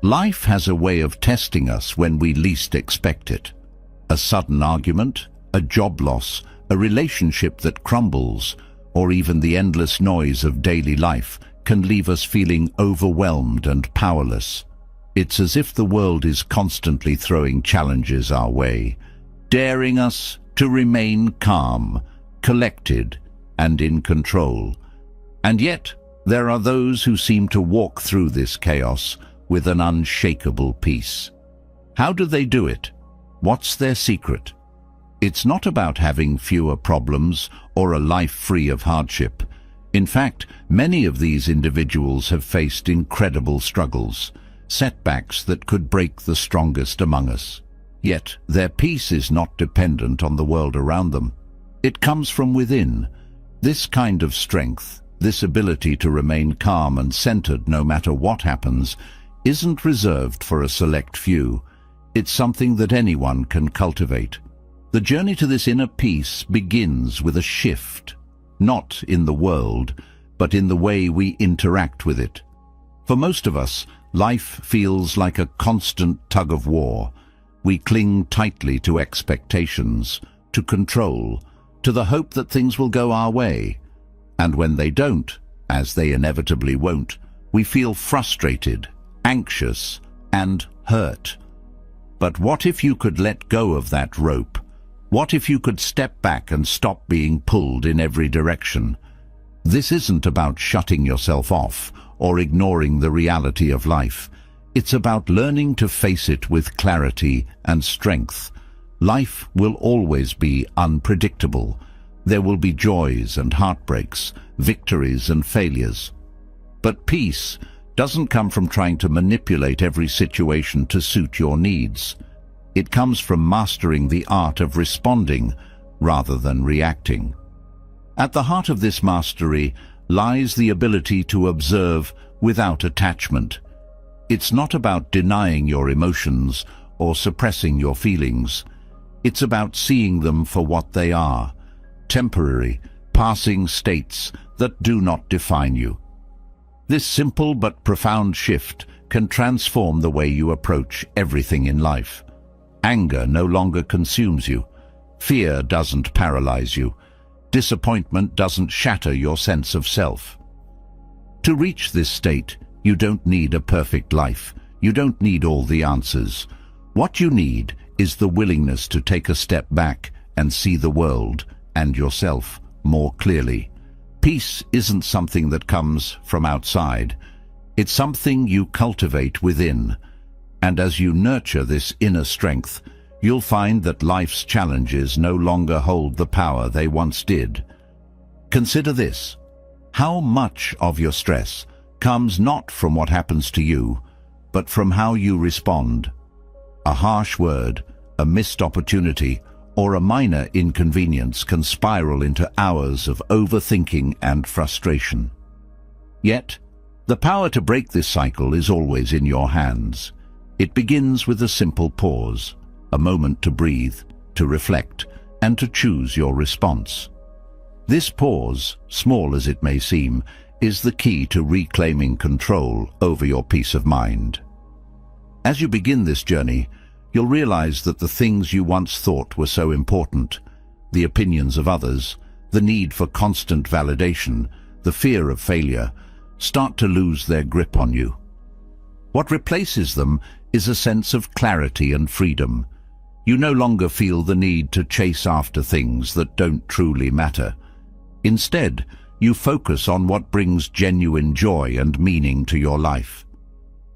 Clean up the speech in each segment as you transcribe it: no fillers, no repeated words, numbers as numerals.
Life has a way of testing us when we least expect it. A sudden argument, a job loss, a relationship that crumbles, or even the endless noise of daily life can leave us feeling overwhelmed and powerless. It's as if the world is constantly throwing challenges our way, daring us to remain calm, collected, and in control. And yet, there are those who seem to walk through this chaos with an unshakable peace. How do they do it? What's their secret? It's not about having fewer problems or a life free of hardship. In fact, many of these individuals have faced incredible struggles, setbacks that could break the strongest among us. Yet, their peace is not dependent on the world around them. It comes from within. This kind of strength, this ability to remain calm and centered no matter what happens, isn't reserved for a select few. It's something that anyone can cultivate. The journey to this inner peace begins with a shift, not in the world, but in the way we interact with it. For most of us, life feels like a constant tug-of-war. We cling tightly to expectations, to control, to the hope that things will go our way. And when they don't, as they inevitably won't, we feel frustrated, anxious, and hurt. But what if you could let go of that rope? What if you could step back and stop being pulled in every direction? This isn't about shutting yourself off or ignoring the reality of life. It's about learning to face it with clarity and strength. Life will always be unpredictable. There will be joys and heartbreaks, victories and failures. But peace doesn't come from trying to manipulate every situation to suit your needs. It comes from mastering the art of responding rather than reacting. At the heart of this mastery lies the ability to observe without attachment. It's not about denying your emotions or suppressing your feelings. It's about seeing them for what they are, temporary, passing states that do not define you. This simple but profound shift can transform the way you approach everything in life. Anger no longer consumes you. Fear doesn't paralyze you. Disappointment doesn't shatter your sense of self. To reach this state, you don't need a perfect life. You don't need all the answers. What you need is the willingness to take a step back and see the world and yourself more clearly. Peace isn't something that comes from outside. It's something you cultivate within. And as you nurture this inner strength, you'll find that life's challenges no longer hold the power they once did. Consider this. How much of your stress comes not from what happens to you, but from how you respond? A harsh word, a missed opportunity, or a minor inconvenience can spiral into hours of overthinking and frustration. Yet, the power to break this cycle is always in your hands. It begins with a simple pause, a moment to breathe, to reflect, and to choose your response. This pause, small as it may seem, is the key to reclaiming control over your peace of mind. As you begin this journey, you'll realize that the things you once thought were so important, the opinions of others, the need for constant validation, the fear of failure, start to lose their grip on you. What replaces them is a sense of clarity and freedom. You no longer feel the need to chase after things that don't truly matter. Instead, you focus on what brings genuine joy and meaning to your life.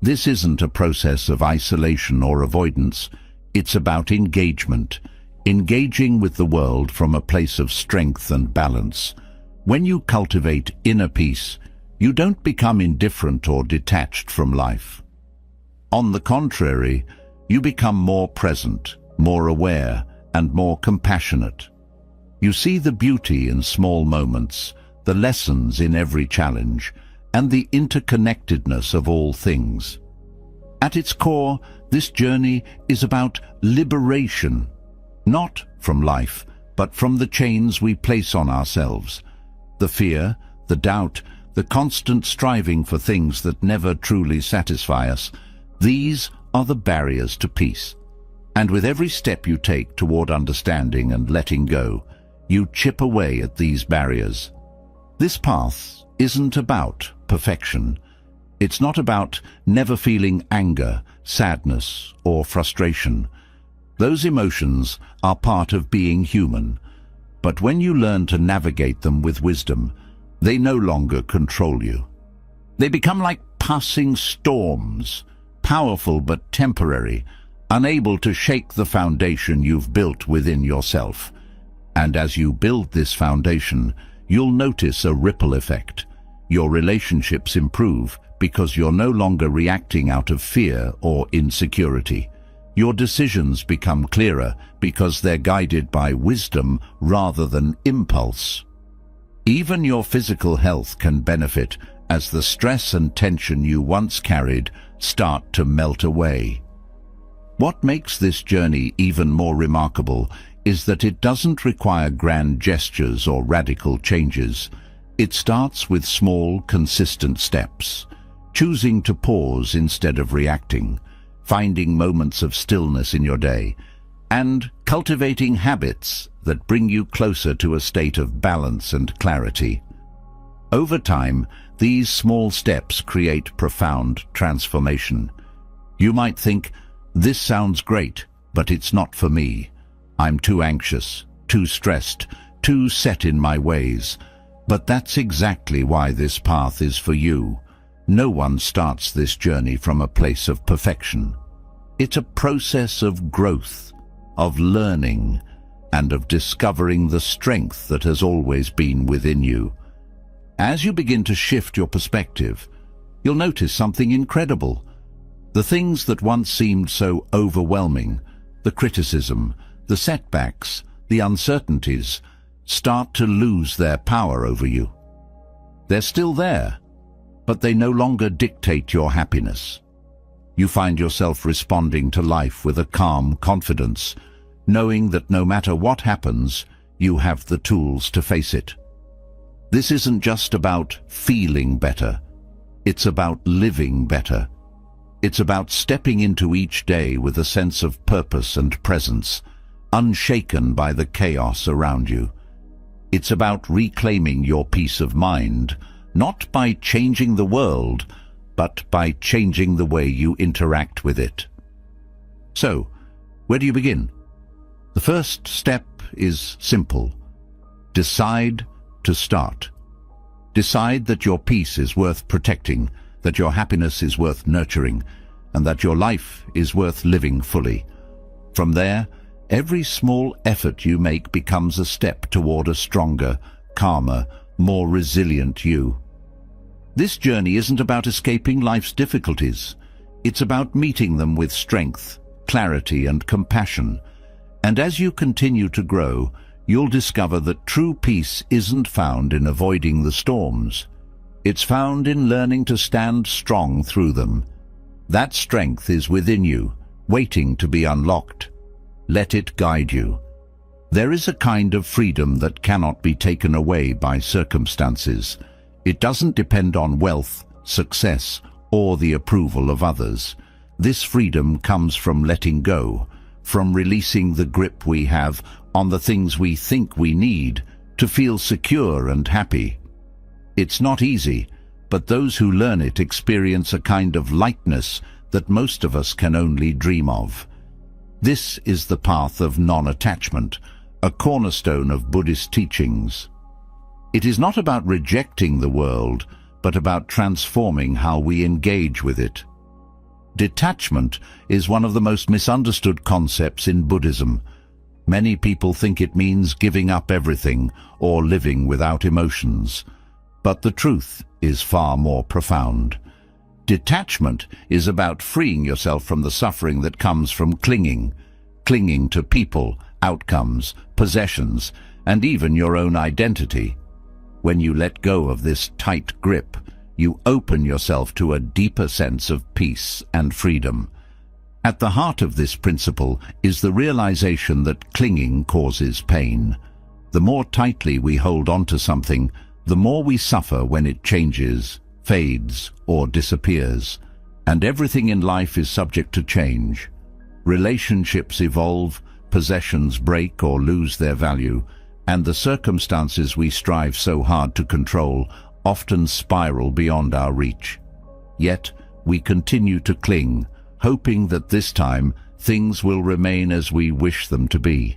This isn't a process of isolation or avoidance. It's about engagement, engaging with the world from a place of strength and balance. When you cultivate inner peace, you don't become indifferent or detached from life. On the contrary, you become more present, more aware, and more compassionate. You see the beauty in small moments, the lessons in every challenge, and the interconnectedness of all things. At its core, this journey is about liberation, not from life, but from the chains we place on ourselves. The fear, the doubt, the constant striving for things that never truly satisfy us, These are the barriers to peace. And with every step you take toward understanding and letting go, you chip away at these barriers. This path isn't about perfection. It's not about never feeling anger, sadness, or frustration. Those emotions are part of being human. But when you learn to navigate them with wisdom, they no longer control you. They become like passing storms, powerful but temporary, unable to shake the foundation you've built within yourself. And as you build this foundation, you'll notice a ripple effect. Your relationships improve because you're no longer reacting out of fear or insecurity. Your decisions become clearer because they're guided by wisdom rather than impulse. Even your physical health can benefit as the stress and tension you once carried start to melt away. What makes this journey even more remarkable is that it doesn't require grand gestures or radical changes. It starts with small, consistent steps, choosing to pause instead of reacting, finding moments of stillness in your day, and cultivating habits that bring you closer to a state of balance and clarity. Over time, these small steps create profound transformation. You might think, "This sounds great, but it's not for me. I'm too anxious, too stressed, too set in my ways." But that's exactly why this path is for you. No one starts this journey from a place of perfection. It's a process of growth, of learning, and of discovering the strength that has always been within you. As you begin to shift your perspective, you'll notice something incredible. The things that once seemed so overwhelming, the criticism, the setbacks, the uncertainties, start to lose their power over you. They're still there, but they no longer dictate your happiness. You find yourself responding to life with a calm confidence, knowing that no matter what happens, you have the tools to face it. This isn't just about feeling better. It's about living better. It's about stepping into each day with a sense of purpose and presence, unshaken by the chaos around you. It's about reclaiming your peace of mind, not by changing the world, but by changing the way you interact with it. So, where do you begin? The first step is simple. Decide to start. Decide that your peace is worth protecting, that your happiness is worth nurturing, and that your life is worth living fully. From there, every small effort you make becomes a step toward a stronger, calmer, more resilient you. This journey isn't about escaping life's difficulties. It's about meeting them with strength, clarity, and compassion. And as you continue to grow, you'll discover that true peace isn't found in avoiding the storms. It's found in learning to stand strong through them. That strength is within you, waiting to be unlocked. Let it guide you. There is a kind of freedom that cannot be taken away by circumstances. It doesn't depend on wealth, success, or the approval of others. This freedom comes from letting go, from releasing the grip we have on the things we think we need to feel secure and happy. It's not easy, but those who learn it experience a kind of lightness that most of us can only dream of. This is the path of non-attachment, a cornerstone of Buddhist teachings. It is not about rejecting the world, but about transforming how we engage with it. Detachment is one of the most misunderstood concepts in Buddhism. Many people think it means giving up everything or living without emotions. But the truth is far more profound. Detachment is about freeing yourself from the suffering that comes from clinging to people, outcomes, possessions, and even your own identity. When you let go of this tight grip, you open yourself to a deeper sense of peace and freedom. At the heart of this principle is the realization that clinging causes pain. The more tightly we hold on to something, the more we suffer when it changes, fades, or disappears. And everything in life is subject to change. Relationships evolve, possessions break or lose their value, and the circumstances we strive so hard to control often spiral beyond our reach. Yet, we continue to cling, hoping that this time things will remain as we wish them to be.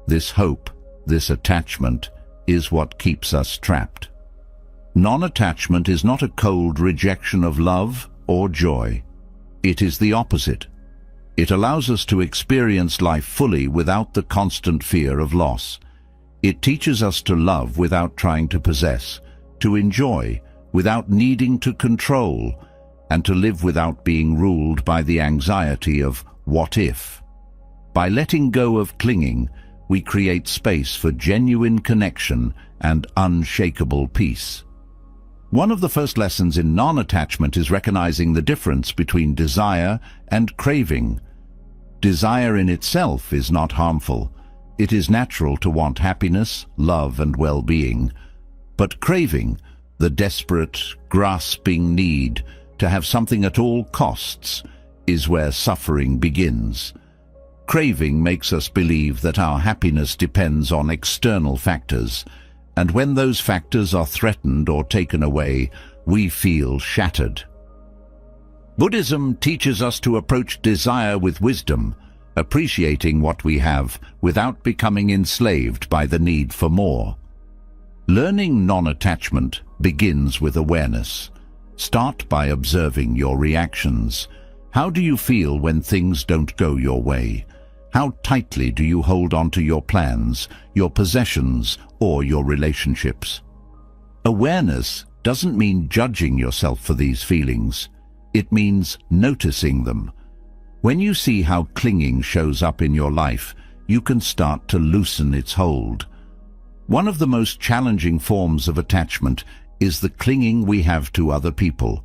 This hope, this attachment, is what keeps us trapped. Non-attachment is not a cold rejection of love or joy. It is the opposite. It allows us to experience life fully without the constant fear of loss. It teaches us to love without trying to possess, to enjoy without needing to control, and to live without being ruled by the anxiety of what if. By letting go of clinging, we create space for genuine connection and unshakable peace. One of the first lessons in non-attachment is recognizing the difference between desire and craving. Desire in itself is not harmful. It is natural to want happiness, love, and well-being. But craving, the desperate, grasping need to have something at all costs, is where suffering begins. Craving makes us believe that our happiness depends on external factors, and when those factors are threatened or taken away, we feel shattered. Buddhism teaches us to approach desire with wisdom, appreciating what we have without becoming enslaved by the need for more. Learning non-attachment begins with awareness. Start by observing your reactions. How do you feel when things don't go your way? How tightly do you hold on to your plans, your possessions, or your relationships? Awareness doesn't mean judging yourself for these feelings. It means noticing them. When you see how clinging shows up in your life, you can start to loosen its hold. One of the most challenging forms of attachment is the clinging we have to other people.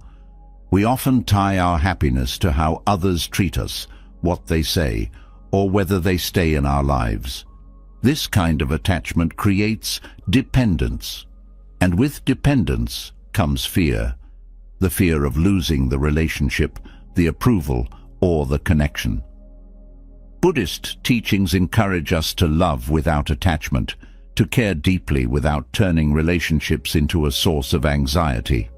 We often tie our happiness to how others treat us, what they say, or whether they stay in our lives. This kind of attachment creates dependence, and with dependence comes fear. The fear of losing the relationship, the approval, or the connection. Buddhist teachings encourage us to love without attachment, to care deeply without turning relationships into a source of anxiety.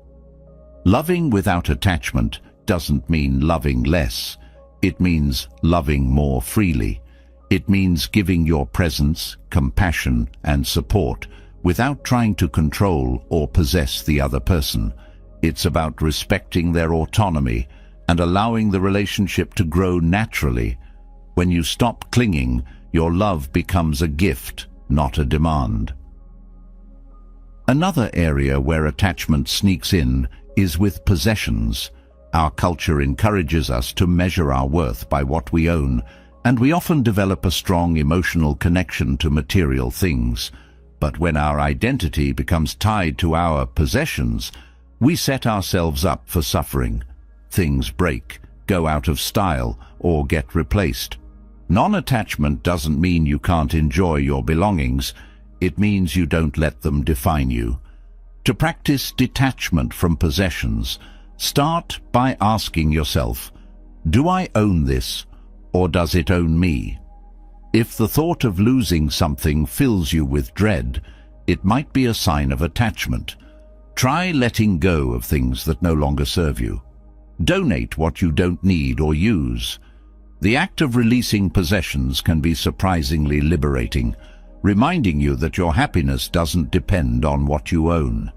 Loving without attachment doesn't mean loving less. It means loving more freely. It means giving your presence, compassion, and support without trying to control or possess the other person. It's about respecting their autonomy and allowing the relationship to grow naturally. When you stop clinging, your love becomes a gift, not a demand. Another area where attachment sneaks in is with possessions. Our culture encourages us to measure our worth by what we own, and we often develop a strong emotional connection to material things. But when our identity becomes tied to our possessions, we set ourselves up for suffering. Things break, go out of style, or get replaced. Non-attachment doesn't mean you can't enjoy your belongings. It means you don't let them define you. To practice detachment from possessions, start by asking yourself, do I own this, or does it own me? If the thought of losing something fills you with dread, it might be a sign of attachment. Try letting go of things that no longer serve you. Donate what you don't need or use. The act of releasing possessions can be surprisingly liberating, reminding you that your happiness doesn't depend on what you own.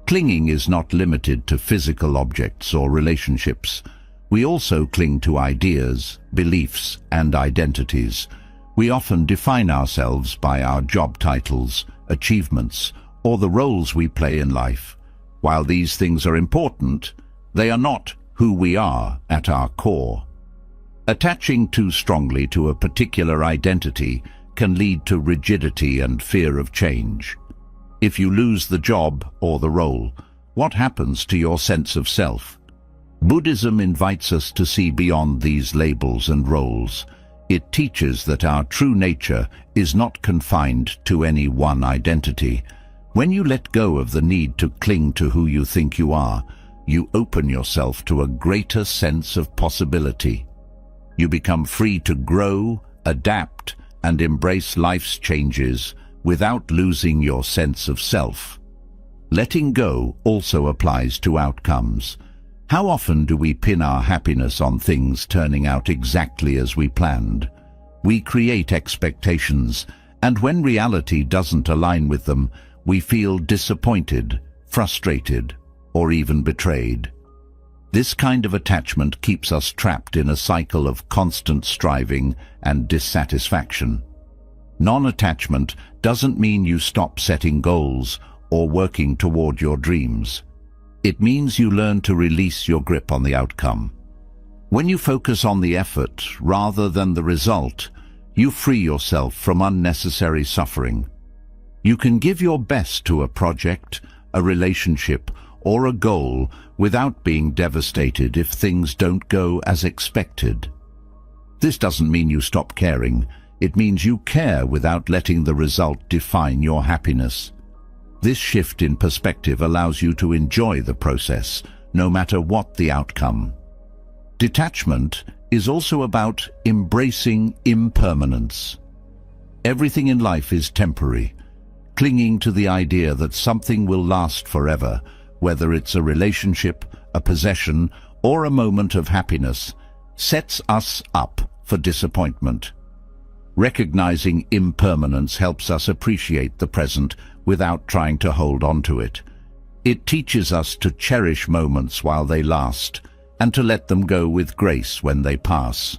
Clinging is not limited to physical objects or relationships. We also cling to ideas, beliefs, and identities. We often define ourselves by our job titles, achievements, or the roles we play in life. While these things are important, they are not who we are at our core. Attaching too strongly to a particular identity can lead to rigidity and fear of change. If you lose the job or the role, what happens to your sense of self? Buddhism invites us to see beyond these labels and roles. It teaches that our true nature is not confined to any one identity. When you let go of the need to cling to who you think you are, you open yourself to a greater sense of possibility. You become free to grow, adapt, and embrace life's changes without losing your sense of self. Letting go also applies to outcomes. How often do we pin our happiness on things turning out exactly as we planned? We create expectations, and when reality doesn't align with them, we feel disappointed, frustrated, or even betrayed. This kind of attachment keeps us trapped in a cycle of constant striving and dissatisfaction. Non-attachment doesn't mean you stop setting goals or working toward your dreams. It means you learn to release your grip on the outcome. When you focus on the effort rather than the result, you free yourself from unnecessary suffering. You can give your best to a project, a relationship, or a goal without being devastated if things don't go as expected. This doesn't mean you stop caring. It means you care without letting the result define your happiness. This shift in perspective allows you to enjoy the process, no matter what the outcome. Detachment is also about embracing impermanence. Everything in life is temporary. Clinging to the idea that something will last forever, whether it's a relationship, a possession, or a moment of happiness, sets us up for disappointment. Recognizing impermanence helps us appreciate the present without trying to hold on to it. It teaches us to cherish moments while they last, and to let them go with grace when they pass.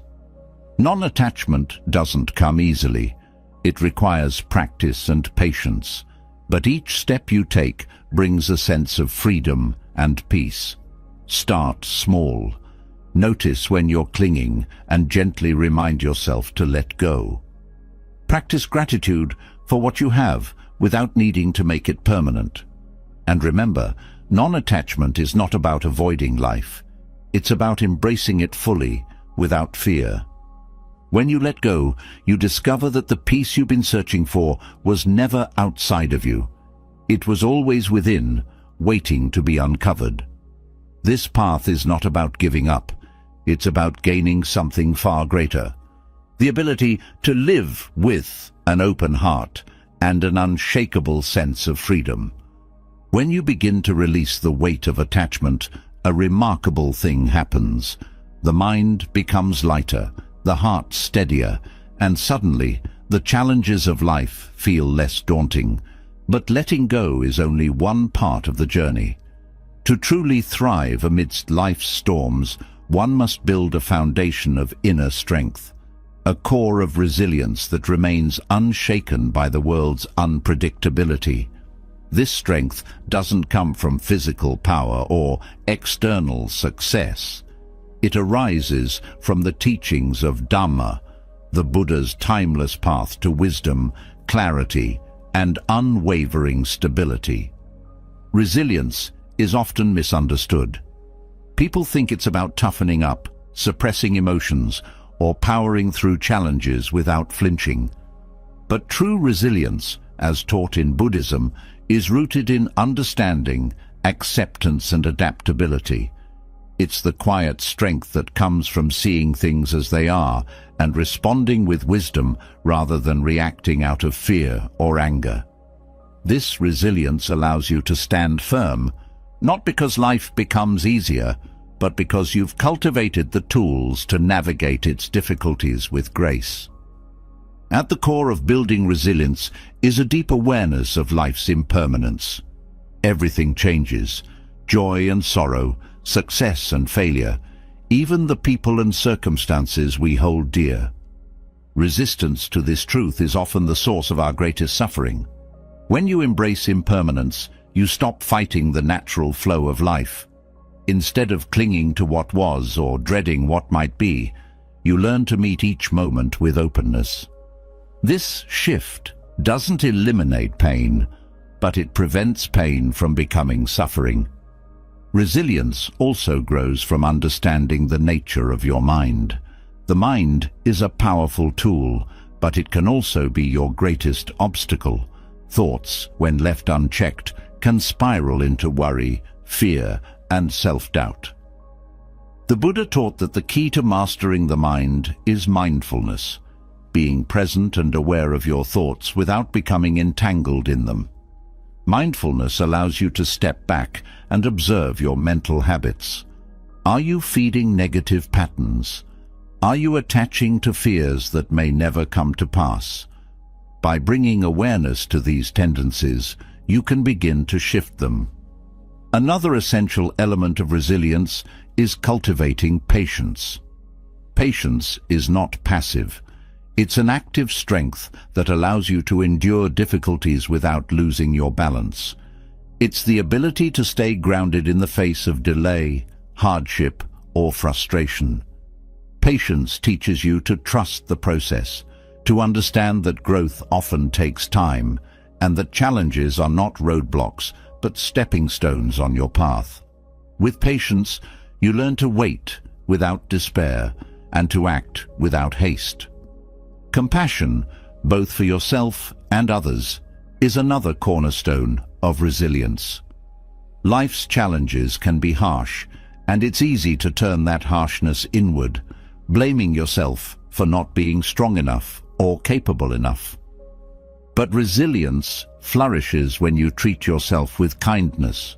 Non-attachment doesn't come easily. It requires practice and patience, but each step you take brings a sense of freedom and peace. Start small. Notice when you're clinging and gently remind yourself to let go. Practice gratitude for what you have without needing to make it permanent. And remember, non-attachment is not about avoiding life. It's about embracing it fully, without fear. When you let go, you discover that the peace you've been searching for was never outside of you. It was always within, waiting to be uncovered. This path is not about giving up. It's about gaining something far greater. The ability to live with an open heart and an unshakable sense of freedom. When you begin to release the weight of attachment, a remarkable thing happens. The mind becomes lighter, the heart steadier, and suddenly the challenges of life feel less daunting. But letting go is only one part of the journey. To truly thrive amidst life's storms, one must build a foundation of inner strength, a core of resilience that remains unshaken by the world's unpredictability. This strength doesn't come from physical power or external success. It arises from the teachings of Dhamma, the Buddha's timeless path to wisdom, clarity, and unwavering stability. Resilience is often misunderstood. People think it's about toughening up, suppressing emotions, or powering through challenges without flinching. But true resilience, as taught in Buddhism, is rooted in understanding, acceptance, and adaptability. It's the quiet strength that comes from seeing things as they are and responding with wisdom rather than reacting out of fear or anger. This resilience allows you to stand firm, not because life becomes easier, but because you've cultivated the tools to navigate its difficulties with grace. At the core of building resilience is a deep awareness of life's impermanence. Everything changes, joy and sorrow, success and failure, even the people and circumstances we hold dear. Resistance to this truth is often the source of our greatest suffering. When you embrace impermanence, you stop fighting the natural flow of life. Instead of clinging to what was or dreading what might be, you learn to meet each moment with openness. This shift doesn't eliminate pain, but it prevents pain from becoming suffering. Resilience also grows from understanding the nature of your mind. The mind is a powerful tool, but it can also be your greatest obstacle. Thoughts, when left unchecked, can spiral into worry, fear, and self-doubt. The Buddha taught that the key to mastering the mind is mindfulness, being present and aware of your thoughts without becoming entangled in them. Mindfulness allows you to step back and observe your mental habits. Are you feeding negative patterns? Are you attaching to fears that may never come to pass? By bringing awareness to these tendencies, you can begin to shift them. Another essential element of resilience is cultivating patience. Patience is not passive. It's an active strength that allows you to endure difficulties without losing your balance. It's the ability to stay grounded in the face of delay, hardship, or frustration. Patience teaches you to trust the process, to understand that growth often takes time, and that challenges are not roadblocks, but stepping stones on your path. With patience, you learn to wait without despair, and to act without haste. Compassion, both for yourself and others, is another cornerstone of resilience. Life's challenges can be harsh, and it's easy to turn that harshness inward, blaming yourself for not being strong enough or capable enough. But resilience flourishes when you treat yourself with kindness.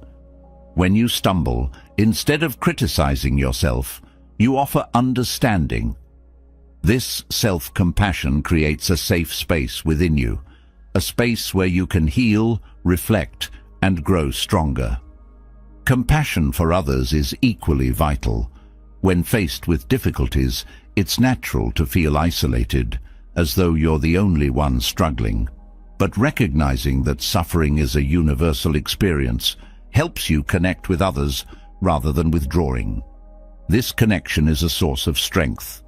When you stumble, instead of criticizing yourself, you offer understanding. This self-compassion creates a safe space within you, a space where you can heal, reflect, and grow stronger. Compassion for others is equally vital. When faced with difficulties, it's natural to feel isolated, as though you're the only one struggling. But recognizing that suffering is a universal experience helps you connect with others rather than withdrawing. This connection is a source of strength.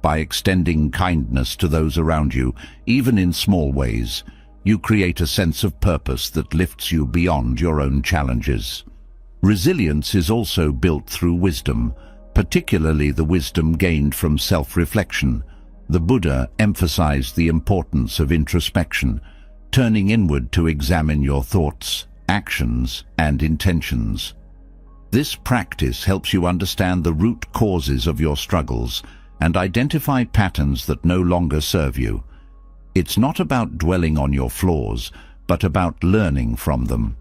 By extending kindness to those around you, even in small ways, you create a sense of purpose that lifts you beyond your own challenges. Resilience is also built through wisdom, particularly the wisdom gained from self-reflection. The Buddha emphasized the importance of introspection, turning inward to examine your thoughts, actions, and intentions. This practice helps you understand the root causes of your struggles and identify patterns that no longer serve you. It's not about dwelling on your flaws, but about learning from them.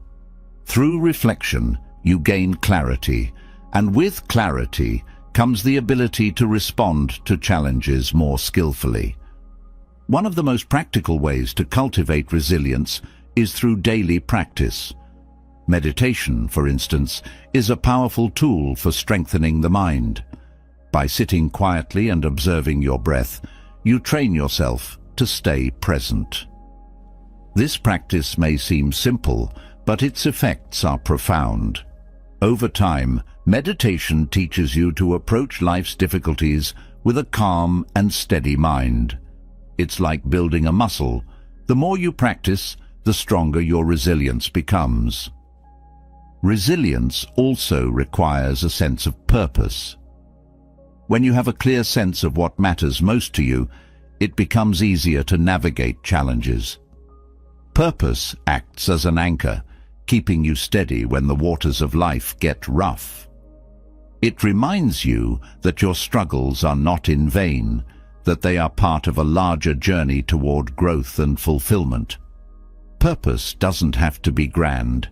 Through reflection, you gain clarity, and with clarity comes the ability to respond to challenges more skillfully. One of the most practical ways to cultivate resilience is through daily practice. Meditation, for instance, is a powerful tool for strengthening the mind. By sitting quietly and observing your breath, you train yourself to stay present. This practice may seem simple, but its effects are profound. Over time, meditation teaches you to approach life's difficulties with a calm and steady mind. It's like building a muscle. The more you practice, the stronger your resilience becomes. Resilience also requires a sense of purpose. When you have a clear sense of what matters most to you, it becomes easier to navigate challenges. Purpose acts as an anchor, keeping you steady when the waters of life get rough. It reminds you that your struggles are not in vain, that they are part of a larger journey toward growth and fulfillment. Purpose doesn't have to be grand.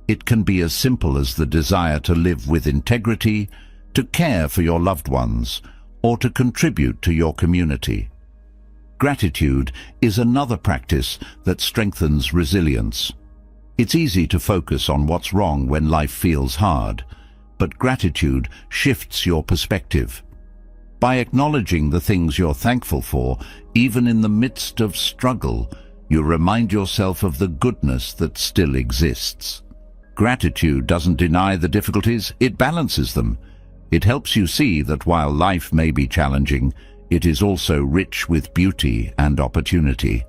It can be as simple as the desire to live with integrity, to care for your loved ones, or to contribute to your community. Gratitude is another practice that strengthens resilience. It's easy to focus on what's wrong when life feels hard, but gratitude shifts your perspective. By acknowledging the things you're thankful for, even in the midst of struggle, you remind yourself of the goodness that still exists. Gratitude doesn't deny the difficulties, it balances them. It helps you see that while life may be challenging, it is also rich with beauty and opportunity.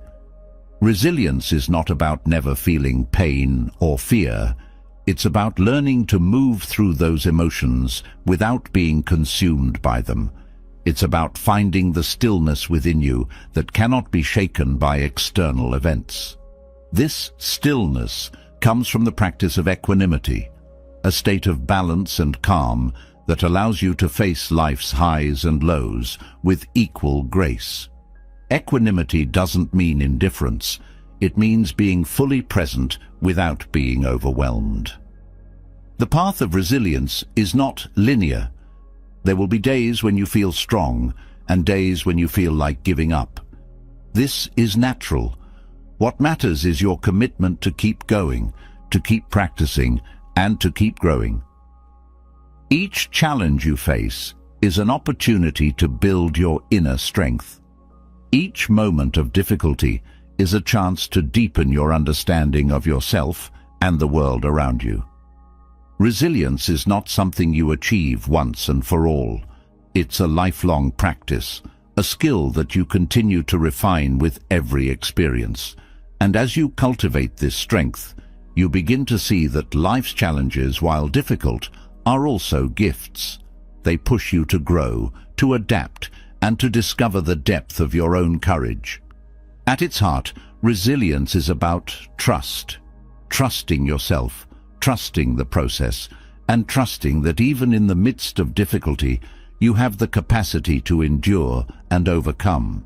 Resilience is not about never feeling pain or fear. It's about learning to move through those emotions without being consumed by them. It's about finding the stillness within you that cannot be shaken by external events. This stillness comes from the practice of equanimity. a state of balance and calm that allows you to face life's highs and lows with equal grace. Equanimity doesn't mean indifference. It means being fully present without being overwhelmed. The path of resilience is not linear. There will be days when you feel strong and days when you feel like giving up. This is natural. What matters is your commitment to keep going, to keep practicing, and to keep growing. Each challenge you face is an opportunity to build your inner strength. Each moment of difficulty is a chance to deepen your understanding of yourself and the world around you. Resilience is not something you achieve once and for all. It's a lifelong practice, a skill that you continue to refine with every experience. And as you cultivate this strength, you begin to see that life's challenges, while difficult, are also gifts. They push you to grow, to adapt, and to discover the depth of your own courage. At its heart, resilience is about trust. Trusting yourself, trusting the process, and trusting that even in the midst of difficulty, you have the capacity to endure and overcome.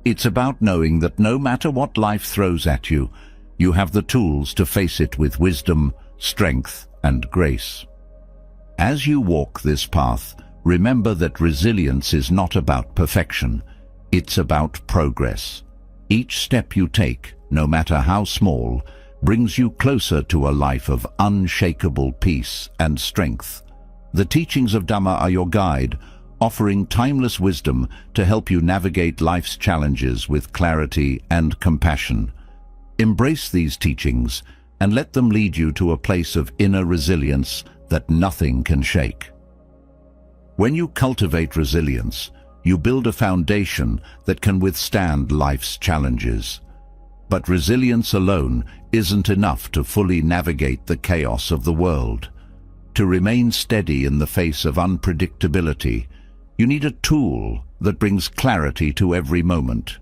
It's about knowing that no matter what life throws at you, you have the tools to face it with wisdom, strength, and grace. As you walk this path, remember that resilience is not about perfection. It's about progress. Each step you take, no matter how small, brings you closer to a life of unshakable peace and strength. The teachings of Dhamma are your guide, offering timeless wisdom to help you navigate life's challenges with clarity and compassion. Embrace these teachings and let them lead you to a place of inner resilience that nothing can shake. When you cultivate resilience, you build a foundation that can withstand life's challenges. But resilience alone isn't enough to fully navigate the chaos of the world. To remain steady in the face of unpredictability, you need a tool that brings clarity to every moment.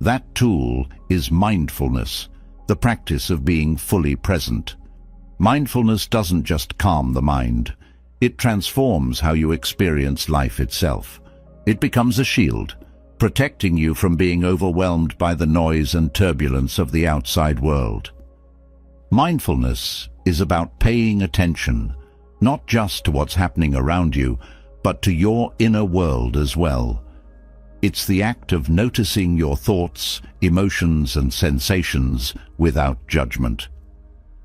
That tool is mindfulness, the practice of being fully present. Mindfulness doesn't just calm the mind. It transforms how you experience life itself. It becomes a shield, protecting you from being overwhelmed by the noise and turbulence of the outside world. Mindfulness is about paying attention, not just to what's happening around you, but to your inner world as well. It's the act of noticing your thoughts, emotions, and sensations without judgment.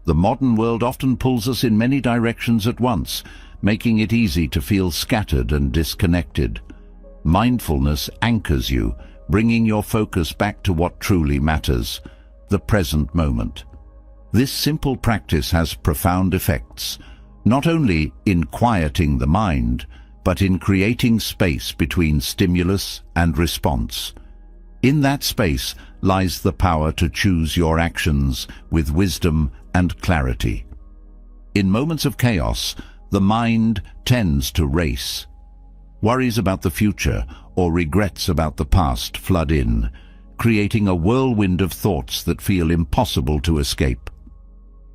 The modern world often pulls us in many directions at once, making it easy to feel scattered and disconnected. Mindfulness anchors you, bringing your focus back to what truly matters, the present moment. This simple practice has profound effects, not only in quieting the mind, but in creating space between stimulus and response. In that space lies the power to choose your actions with wisdom and clarity. In moments of chaos, the mind tends to race. Worries about the future or regrets about the past flood in, creating a whirlwind of thoughts that feel impossible to escape.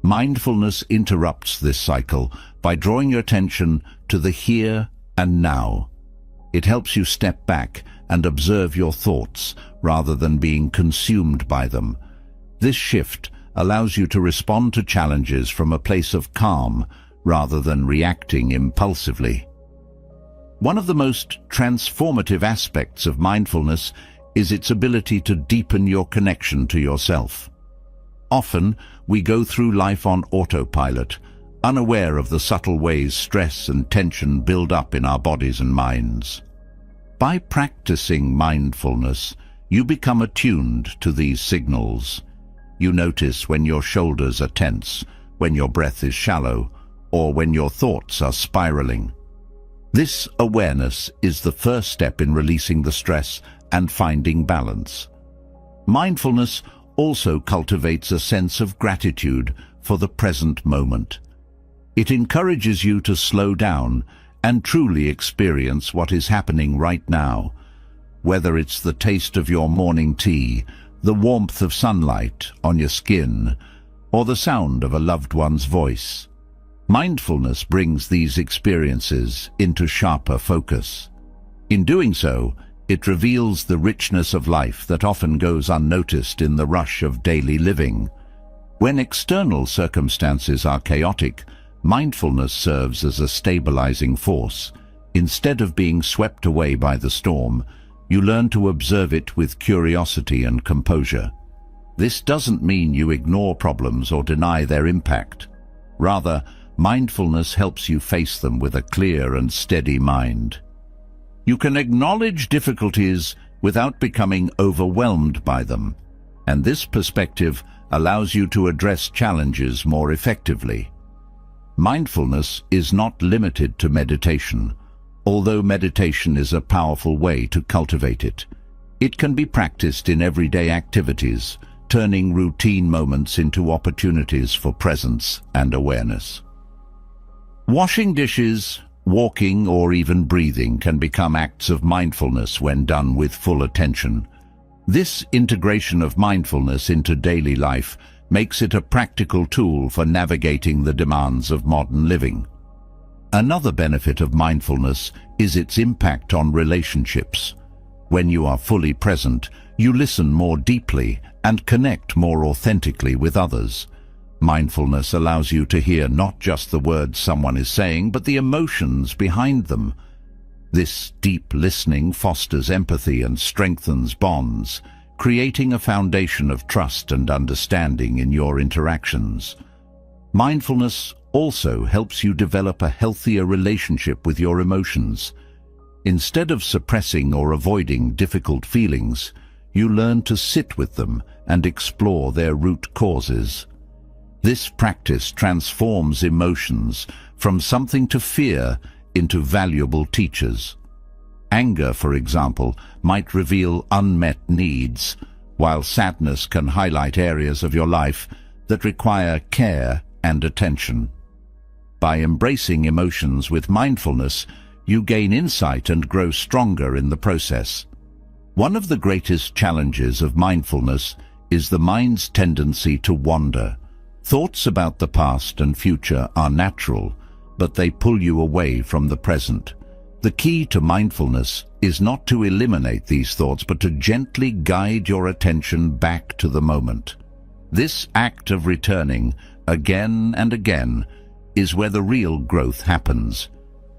Mindfulness interrupts this cycle by drawing your attention to the here and now. It helps you step back and observe your thoughts rather than being consumed by them. This shift allows you to respond to challenges from a place of calm rather than reacting impulsively. One of the most transformative aspects of mindfulness is its ability to deepen your connection to yourself. Often, we go through life on autopilot, unaware of the subtle ways stress and tension build up in our bodies and minds. By practicing mindfulness, you become attuned to these signals. You notice when your shoulders are tense, when your breath is shallow, or when your thoughts are spiraling. This awareness is the first step in releasing the stress and finding balance. Mindfulness also cultivates a sense of gratitude for the present moment. It encourages you to slow down and truly experience what is happening right now, whether it's the taste of your morning tea, the warmth of sunlight on your skin, or the sound of a loved one's voice. Mindfulness brings these experiences into sharper focus. In doing so, it reveals the richness of life that often goes unnoticed in the rush of daily living. When external circumstances are chaotic, mindfulness serves as a stabilizing force. Instead of being swept away by the storm, you learn to observe it with curiosity and composure. This doesn't mean you ignore problems or deny their impact. Rather, mindfulness helps you face them with a clear and steady mind. You can acknowledge difficulties without becoming overwhelmed by them, and this perspective allows you to address challenges more effectively. Mindfulness is not limited to meditation. Although meditation is a powerful way to cultivate it, it can be practiced in everyday activities, turning routine moments into opportunities for presence and awareness. Washing dishes, walking, or even breathing can become acts of mindfulness when done with full attention. This integration of mindfulness into daily life makes it a practical tool for navigating the demands of modern living. Another benefit of mindfulness is its impact on relationships. When you are fully present, you listen more deeply and connect more authentically with others. Mindfulness allows you to hear not just the words someone is saying, but the emotions behind them. This deep listening fosters empathy and strengthens bonds, creating a foundation of trust and understanding in your interactions. Mindfulness also helps you develop a healthier relationship with your emotions. Instead of suppressing or avoiding difficult feelings, you learn to sit with them and explore their root causes. This practice transforms emotions from something to fear into valuable teachers. Anger, for example, might reveal unmet needs, while sadness can highlight areas of your life that require care and attention. By embracing emotions with mindfulness, you gain insight and grow stronger in the process. One of the greatest challenges of mindfulness is the mind's tendency to wander. Thoughts about the past and future are natural, but they pull you away from the present. The key to mindfulness is not to eliminate these thoughts, but to gently guide your attention back to the moment. This act of returning again and again is where the real growth happens.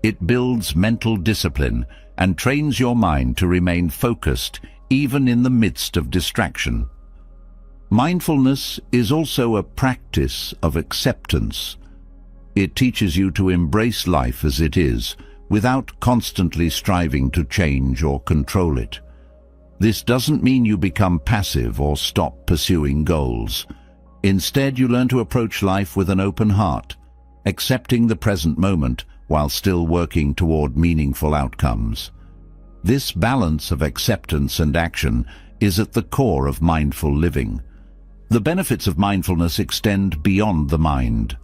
It builds mental discipline and trains your mind to remain focused even in the midst of distraction. Mindfulness is also a practice of acceptance. It teaches you to embrace life as it is, without constantly striving to change or control it. This doesn't mean you become passive or stop pursuing goals. Instead, you learn to approach life with an open heart, accepting the present moment while still working toward meaningful outcomes. This balance of acceptance and action is at the core of mindful living. The benefits of mindfulness extend beyond the mind.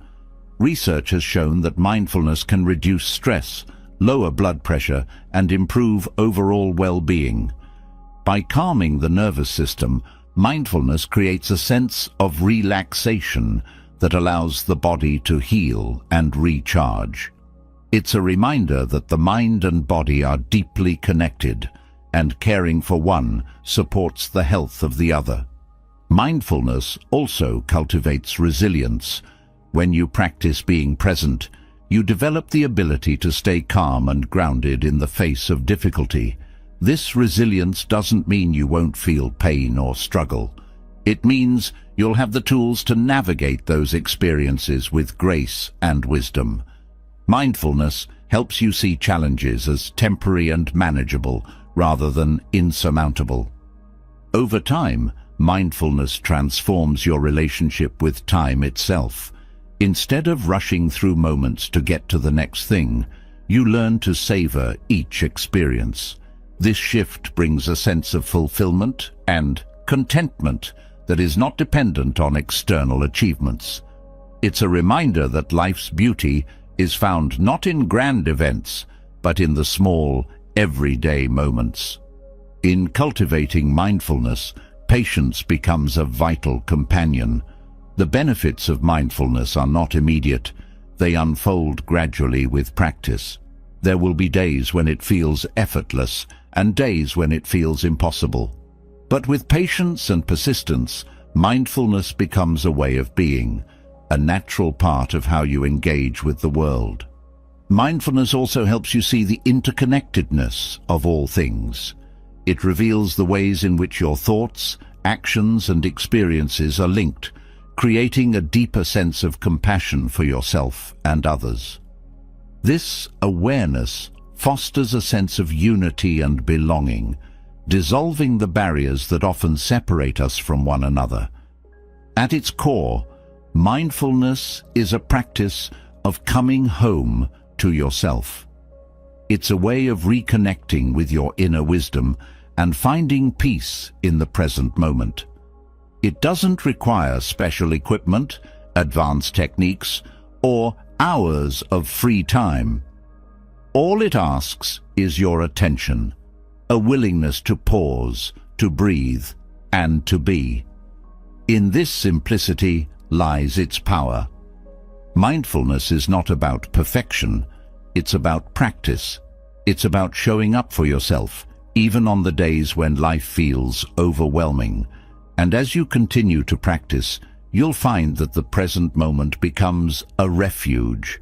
Research has shown that mindfulness can reduce stress, lower blood pressure, and improve overall well-being. By calming the nervous system, mindfulness creates a sense of relaxation that allows the body to heal and recharge. It's a reminder that the mind and body are deeply connected, and caring for one supports the health of the other. Mindfulness also cultivates resilience. When you practice being present, you develop the ability to stay calm and grounded in the face of difficulty. This resilience doesn't mean you won't feel pain or struggle. It means you'll have the tools to navigate those experiences with grace and wisdom. Mindfulness helps you see challenges as temporary and manageable rather than insurmountable. Over time, mindfulness transforms your relationship with time itself. Instead of rushing through moments to get to the next thing, you learn to savor each experience. This shift brings a sense of fulfillment and contentment that is not dependent on external achievements. It's a reminder that life's beauty is found not in grand events, but in the small, everyday moments. In cultivating mindfulness, patience becomes a vital companion. The benefits of mindfulness are not immediate. They unfold gradually with practice. There will be days when it feels effortless and days when it feels impossible. But with patience and persistence, mindfulness becomes a way of being, a natural part of how you engage with the world. Mindfulness also helps you see the interconnectedness of all things. It reveals the ways in which your thoughts, actions, and experiences are linked, creating a deeper sense of compassion for yourself and others. This awareness fosters a sense of unity and belonging, dissolving the barriers that often separate us from one another. At its core, mindfulness is a practice of coming home to yourself. It's a way of reconnecting with your inner wisdom and finding peace in the present moment. It doesn't require special equipment, advanced techniques, or hours of free time. All it asks is your attention, a willingness to pause, to breathe, and to be. In this simplicity lies its power. Mindfulness is not about perfection, it's about practice. It's about showing up for yourself, even on the days when life feels overwhelming. And as you continue to practice, you'll find that the present moment becomes a refuge,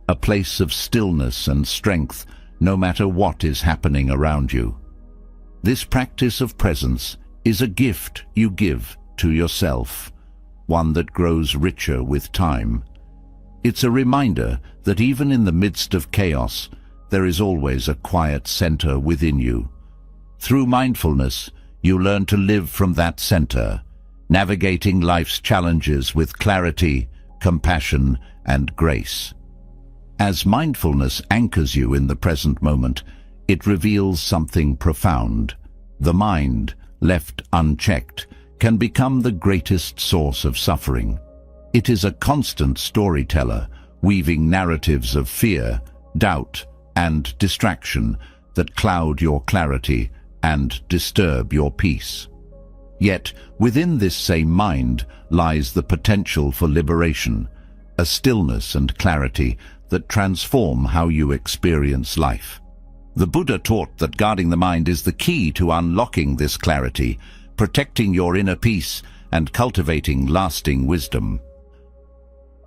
a place of stillness and strength, no matter what is happening around you. This practice of presence is a gift you give to yourself, one that grows richer with time. It's a reminder that even in the midst of chaos, there is always a quiet center within you. Through mindfulness, you learn to live from that center, navigating life's challenges with clarity, compassion, and grace. As mindfulness anchors you in the present moment, it reveals something profound. The mind, left unchecked, can become the greatest source of suffering. It is a constant storyteller, weaving narratives of fear, doubt, and distraction that cloud your clarity and disturb your peace. Yet, within this same mind lies the potential for liberation, a stillness and clarity that transform how you experience life. The Buddha taught that guarding the mind is the key to unlocking this clarity, protecting your inner peace, and cultivating lasting wisdom.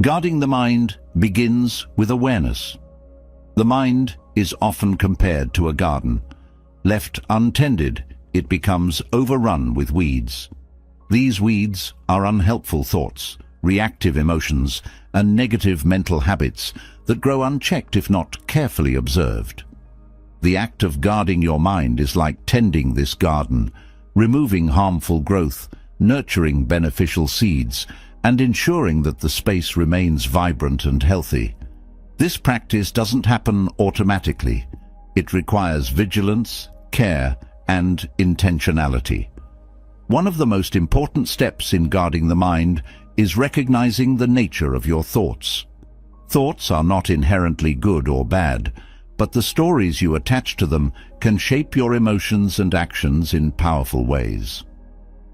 Guarding the mind begins with awareness. The mind is often compared to a garden. Left untended, it becomes overrun with weeds. These weeds are unhelpful thoughts, reactive emotions, and negative mental habits that grow unchecked if not carefully observed. The act of guarding your mind is like tending this garden, removing harmful growth, nurturing beneficial seeds, and ensuring that the space remains vibrant and healthy. This practice doesn't happen automatically. It requires vigilance, care, and intentionality. One of the most important steps in guarding the mind is recognizing the nature of your thoughts. Thoughts are not inherently good or bad, but the stories you attach to them can shape your emotions and actions in powerful ways.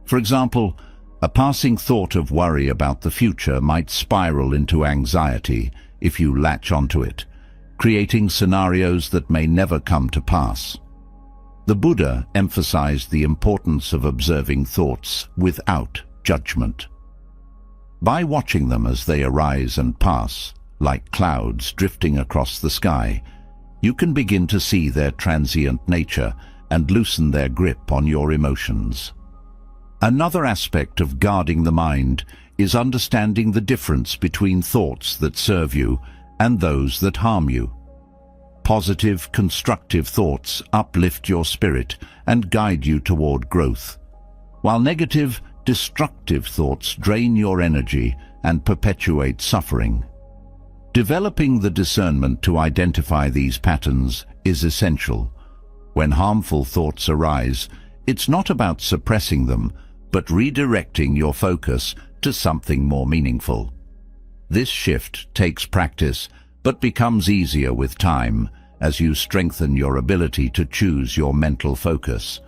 For example, a passing thought of worry about the future might spiral into anxiety if you latch onto it, creating scenarios that may never come to pass. The Buddha emphasized the importance of observing thoughts without judgment. By watching them as they arise and pass, like clouds drifting across the sky, you can begin to see their transient nature and loosen their grip on your emotions. Another aspect of guarding the mind is understanding the difference between thoughts that serve you and those that harm you. Positive, constructive thoughts uplift your spirit and guide you toward growth, while negative, destructive thoughts drain your energy and perpetuate suffering. Developing the discernment to identify these patterns is essential. When harmful thoughts arise, it's not about suppressing them, but redirecting your focus to something more meaningful. This shift takes practice, but becomes easier with time as you strengthen your ability to choose your mental focus.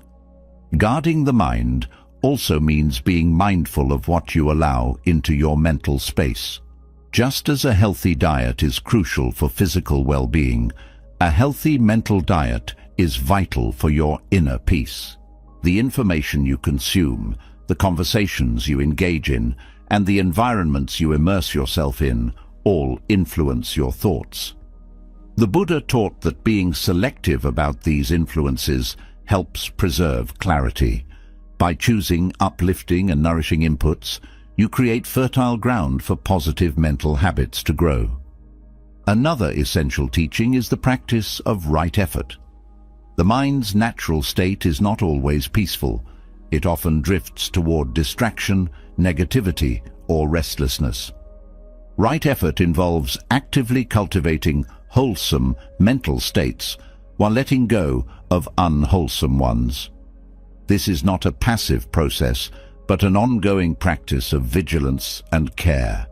Guarding the mind also means being mindful of what you allow into your mental space. Just as a healthy diet is crucial for physical well-being, a healthy mental diet is vital for your inner peace. The information you consume, the conversations you engage in, and the environments you immerse yourself in all influence your thoughts. The Buddha taught that being selective about these influences helps preserve clarity. By choosing uplifting and nourishing inputs, you create fertile ground for positive mental habits to grow. Another essential teaching is the practice of right effort. The mind's natural state is not always peaceful. It often drifts toward distraction, negativity, or restlessness. Right effort involves actively cultivating wholesome mental states while letting go of unwholesome ones. This is not a passive process, but an ongoing practice of vigilance and care.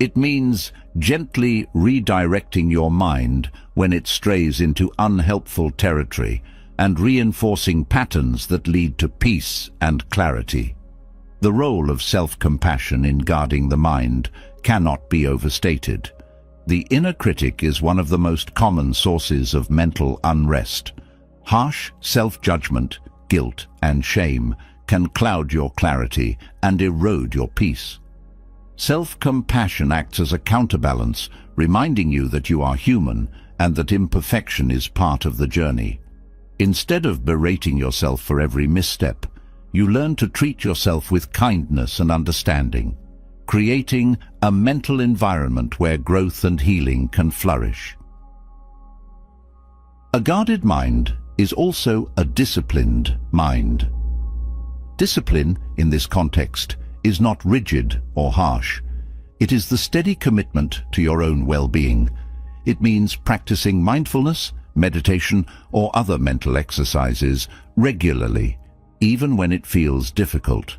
It means gently redirecting your mind when it strays into unhelpful territory and reinforcing patterns that lead to peace and clarity. The role of self-compassion in guarding the mind cannot be overstated. The inner critic is one of the most common sources of mental unrest. Harsh self-judgment, guilt, and shame can cloud your clarity and erode your peace. Self-compassion acts as a counterbalance, reminding you that you are human and that imperfection is part of the journey. Instead of berating yourself for every misstep, you learn to treat yourself with kindness and understanding, creating a mental environment where growth and healing can flourish. A guarded mind is also a disciplined mind. Discipline, in this context, is not rigid or harsh. It is the steady commitment to your own well-being. It means practicing mindfulness, meditation, or other mental exercises regularly, even when it feels difficult.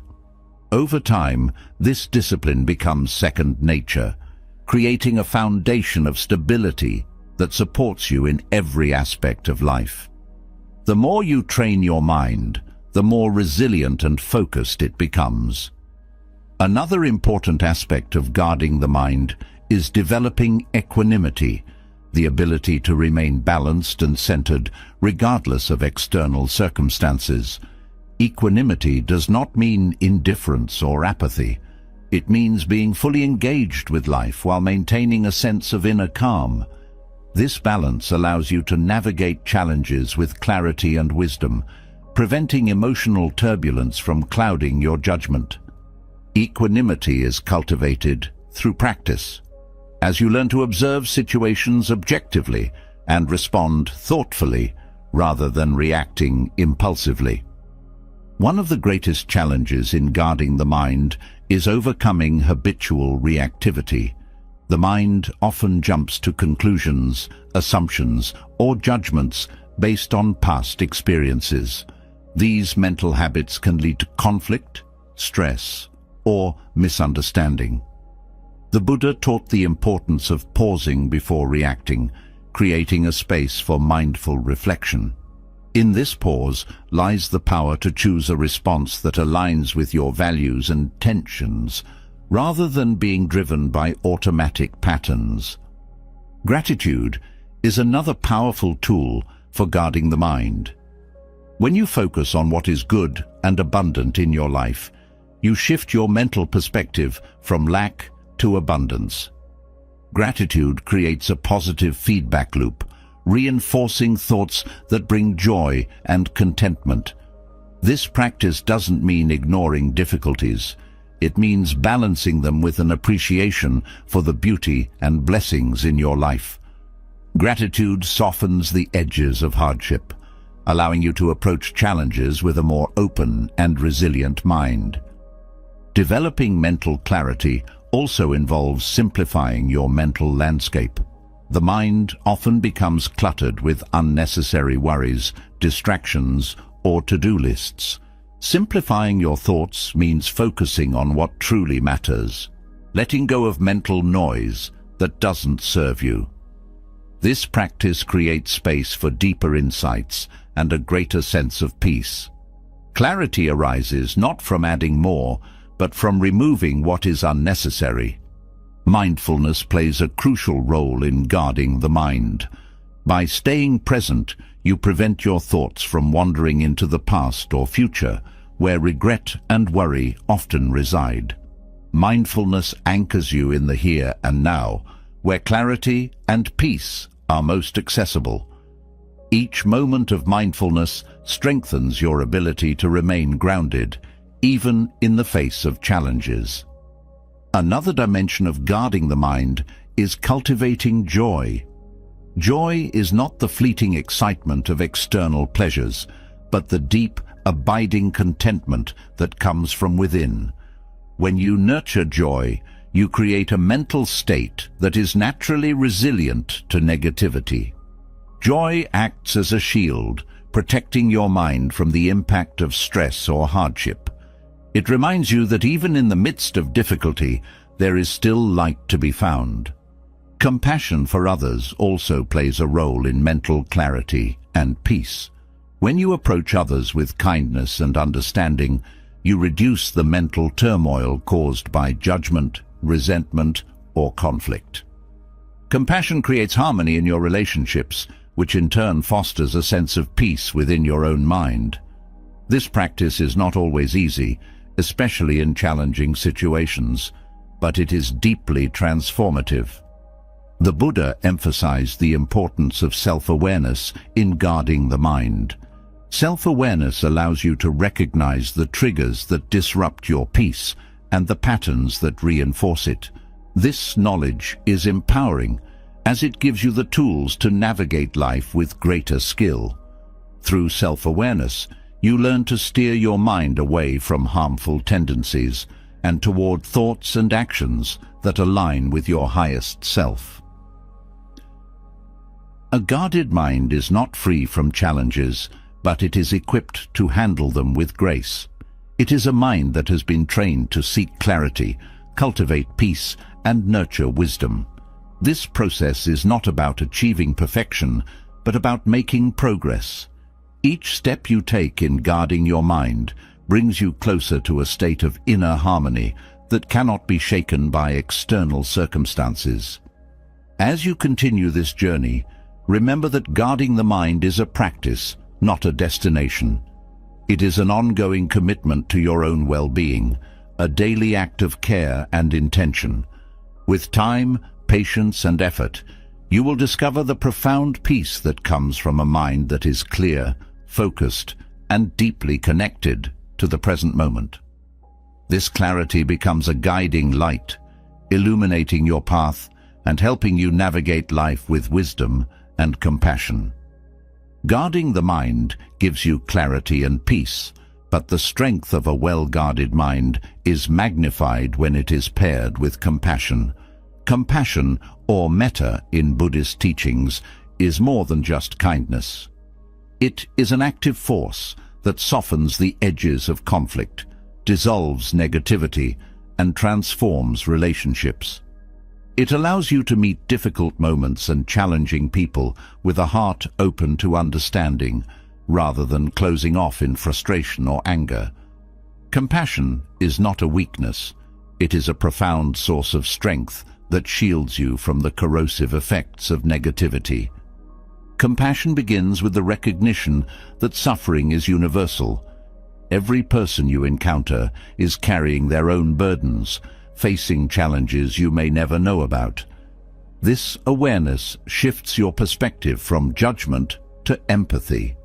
Over time, this discipline becomes second nature, creating a foundation of stability that supports you in every aspect of life. The more you train your mind, the more resilient and focused it becomes. Another important aspect of guarding the mind is developing equanimity, the ability to remain balanced and centered regardless of external circumstances. Equanimity does not mean indifference or apathy. It means being fully engaged with life while maintaining a sense of inner calm. This balance allows you to navigate challenges with clarity and wisdom, preventing emotional turbulence from clouding your judgment. Equanimity is cultivated through practice, as you learn to observe situations objectively and respond thoughtfully rather than reacting impulsively. One of the greatest challenges in guarding the mind is overcoming habitual reactivity. The mind often jumps to conclusions, assumptions, or judgments based on past experiences. These mental habits can lead to conflict, stress, or misunderstanding. The Buddha taught the importance of pausing before reacting, creating a space for mindful reflection. In this pause lies the power to choose a response that aligns with your values and intentions, rather than being driven by automatic patterns. Gratitude is another powerful tool for guarding the mind. When you focus on what is good and abundant in your life, you shift your mental perspective from lack to abundance. Gratitude creates a positive feedback loop, reinforcing thoughts that bring joy and contentment. This practice doesn't mean ignoring difficulties. It means balancing them with an appreciation for the beauty and blessings in your life. Gratitude softens the edges of hardship, allowing you to approach challenges with a more open and resilient mind. Developing mental clarity also involves simplifying your mental landscape. The mind often becomes cluttered with unnecessary worries, distractions, or to-do lists. Simplifying your thoughts means focusing on what truly matters, letting go of mental noise that doesn't serve you. This practice creates space for deeper insights and a greater sense of peace. Clarity arises not from adding more, but from removing what is unnecessary. Mindfulness plays a crucial role in guarding the mind. By staying present, you prevent your thoughts from wandering into the past or future, where regret and worry often reside. Mindfulness anchors you in the here and now, where clarity and peace are most accessible. Each moment of mindfulness strengthens your ability to remain grounded, even in the face of challenges. Another dimension of guarding the mind is cultivating joy. Joy is not the fleeting excitement of external pleasures, but the deep, abiding contentment that comes from within. When you nurture joy, you create a mental state that is naturally resilient to negativity. Joy acts as a shield, protecting your mind from the impact of stress or hardship. It reminds you that even in the midst of difficulty, there is still light to be found. Compassion for others also plays a role in mental clarity and peace. When you approach others with kindness and understanding, you reduce the mental turmoil caused by judgment, resentment, or conflict. Compassion creates harmony in your relationships, which in turn fosters a sense of peace within your own mind. This practice is not always easy, especially in challenging situations, but it is deeply transformative. The Buddha emphasized the importance of self-awareness in guarding the mind. Self-awareness allows you to recognize the triggers that disrupt your peace and the patterns that reinforce it. This knowledge is empowering, as it gives you the tools to navigate life with greater skill. Through self-awareness, you learn to steer your mind away from harmful tendencies and toward thoughts and actions that align with your highest self. A guarded mind is not free from challenges, but it is equipped to handle them with grace. It is a mind that has been trained to seek clarity, cultivate peace, and nurture wisdom. This process is not about achieving perfection, but about making progress. Each step you take in guarding your mind brings you closer to a state of inner harmony that cannot be shaken by external circumstances. As you continue this journey, remember that guarding the mind is a practice, not a destination. It is an ongoing commitment to your own well-being, a daily act of care and intention. With time, patience, and effort, you will discover the profound peace that comes from a mind that is clear, focused, and deeply connected to the present moment. This clarity becomes a guiding light, illuminating your path and helping you navigate life with wisdom and compassion. Guarding the mind gives you clarity and peace, but the strength of a well-guarded mind is magnified when it is paired with compassion. Compassion, or metta in Buddhist teachings, is more than just kindness. It is an active force that softens the edges of conflict, dissolves negativity, and transforms relationships. It allows you to meet difficult moments and challenging people with a heart open to understanding, rather than closing off in frustration or anger. Compassion is not a weakness. It is a profound source of strength that shields you from the corrosive effects of negativity. Compassion begins with the recognition that suffering is universal. Every person you encounter is carrying their own burdens, facing challenges you may never know about. This awareness shifts your perspective from judgment to empathy.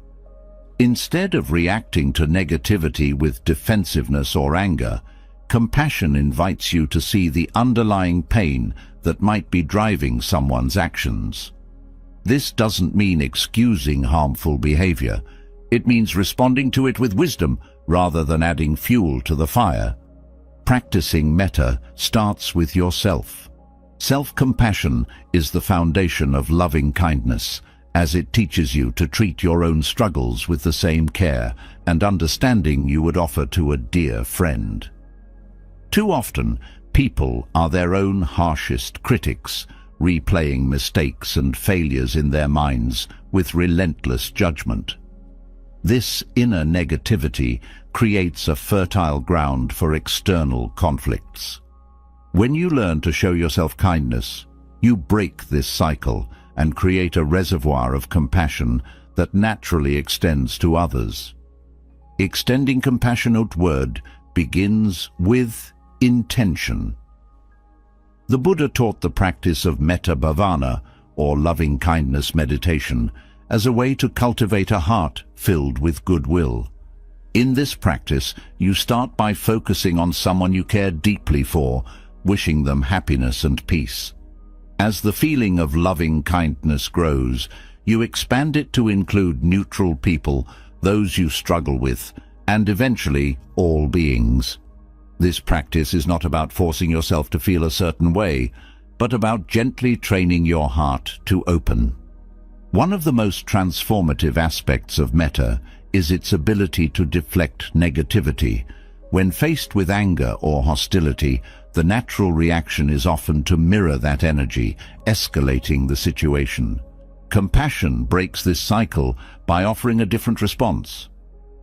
Instead of reacting to negativity with defensiveness or anger, compassion invites you to see the underlying pain that might be driving someone's actions. This doesn't mean excusing harmful behavior. It means responding to it with wisdom rather than adding fuel to the fire. Practicing metta starts with yourself. Self-compassion is the foundation of loving kindness, as it teaches you to treat your own struggles with the same care and understanding you would offer to a dear friend. Too often, people are their own harshest critics, replaying mistakes and failures in their minds with relentless judgment. This inner negativity creates a fertile ground for external conflicts. When you learn to show yourself kindness, you break this cycle and create a reservoir of compassion that naturally extends to others. Extending compassion outward begins with intention. The Buddha taught the practice of metta bhavana, or loving-kindness meditation, as a way to cultivate a heart filled with goodwill. In this practice, you start by focusing on someone you care deeply for, wishing them happiness and peace. As the feeling of loving kindness grows, you expand it to include neutral people, those you struggle with, and eventually all beings. This practice is not about forcing yourself to feel a certain way, but about gently training your heart to open. One of the most transformative aspects of metta is its ability to deflect negativity. When faced with anger or hostility, the natural reaction is often to mirror that energy, escalating the situation. Compassion breaks this cycle by offering a different response.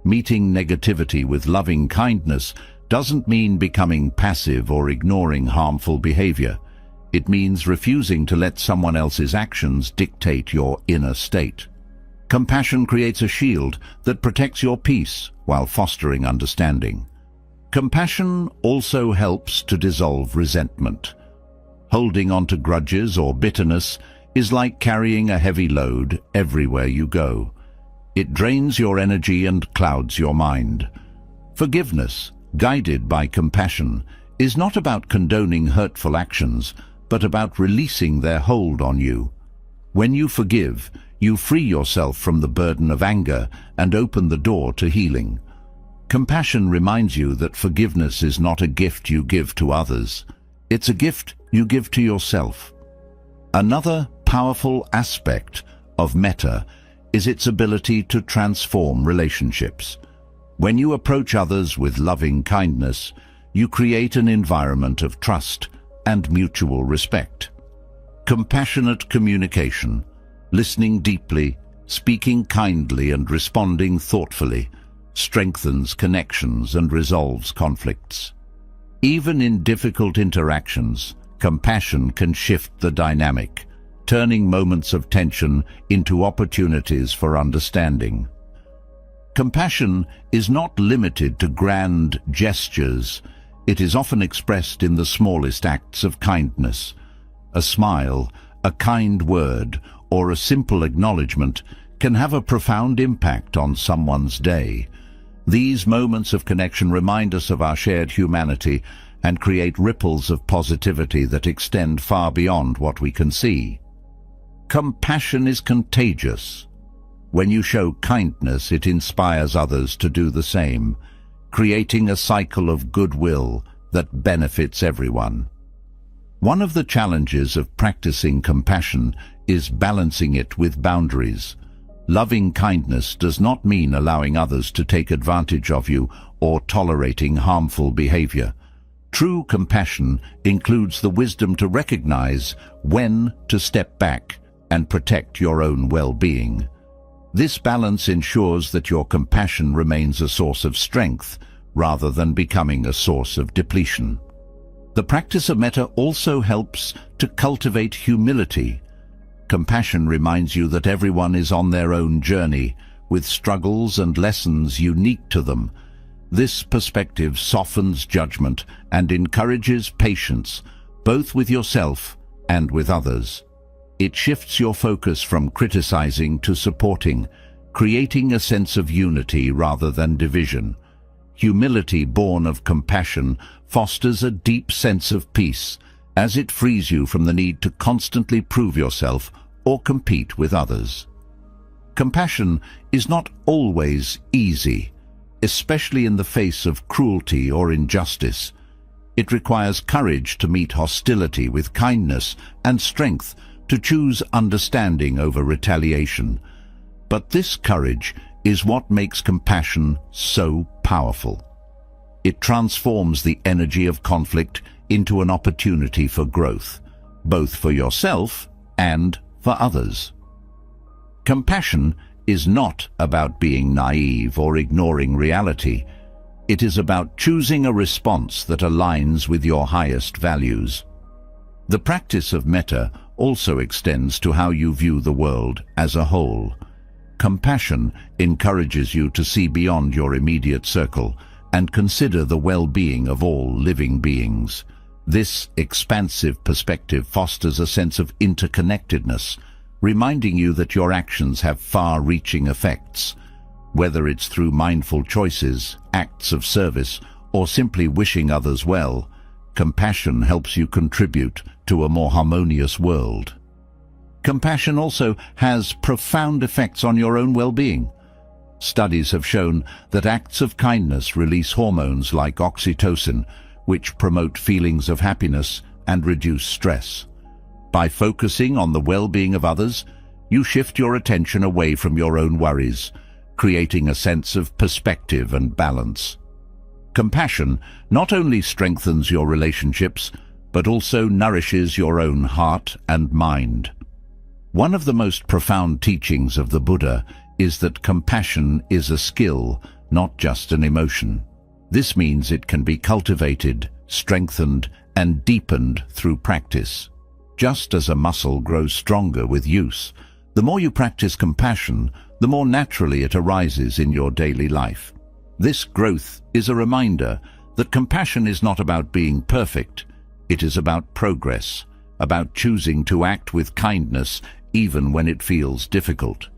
Meeting negativity with loving kindness doesn't mean becoming passive or ignoring harmful behavior. It means refusing to let someone else's actions dictate your inner state. Compassion creates a shield that protects your peace while fostering understanding. Compassion also helps to dissolve resentment. Holding on to grudges or bitterness is like carrying a heavy load everywhere you go. It drains your energy and clouds your mind. Forgiveness, guided by compassion, is not about condoning hurtful actions, but about releasing their hold on you. When you forgive, you free yourself from the burden of anger and open the door to healing. Compassion reminds you that forgiveness is not a gift you give to others. It's a gift you give to yourself. Another powerful aspect of metta is its ability to transform relationships. When you approach others with loving kindness, you create an environment of trust and mutual respect. Compassionate communication, listening deeply, speaking kindly and responding thoughtfully, strengthens connections and resolves conflicts. Even in difficult interactions, compassion can shift the dynamic, turning moments of tension into opportunities for understanding. Compassion is not limited to grand gestures. It is often expressed in the smallest acts of kindness. A smile, a kind word, or a simple acknowledgement can have a profound impact on someone's day. These moments of connection remind us of our shared humanity and create ripples of positivity that extend far beyond what we can see. Compassion is contagious. When you show kindness, it inspires others to do the same, creating a cycle of goodwill that benefits everyone. One of the challenges of practicing compassion is balancing it with boundaries. Loving kindness does not mean allowing others to take advantage of you or tolerating harmful behavior. True compassion includes the wisdom to recognize when to step back and protect your own well-being. This balance ensures that your compassion remains a source of strength rather than becoming a source of depletion. The practice of metta also helps to cultivate humility. Compassion reminds you that everyone is on their own journey, with struggles and lessons unique to them. This perspective softens judgment and encourages patience, both with yourself and with others. It shifts your focus from criticizing to supporting, creating a sense of unity rather than division. Humility born of compassion fosters a deep sense of peace, as it frees you from the need to constantly prove yourself or compete with others. Compassion is not always easy, especially in the face of cruelty or injustice. It requires courage to meet hostility with kindness and strength to choose understanding over retaliation. But this courage is what makes compassion so powerful. It transforms the energy of conflict into an opportunity for growth, both for yourself and for others. Compassion is not about being naive or ignoring reality. It is about choosing a response that aligns with your highest values. The practice of metta also extends to how you view the world as a whole. Compassion encourages you to see beyond your immediate circle and consider the well-being of all living beings. This expansive perspective fosters a sense of interconnectedness, reminding you that your actions have far-reaching effects. Whether it's through mindful choices, acts of service, or simply wishing others well, compassion helps you contribute to a more harmonious world. Compassion also has profound effects on your own well-being. Studies have shown that acts of kindness release hormones like oxytocin, which promote feelings of happiness and reduce stress. By focusing on the well-being of others, you shift your attention away from your own worries, creating a sense of perspective and balance. Compassion not only strengthens your relationships, but also nourishes your own heart and mind. One of the most profound teachings of the Buddha is that compassion is a skill, not just an emotion. This means it can be cultivated, strengthened, and deepened through practice. Just as a muscle grows stronger with use, the more you practice compassion, the more naturally it arises in your daily life. This growth is a reminder that compassion is not about being perfect. It is about progress, about choosing to act with kindness even when it feels difficult.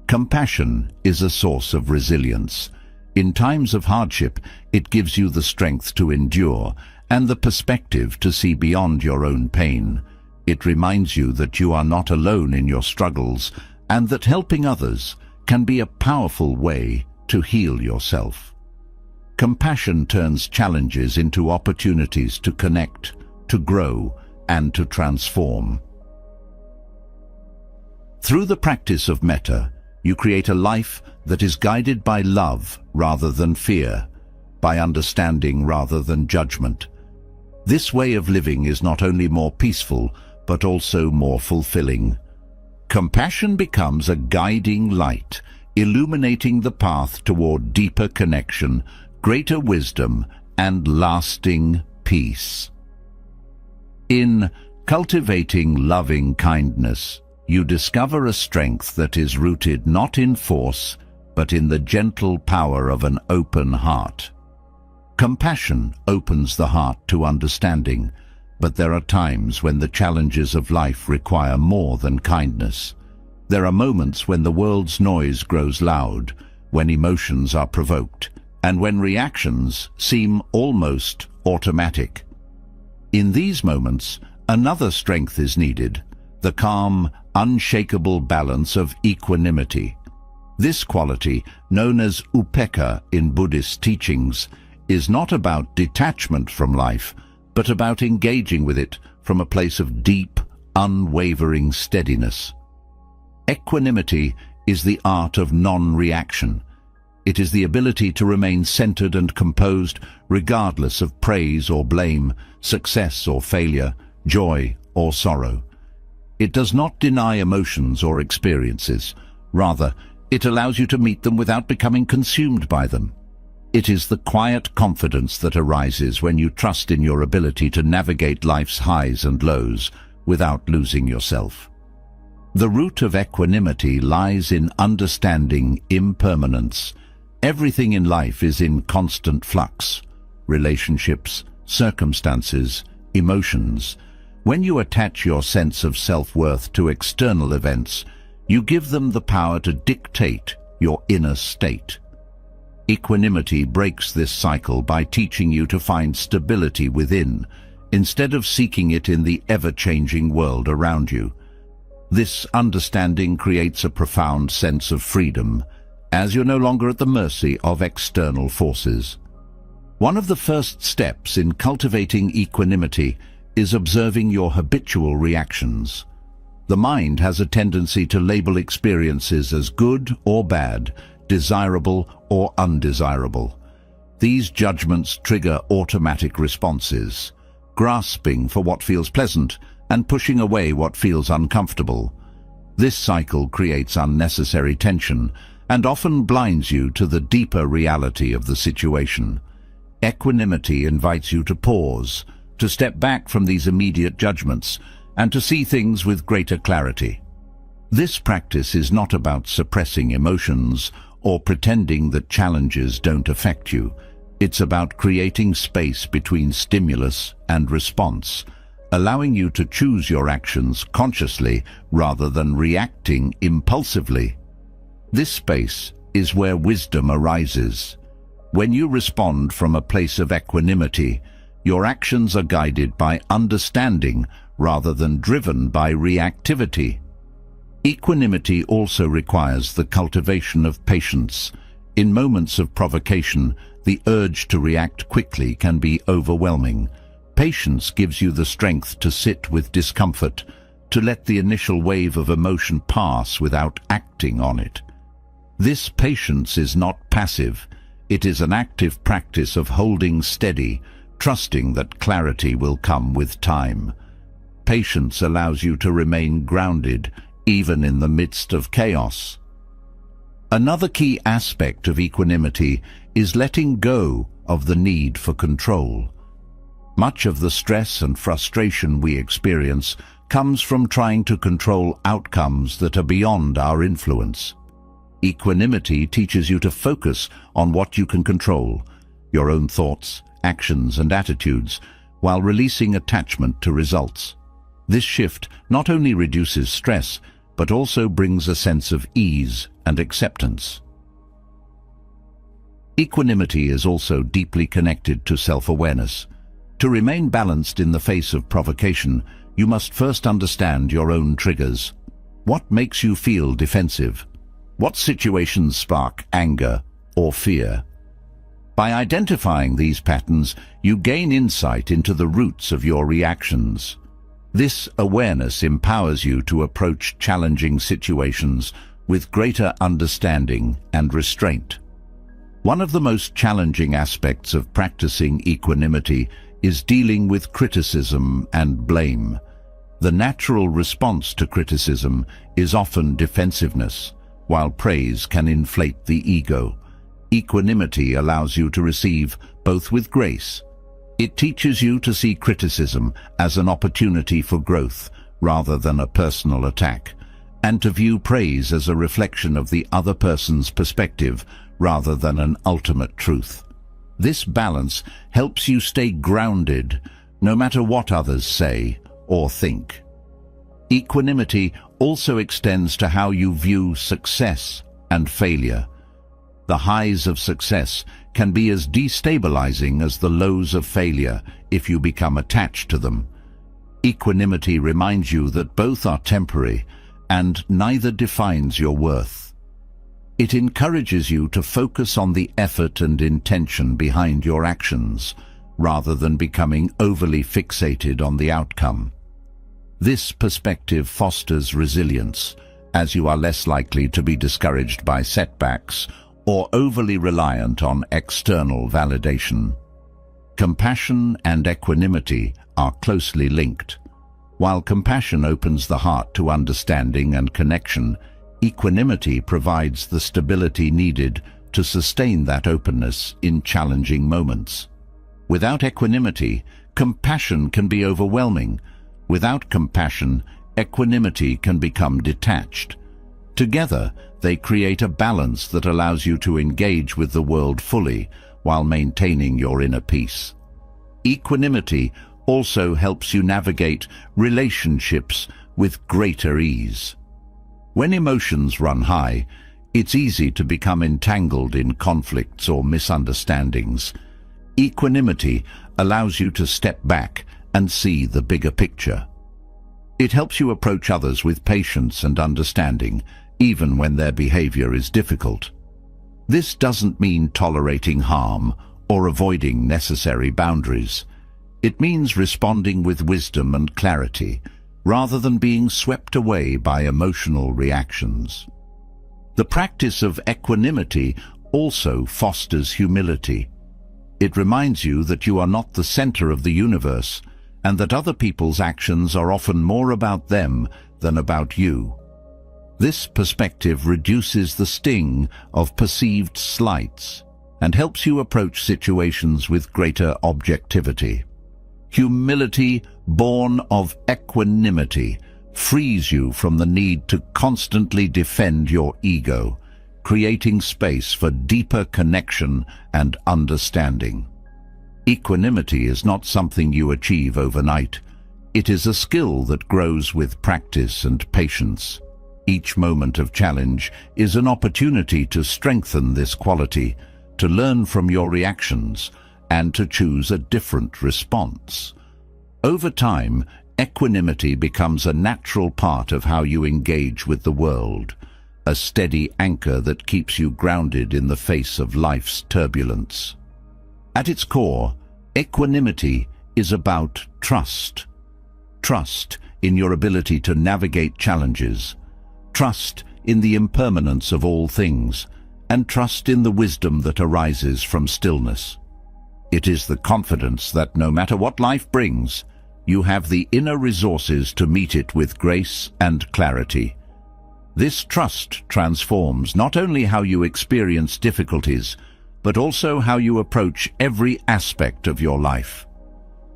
Compassion is a source of resilience. In times of hardship, it gives you the strength to endure and the perspective to see beyond your own pain. It reminds you that you are not alone in your struggles and that helping others can be a powerful way to heal yourself. Compassion turns challenges into opportunities to connect, to grow, and to transform. Through the practice of metta, you create a life that is guided by love rather than fear, by understanding rather than judgment. This way of living is not only more peaceful, but also more fulfilling. Compassion becomes a guiding light, illuminating the path toward deeper connection, greater wisdom, and lasting peace. In cultivating loving kindness, you discover a strength that is rooted not in force, but in the gentle power of an open heart. Compassion opens the heart to understanding, but there are times when the challenges of life require more than kindness. There are moments when the world's noise grows loud, when emotions are provoked, and when reactions seem almost automatic. In these moments, another strength is needed, the calm, unshakable balance of equanimity. This quality, known as upekkha in Buddhist teachings, is not about detachment from life, but about engaging with it from a place of deep, unwavering steadiness. Equanimity is the art of non-reaction. It is the ability to remain centered and composed regardless of praise or blame, success or failure, joy or sorrow. It does not deny emotions or experiences. Rather, it allows you to meet them without becoming consumed by them. It is the quiet confidence that arises when you trust in your ability to navigate life's highs and lows without losing yourself. The root of equanimity lies in understanding impermanence. Everything in life is in constant flux. Relationships, circumstances, emotions. When you attach your sense of self-worth to external events, you give them the power to dictate your inner state. Equanimity breaks this cycle by teaching you to find stability within, instead of seeking it in the ever-changing world around you. This understanding creates a profound sense of freedom, as you're no longer at the mercy of external forces. One of the first steps in cultivating equanimity is observing your habitual reactions. The mind has a tendency to label experiences as good or bad, desirable or undesirable. These judgments trigger automatic responses, grasping for what feels pleasant and pushing away what feels uncomfortable. This cycle creates unnecessary tension and often blinds you to the deeper reality of the situation. Equanimity invites you to pause, to step back from these immediate judgments, and to see things with greater clarity. This practice is not about suppressing emotions or pretending that challenges don't affect you. It's about creating space between stimulus and response, allowing you to choose your actions consciously rather than reacting impulsively. This space is where wisdom arises. When you respond from a place of equanimity, your actions are guided by understanding rather than driven by reactivity. Equanimity also requires the cultivation of patience. In moments of provocation, the urge to react quickly can be overwhelming. Patience gives you the strength to sit with discomfort, to let the initial wave of emotion pass without acting on it. This patience is not passive. It is an active practice of holding steady, trusting that clarity will come with time. Patience allows you to remain grounded, even in the midst of chaos. Another key aspect of equanimity is letting go of the need for control. Much of the stress and frustration we experience comes from trying to control outcomes that are beyond our influence. Equanimity teaches you to focus on what you can control, your own thoughts, actions, and attitudes, while releasing attachment to results. This shift not only reduces stress, but also brings a sense of ease and acceptance. Equanimity is also deeply connected to self-awareness. To remain balanced in the face of provocation, you must first understand your own triggers. What makes you feel defensive? What situations spark anger or fear? By identifying these patterns, you gain insight into the roots of your reactions. This awareness empowers you to approach challenging situations with greater understanding and restraint. One of the most challenging aspects of practicing equanimity is dealing with criticism and blame. The natural response to criticism is often defensiveness, while praise can inflate the ego. Equanimity allows you to receive both with grace. It teaches you to see criticism as an opportunity for growth rather than a personal attack, and to view praise as a reflection of the other person's perspective rather than an ultimate truth. This balance helps you stay grounded, no matter what others say or think. Equanimity also extends to how you view success and failure. The highs of success can be as destabilizing as the lows of failure if you become attached to them. Equanimity reminds you that both are temporary and neither defines your worth. It encourages you to focus on the effort and intention behind your actions, rather than becoming overly fixated on the outcome. This perspective fosters resilience, as you are less likely to be discouraged by setbacks or overly reliant on external validation. Compassion and equanimity are closely linked. While compassion opens the heart to understanding and connection, equanimity provides the stability needed to sustain that openness in challenging moments. Without equanimity, compassion can be overwhelming. Without compassion, equanimity can become detached. Together, they create a balance that allows you to engage with the world fully while maintaining your inner peace. Equanimity also helps you navigate relationships with greater ease. When emotions run high, it's easy to become entangled in conflicts or misunderstandings. Equanimity allows you to step back and see the bigger picture. It helps you approach others with patience and understanding, even when their behavior is difficult. This doesn't mean tolerating harm or avoiding necessary boundaries. It means responding with wisdom and clarity, rather than being swept away by emotional reactions. The practice of equanimity also fosters humility. It reminds you that you are not the center of the universe, and that other people's actions are often more about them than about you. This perspective reduces the sting of perceived slights and helps you approach situations with greater objectivity. Humility, born of equanimity, frees you from the need to constantly defend your ego, creating space for deeper connection and understanding. Equanimity is not something you achieve overnight. It is a skill that grows with practice and patience. Each moment of challenge is an opportunity to strengthen this quality, to learn from your reactions, and to choose a different response. Over time, equanimity becomes a natural part of how you engage with the world, a steady anchor that keeps you grounded in the face of life's turbulence. At its core, equanimity is about trust. Trust in your ability to navigate challenges, trust in the impermanence of all things, and trust in the wisdom that arises from stillness. It is the confidence that no matter what life brings, you have the inner resources to meet it with grace and clarity. This trust transforms not only how you experience difficulties, but also how you approach every aspect of your life.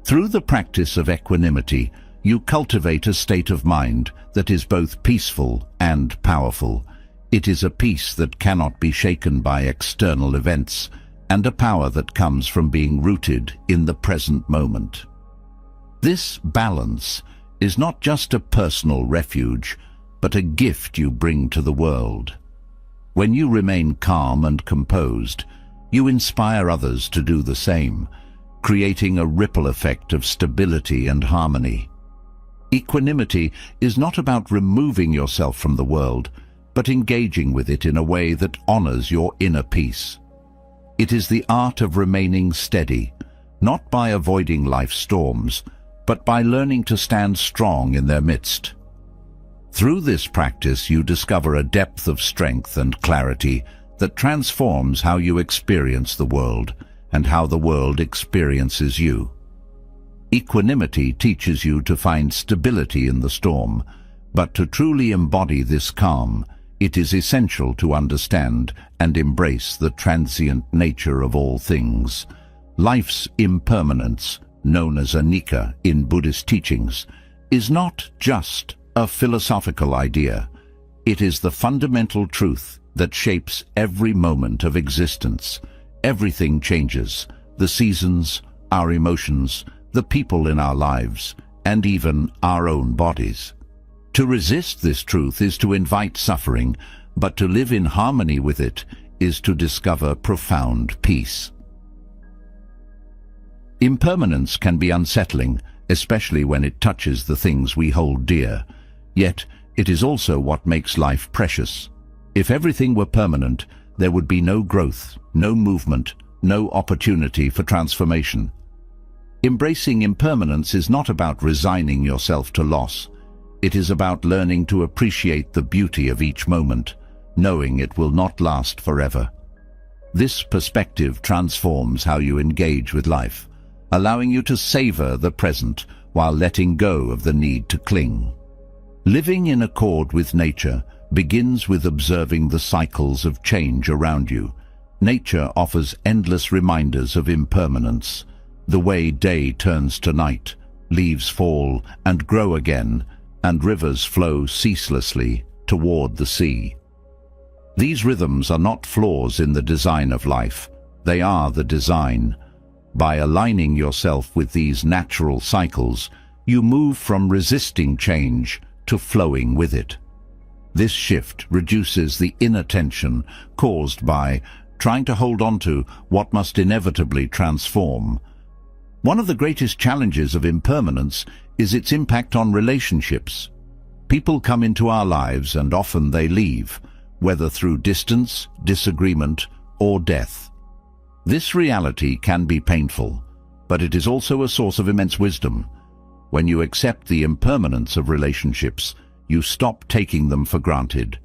Through the practice of equanimity, you cultivate a state of mind that is both peaceful and powerful. It is a peace that cannot be shaken by external events, and a power that comes from being rooted in the present moment. This balance is not just a personal refuge, but a gift you bring to the world. When you remain calm and composed, you inspire others to do the same, creating a ripple effect of stability and harmony. Equanimity is not about removing yourself from the world, but engaging with it in a way that honors your inner peace. It is the art of remaining steady, not by avoiding life's storms, but by learning to stand strong in their midst. Through this practice, you discover a depth of strength and clarity that transforms how you experience the world and how the world experiences you. Equanimity teaches you to find stability in the storm, but to truly embody this calm, it is essential to understand and embrace the transient nature of all things. Life's impermanence, known as anicca in Buddhist teachings, is not just a philosophical idea. It is the fundamental truth that shapes every moment of existence. Everything changes: the seasons, our emotions, the people in our lives, and even our own bodies. To resist this truth is to invite suffering, but to live in harmony with it is to discover profound peace. Impermanence can be unsettling, especially when it touches the things we hold dear. Yet, it is also what makes life precious. If everything were permanent, there would be no growth, no movement, no opportunity for transformation. Embracing impermanence is not about resigning yourself to loss. It is about learning to appreciate the beauty of each moment, knowing it will not last forever. This perspective transforms how you engage with life, allowing you to savor the present while letting go of the need to cling. Living in accord with nature begins with observing the cycles of change around you. Nature offers endless reminders of impermanence. The way day turns to night, leaves fall and grow again, and rivers flow ceaselessly toward the sea. These rhythms are not flaws in the design of life, they are the design. By aligning yourself with these natural cycles, you move from resisting change to flowing with it. This shift reduces the inner tension caused by trying to hold on to what must inevitably transform. One of the greatest challenges of impermanence is its impact on relationships. People come into our lives and often they leave, whether through distance, disagreement, or death. This reality can be painful, but it is also a source of immense wisdom. When you accept the impermanence of relationships, you stop taking them for granted.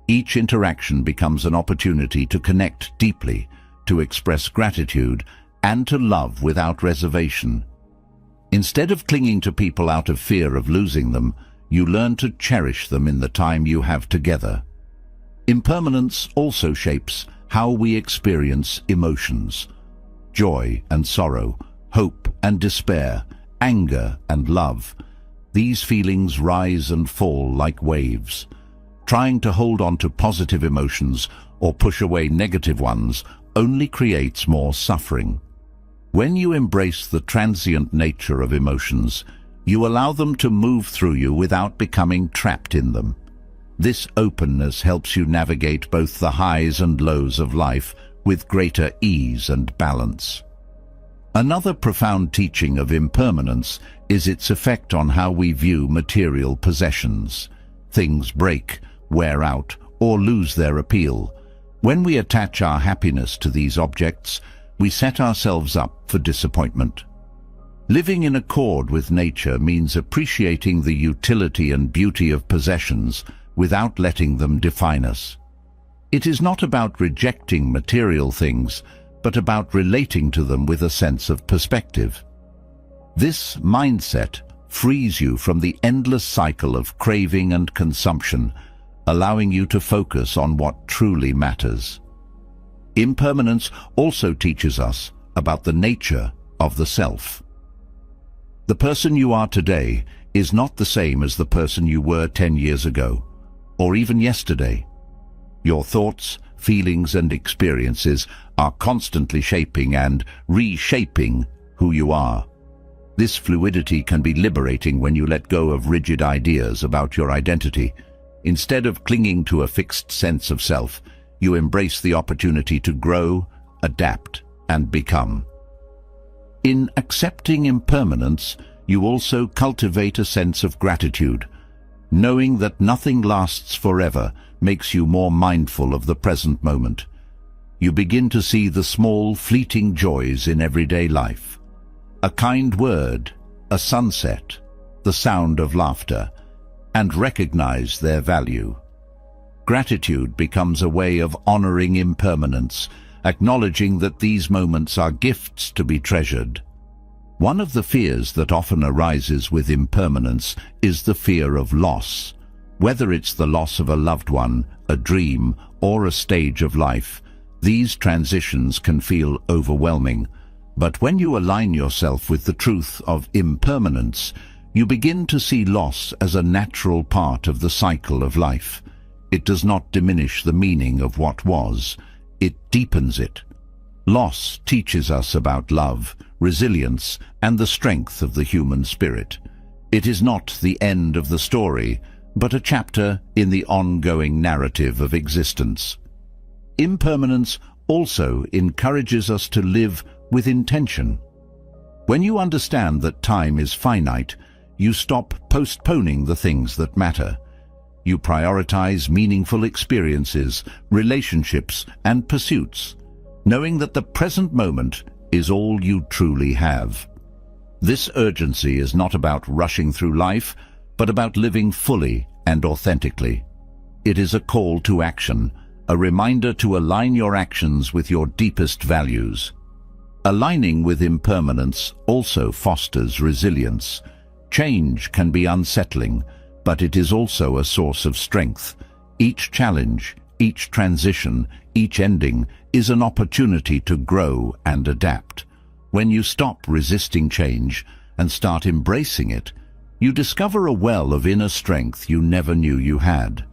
Each interaction becomes an opportunity to connect deeply, to express gratitude, and to love without reservation. Instead of clinging to people out of fear of losing them, you learn to cherish them in the time you have together. Impermanence also shapes how we experience emotions. Joy and sorrow, hope and despair, anger and love. These feelings rise and fall like waves. Trying to hold on to positive emotions or push away negative ones only creates more suffering. When you embrace the transient nature of emotions, you allow them to move through you without becoming trapped in them. This openness helps you navigate both the highs and lows of life with greater ease and balance. Another profound teaching of impermanence is its effect on how we view material possessions. Things break, wear out, or lose their appeal. When we attach our happiness to these objects, we set ourselves up for disappointment. Living in accord with nature means appreciating the utility and beauty of possessions without letting them define us. It is not about rejecting material things, but about relating to them with a sense of perspective. This mindset frees you from the endless cycle of craving and consumption, allowing you to focus on what truly matters. Impermanence also teaches us about the nature of the self. The person you are today is not the same as the person you were 10 years ago, or even yesterday. Your thoughts, feelings, and experiences are constantly shaping and reshaping who you are. This fluidity can be liberating when you let go of rigid ideas about your identity. Instead of clinging to a fixed sense of self, you embrace the opportunity to grow, adapt, and become. In accepting impermanence, you also cultivate a sense of gratitude. Knowing that nothing lasts forever makes you more mindful of the present moment. You begin to see the small, fleeting joys in everyday life. A kind word, a sunset, the sound of laughter, and recognize their value. Gratitude becomes a way of honoring impermanence, acknowledging that these moments are gifts to be treasured. One of the fears that often arises with impermanence is the fear of loss. Whether it's the loss of a loved one, a dream, or a stage of life, these transitions can feel overwhelming. But when you align yourself with the truth of impermanence, you begin to see loss as a natural part of the cycle of life. It does not diminish the meaning of what was, it deepens it. Loss teaches us about love, resilience, and the strength of the human spirit. It is not the end of the story, but a chapter in the ongoing narrative of existence. Impermanence also encourages us to live with intention. When you understand that time is finite, you stop postponing the things that matter. You prioritize meaningful experiences, relationships, and pursuits, knowing that the present moment is all you truly have. This urgency is not about rushing through life, but about living fully and authentically. It is a call to action, a reminder to align your actions with your deepest values. Aligning with impermanence also fosters resilience. Change can be unsettling, but it is also a source of strength. Each challenge, each transition, each ending is an opportunity to grow and adapt. When you stop resisting change and start embracing it, you discover a well of inner strength you never knew you had.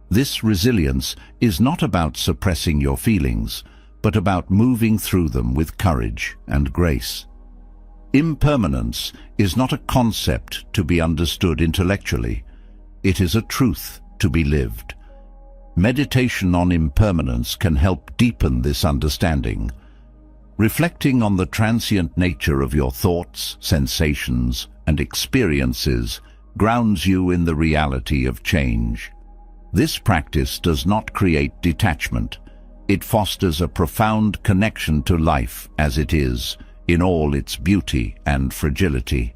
This resilience is not about suppressing your feelings, but about moving through them with courage and grace. Impermanence is not a concept to be understood intellectually. It is a truth to be lived. Meditation on impermanence can help deepen this understanding. Reflecting on the transient nature of your thoughts, sensations, and experiences grounds you in the reality of change. This practice does not create detachment. It fosters a profound connection to life as it is, in all its beauty and fragility.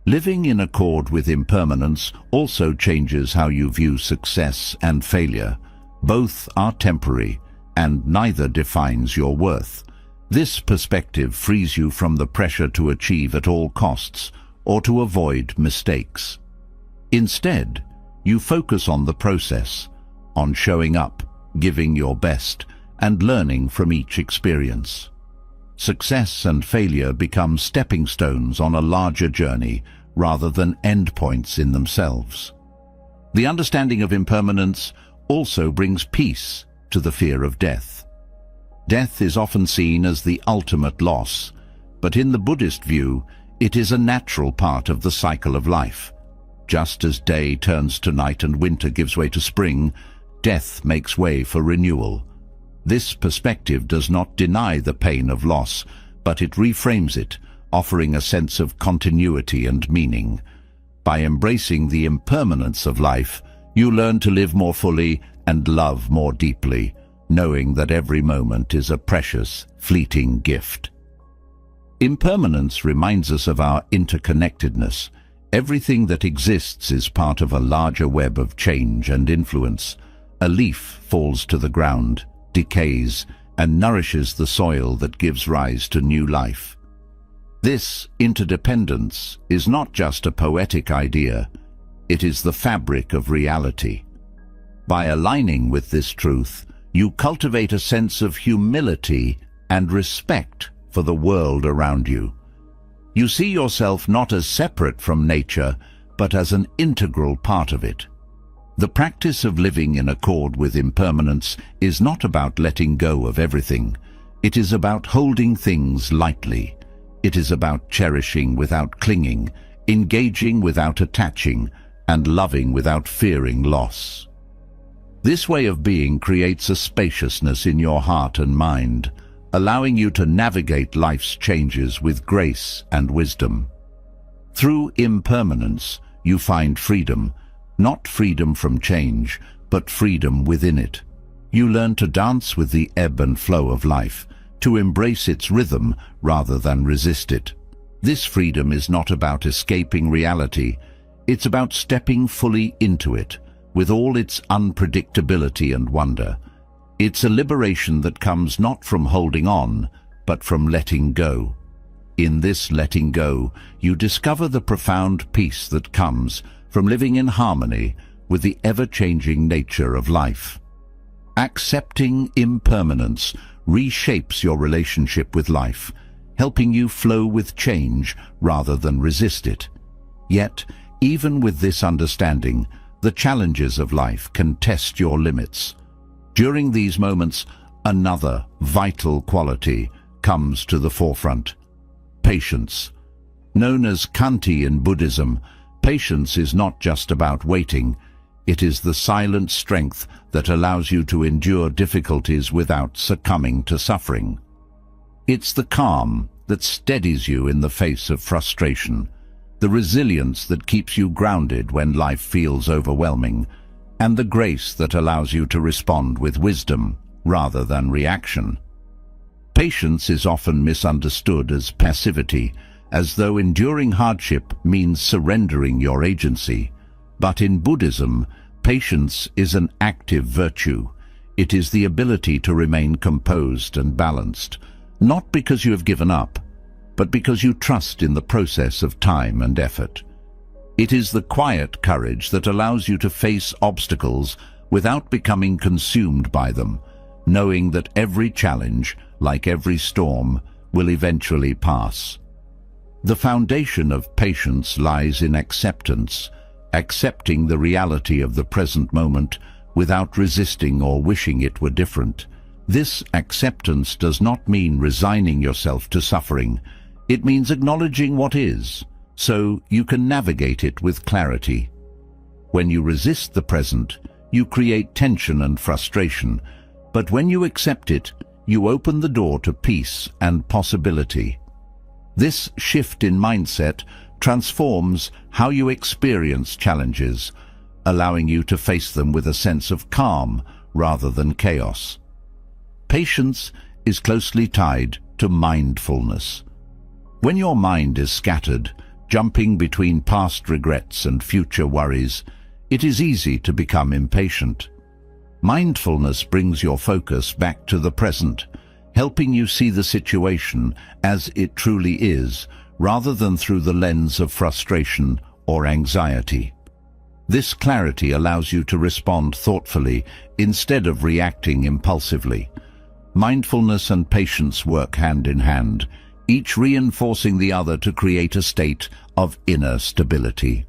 Living in accord with impermanence also changes how you view success and failure. Both are temporary, and neither defines your worth. This perspective frees you from the pressure to achieve at all costs or to avoid mistakes. Instead, you focus on the process, on showing up, giving your best, and learning from each experience. Success and failure become stepping stones on a larger journey rather than endpoints in themselves. The understanding of impermanence also brings peace to the fear of death. Death is often seen as the ultimate loss, but in the Buddhist view, it is a natural part of the cycle of life. Just as day turns to night and winter gives way to spring, death makes way for renewal. This perspective does not deny the pain of loss, but it reframes it, offering a sense of continuity and meaning. By embracing the impermanence of life, you learn to live more fully and love more deeply, knowing that every moment is a precious, fleeting gift. Impermanence reminds us of our interconnectedness. Everything that exists is part of a larger web of change and influence. A leaf falls to the ground, decays, and nourishes the soil that gives rise to new life. This interdependence is not just a poetic idea, it is the fabric of reality. By aligning with this truth, you cultivate a sense of humility and respect for the world around you. You see yourself not as separate from nature, but as an integral part of it. The practice of living in accord with impermanence is not about letting go of everything. It is about holding things lightly. It is about cherishing without clinging, engaging without attaching, and loving without fearing loss. This way of being creates a spaciousness in your heart and mind, allowing you to navigate life's changes with grace and wisdom. Through impermanence, you find freedom, not freedom from change, but freedom within it. You learn to dance with the ebb and flow of life, to embrace its rhythm rather than resist it. This freedom is not about escaping reality, it's about stepping fully into it, with all its unpredictability and wonder. It's a liberation that comes not from holding on, but from letting go. In this letting go, you discover the profound peace that comes from living in harmony with the ever-changing nature of life. Accepting impermanence reshapes your relationship with life, helping you flow with change rather than resist it. Yet, even with this understanding, the challenges of life can test your limits. During these moments, another vital quality comes to the forefront: patience. Known as Khanti in Buddhism, patience is not just about waiting, it is the silent strength that allows you to endure difficulties without succumbing to suffering. It's the calm that steadies you in the face of frustration, the resilience that keeps you grounded when life feels overwhelming, and the grace that allows you to respond with wisdom rather than reaction. Patience is often misunderstood as passivity, as though enduring hardship means surrendering your agency. But in Buddhism, patience is an active virtue. It is the ability to remain composed and balanced, not because you have given up, but because you trust in the process of time and effort. It is the quiet courage that allows you to face obstacles without becoming consumed by them, knowing that every challenge, like every storm, will eventually pass. The foundation of patience lies in acceptance, accepting the reality of the present moment without resisting or wishing it were different. This acceptance does not mean resigning yourself to suffering. It means acknowledging what is, so you can navigate it with clarity. When you resist the present, you create tension and frustration, but when you accept it, you open the door to peace and possibility. This shift in mindset transforms how you experience challenges, allowing you to face them with a sense of calm rather than chaos. Patience is closely tied to mindfulness. When your mind is scattered, jumping between past regrets and future worries, it is easy to become impatient. Mindfulness brings your focus back to the present, helping you see the situation as it truly is, rather than through the lens of frustration or anxiety. This clarity allows you to respond thoughtfully instead of reacting impulsively. Mindfulness and patience work hand in hand, each reinforcing the other to create a state of inner stability.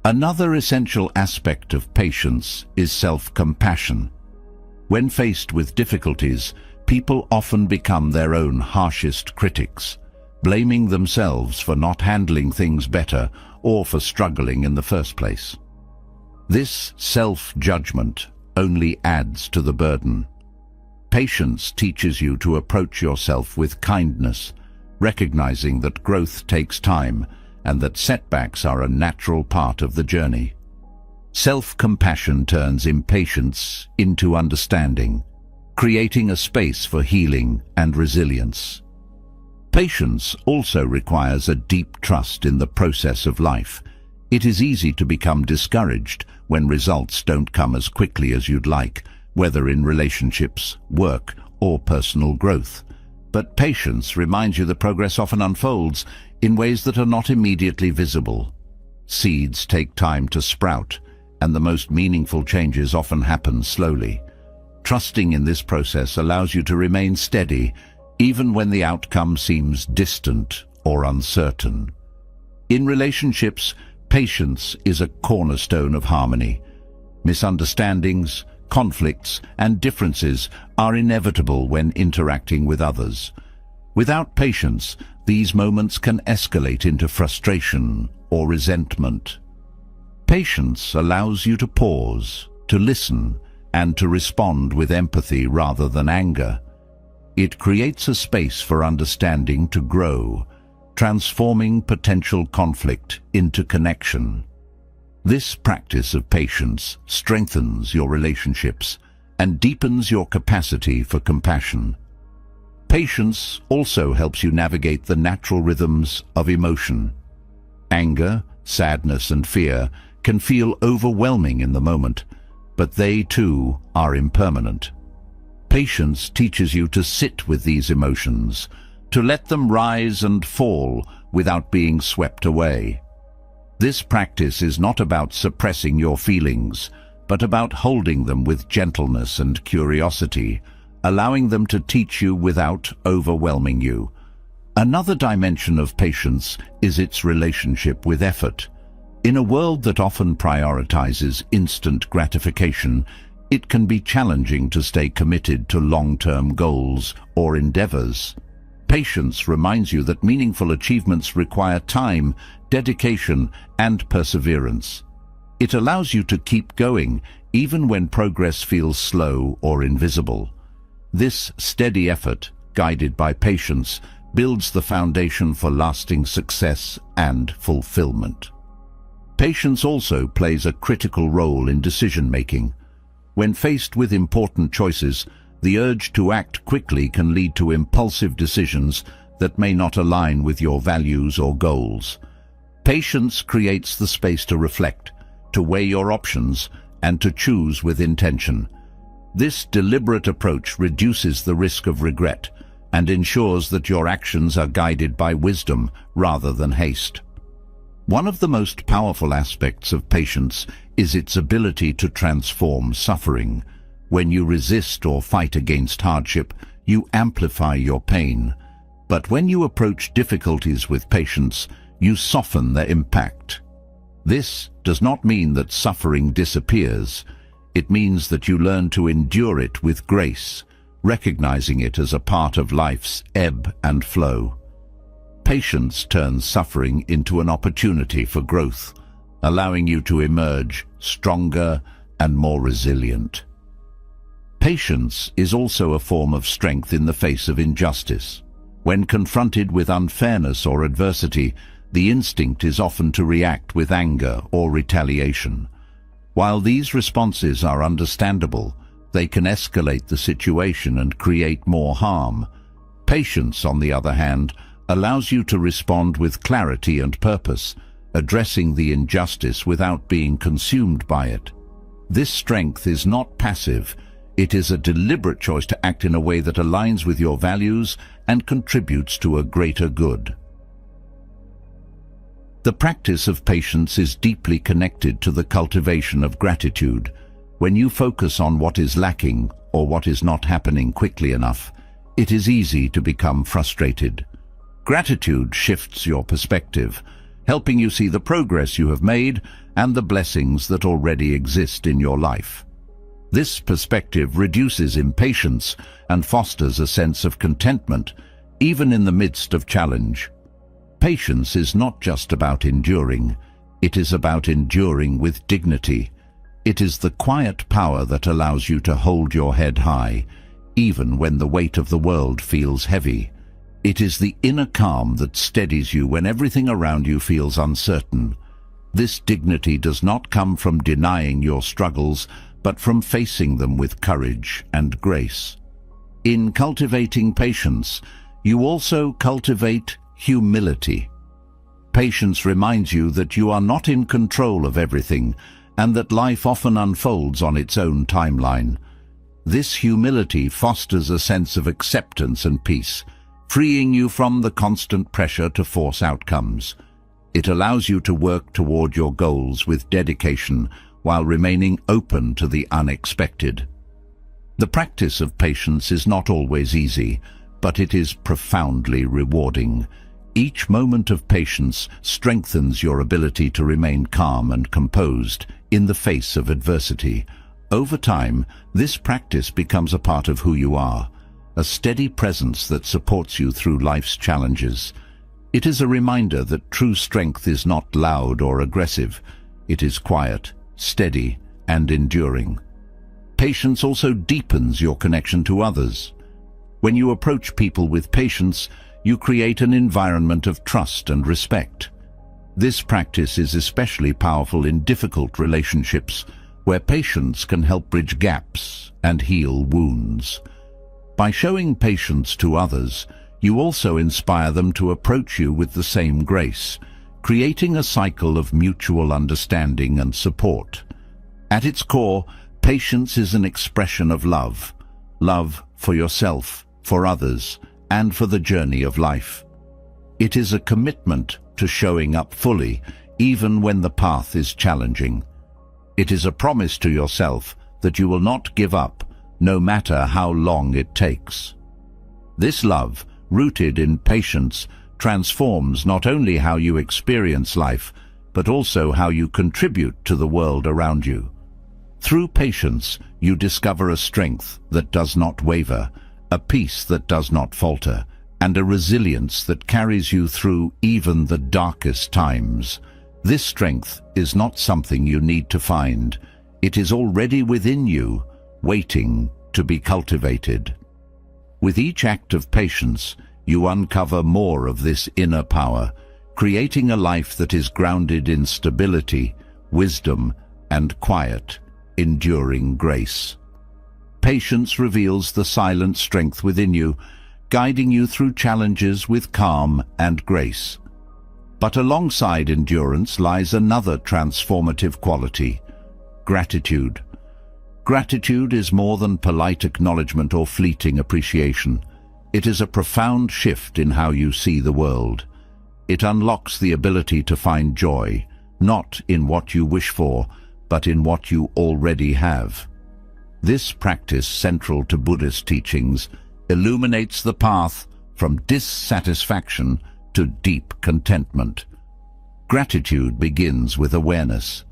Another essential aspect of patience is self-compassion. When faced with difficulties, people often become their own harshest critics, blaming themselves for not handling things better or for struggling in the first place. This self-judgment only adds to the burden. Patience teaches you to approach yourself with kindness, recognizing that growth takes time and that setbacks are a natural part of the journey. Self-compassion turns impatience into understanding, creating a space for healing and resilience. Patience also requires a deep trust in the process of life. It is easy to become discouraged when results don't come as quickly as you'd like, whether in relationships, work, or personal growth. But patience reminds you that progress often unfolds in ways that are not immediately visible. Seeds take time to sprout, and the most meaningful changes often happen slowly. Trusting in this process allows you to remain steady, even when the outcome seems distant or uncertain. In relationships, patience is a cornerstone of harmony. Misunderstandings, conflicts, and differences are inevitable when interacting with others. Without patience, these moments can escalate into frustration or resentment. Patience allows you to pause, to listen, and to respond with empathy rather than anger. It creates a space for understanding to grow, transforming potential conflict into connection. This practice of patience strengthens your relationships and deepens your capacity for compassion. Patience also helps you navigate the natural rhythms of emotion. Anger, sadness, and fear can feel overwhelming in the moment, but they too are impermanent. Patience teaches you to sit with these emotions, to let them rise and fall without being swept away. This practice is not about suppressing your feelings, but about holding them with gentleness and curiosity, allowing them to teach you without overwhelming you. Another dimension of patience is its relationship with effort. In a world that often prioritizes instant gratification, it can be challenging to stay committed to long-term goals or endeavors. Patience reminds you that meaningful achievements require time, dedication, and perseverance. It allows you to keep going even when progress feels slow or invisible. This steady effort, guided by patience, builds the foundation for lasting success and fulfillment. Patience also plays a critical role in decision-making. When faced with important choices, the urge to act quickly can lead to impulsive decisions that may not align with your values or goals. Patience creates the space to reflect, to weigh your options, and to choose with intention. This deliberate approach reduces the risk of regret and ensures that your actions are guided by wisdom rather than haste. One of the most powerful aspects of patience is its ability to transform suffering. When you resist or fight against hardship, you amplify your pain. But when you approach difficulties with patience, you soften their impact. This does not mean that suffering disappears. It means that you learn to endure it with grace, recognizing it as a part of life's ebb and flow. Patience turns suffering into an opportunity for growth, allowing you to emerge stronger and more resilient. Patience is also a form of strength in the face of injustice. When confronted with unfairness or adversity, the instinct is often to react with anger or retaliation. While these responses are understandable, they can escalate the situation and create more harm. Patience, on the other hand, allows you to respond with clarity and purpose, addressing the injustice without being consumed by it. This strength is not passive. It is a deliberate choice to act in a way that aligns with your values and contributes to a greater good. The practice of patience is deeply connected to the cultivation of gratitude. When you focus on what is lacking or what is not happening quickly enough, it is easy to become frustrated. Gratitude shifts your perspective, helping you see the progress you have made and the blessings that already exist in your life. This perspective reduces impatience and fosters a sense of contentment, even in the midst of challenge. Patience is not just about enduring, it is about enduring with dignity. It is the quiet power that allows you to hold your head high, even when the weight of the world feels heavy. It is the inner calm that steadies you when everything around you feels uncertain. This dignity does not come from denying your struggles, but from facing them with courage and grace. In cultivating patience, you also cultivate humility. Patience reminds you that you are not in control of everything and that life often unfolds on its own timeline. This humility fosters a sense of acceptance and peace, freeing you from the constant pressure to force outcomes. It allows you to work toward your goals with dedication while remaining open to the unexpected. The practice of patience is not always easy, but it is profoundly rewarding. Each moment of patience strengthens your ability to remain calm and composed in the face of adversity. Over time, this practice becomes a part of who you are, a steady presence that supports you through life's challenges. It is a reminder that true strength is not loud or aggressive. It is quiet, steady, and enduring. Patience also deepens your connection to others. When you approach people with patience, you create an environment of trust and respect. This practice is especially powerful in difficult relationships, where patience can help bridge gaps and heal wounds. By showing patience to others, you also inspire them to approach you with the same grace, creating a cycle of mutual understanding and support. At its core, patience is an expression of love. Love for yourself, for others, and for the journey of life. It is a commitment to showing up fully, even when the path is challenging. It is a promise to yourself that you will not give up, no matter how long it takes. This love, rooted in patience, transforms not only how you experience life, but also how you contribute to the world around you. Through patience, you discover a strength that does not waver, a peace that does not falter, and a resilience that carries you through even the darkest times. This strength is not something you need to find. It is already within you, waiting to be cultivated. With each act of patience, you uncover more of this inner power, creating a life that is grounded in stability, wisdom, and quiet, enduring grace. Patience reveals the silent strength within you, guiding you through challenges with calm and grace. But alongside endurance lies another transformative quality: gratitude. Gratitude is more than polite acknowledgement or fleeting appreciation. It is a profound shift in how you see the world. It unlocks the ability to find joy, not in what you wish for, but in what you already have. This practice, central to Buddhist teachings, illuminates the path from dissatisfaction to deep contentment. Gratitude begins with awareness.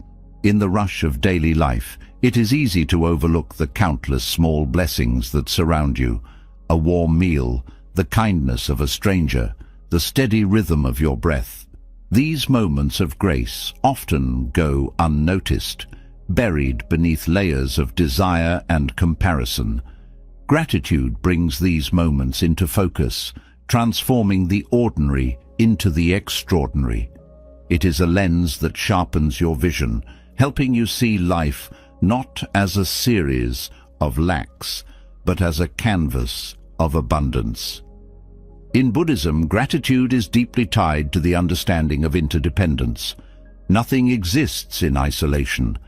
In the rush of daily life, it is easy to overlook the countless small blessings that surround you: a warm meal, the kindness of a stranger, the steady rhythm of your breath. These moments of grace often go unnoticed, buried beneath layers of desire and comparison. Gratitude brings these moments into focus, transforming the ordinary into the extraordinary. It is a lens that sharpens your vision, helping you see life not as a series of lacks, but as a canvas of abundance. In Buddhism, gratitude is deeply tied to the understanding of interdependence. Nothing exists in isolation.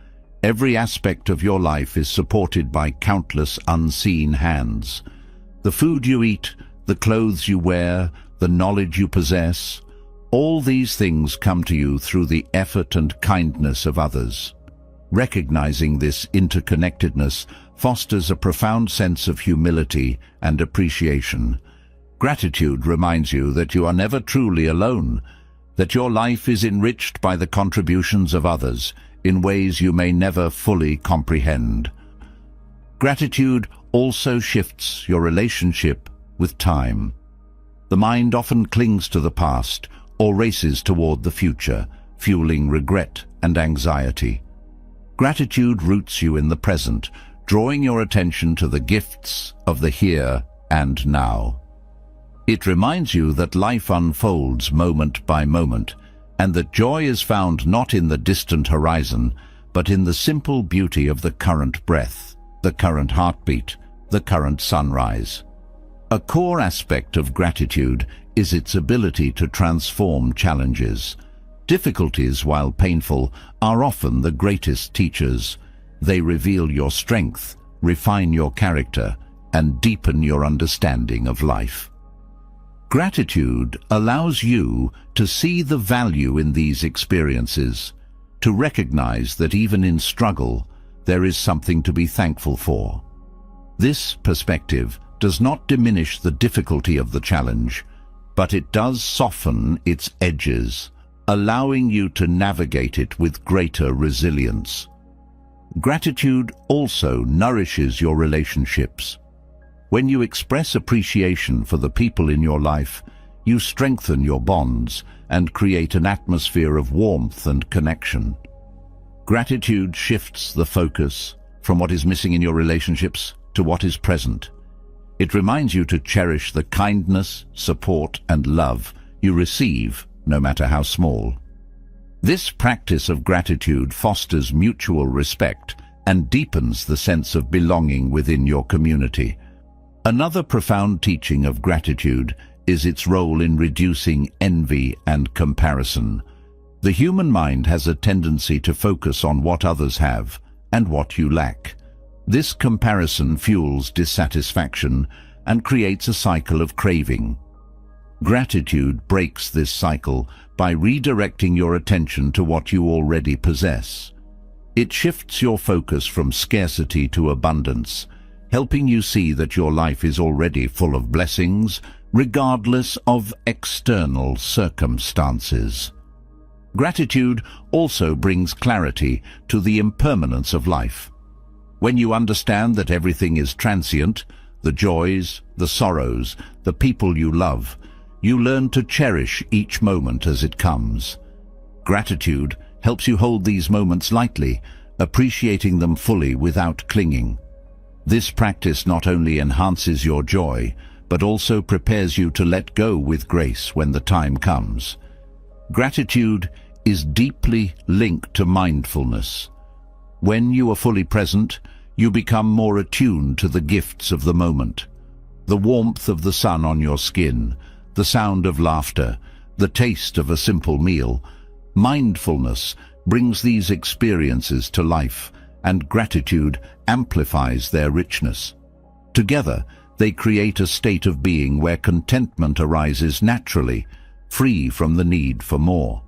Every aspect of your life is supported by countless unseen hands. The food you eat, the clothes you wear, the knowledge you possess, All these things come to you through the effort and kindness of others. Recognizing this interconnectedness fosters a profound sense of humility and appreciation. Gratitude reminds you that you are never truly alone, that your life is enriched by the contributions of others in ways you may never fully comprehend. Gratitude also shifts your relationship with time. The mind often clings to the past or races toward the future, fueling regret and anxiety. Gratitude roots you in the present, drawing your attention to the gifts of the here and now. It reminds you that life unfolds moment by moment, and that joy is found not in the distant horizon, but in the simple beauty of the current breath, the current heartbeat, the current sunrise. A core aspect of gratitude is its ability to transform challenges. Difficulties, while painful, are often the greatest teachers. They reveal your strength, refine your character, and deepen your understanding of life. Gratitude allows you to see the value in these experiences, to recognize that even in struggle, there is something to be thankful for. This perspective does not diminish the difficulty of the challenge, but it does soften its edges, allowing you to navigate it with greater resilience. Gratitude also nourishes your relationships. When you express appreciation for the people in your life, you strengthen your bonds and create an atmosphere of warmth and connection. Gratitude shifts the focus from what is missing in your relationships to what is present. It reminds you to cherish the kindness, support, and love you receive, no matter how small. This practice of gratitude fosters mutual respect and deepens the sense of belonging within your community. Another profound teaching of gratitude is its role in reducing envy and comparison. The human mind has a tendency to focus on what others have and what you lack. This comparison fuels dissatisfaction and creates a cycle of craving. Gratitude breaks this cycle by redirecting your attention to what you already possess. It shifts your focus from scarcity to abundance, helping you see that your life is already full of blessings, regardless of external circumstances. Gratitude also brings clarity to the impermanence of life. When you understand that everything is transient, the joys, the sorrows, the people you love, you learn to cherish each moment as it comes. Gratitude helps you hold these moments lightly, appreciating them fully without clinging. This practice not only enhances your joy, but also prepares you to let go with grace when the time comes. Gratitude is deeply linked to mindfulness. When you are fully present, you become more attuned to the gifts of the moment. The warmth of the sun on your skin, the sound of laughter, the taste of a simple meal. Mindfulness brings these experiences to life, and gratitude amplifies their richness. Together, they create a state of being where contentment arises naturally, free from the need for more.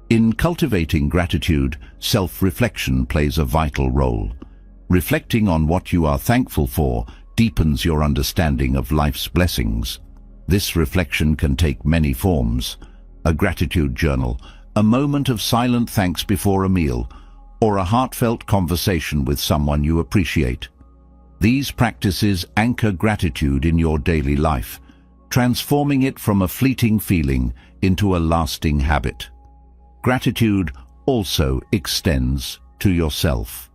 In cultivating gratitude, self-reflection plays a vital role. Reflecting on what you are thankful for deepens your understanding of life's blessings. This reflection can take many forms: a gratitude journal, a moment of silent thanks before a meal, or a heartfelt conversation with someone you appreciate. These practices anchor gratitude in your daily life, transforming it from a fleeting feeling into a lasting habit. Gratitude also extends to yourself.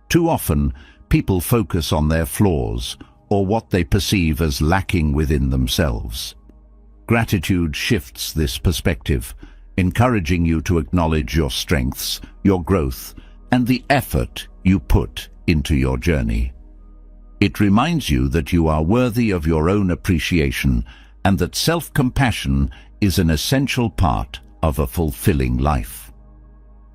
Too often, people focus on their flaws or what they perceive as lacking within themselves. Gratitude shifts this perspective, encouraging you to acknowledge your strengths, your growth, and the effort you put into your journey. It reminds you that you are worthy of your own appreciation and that self-compassion is an essential part of a fulfilling life.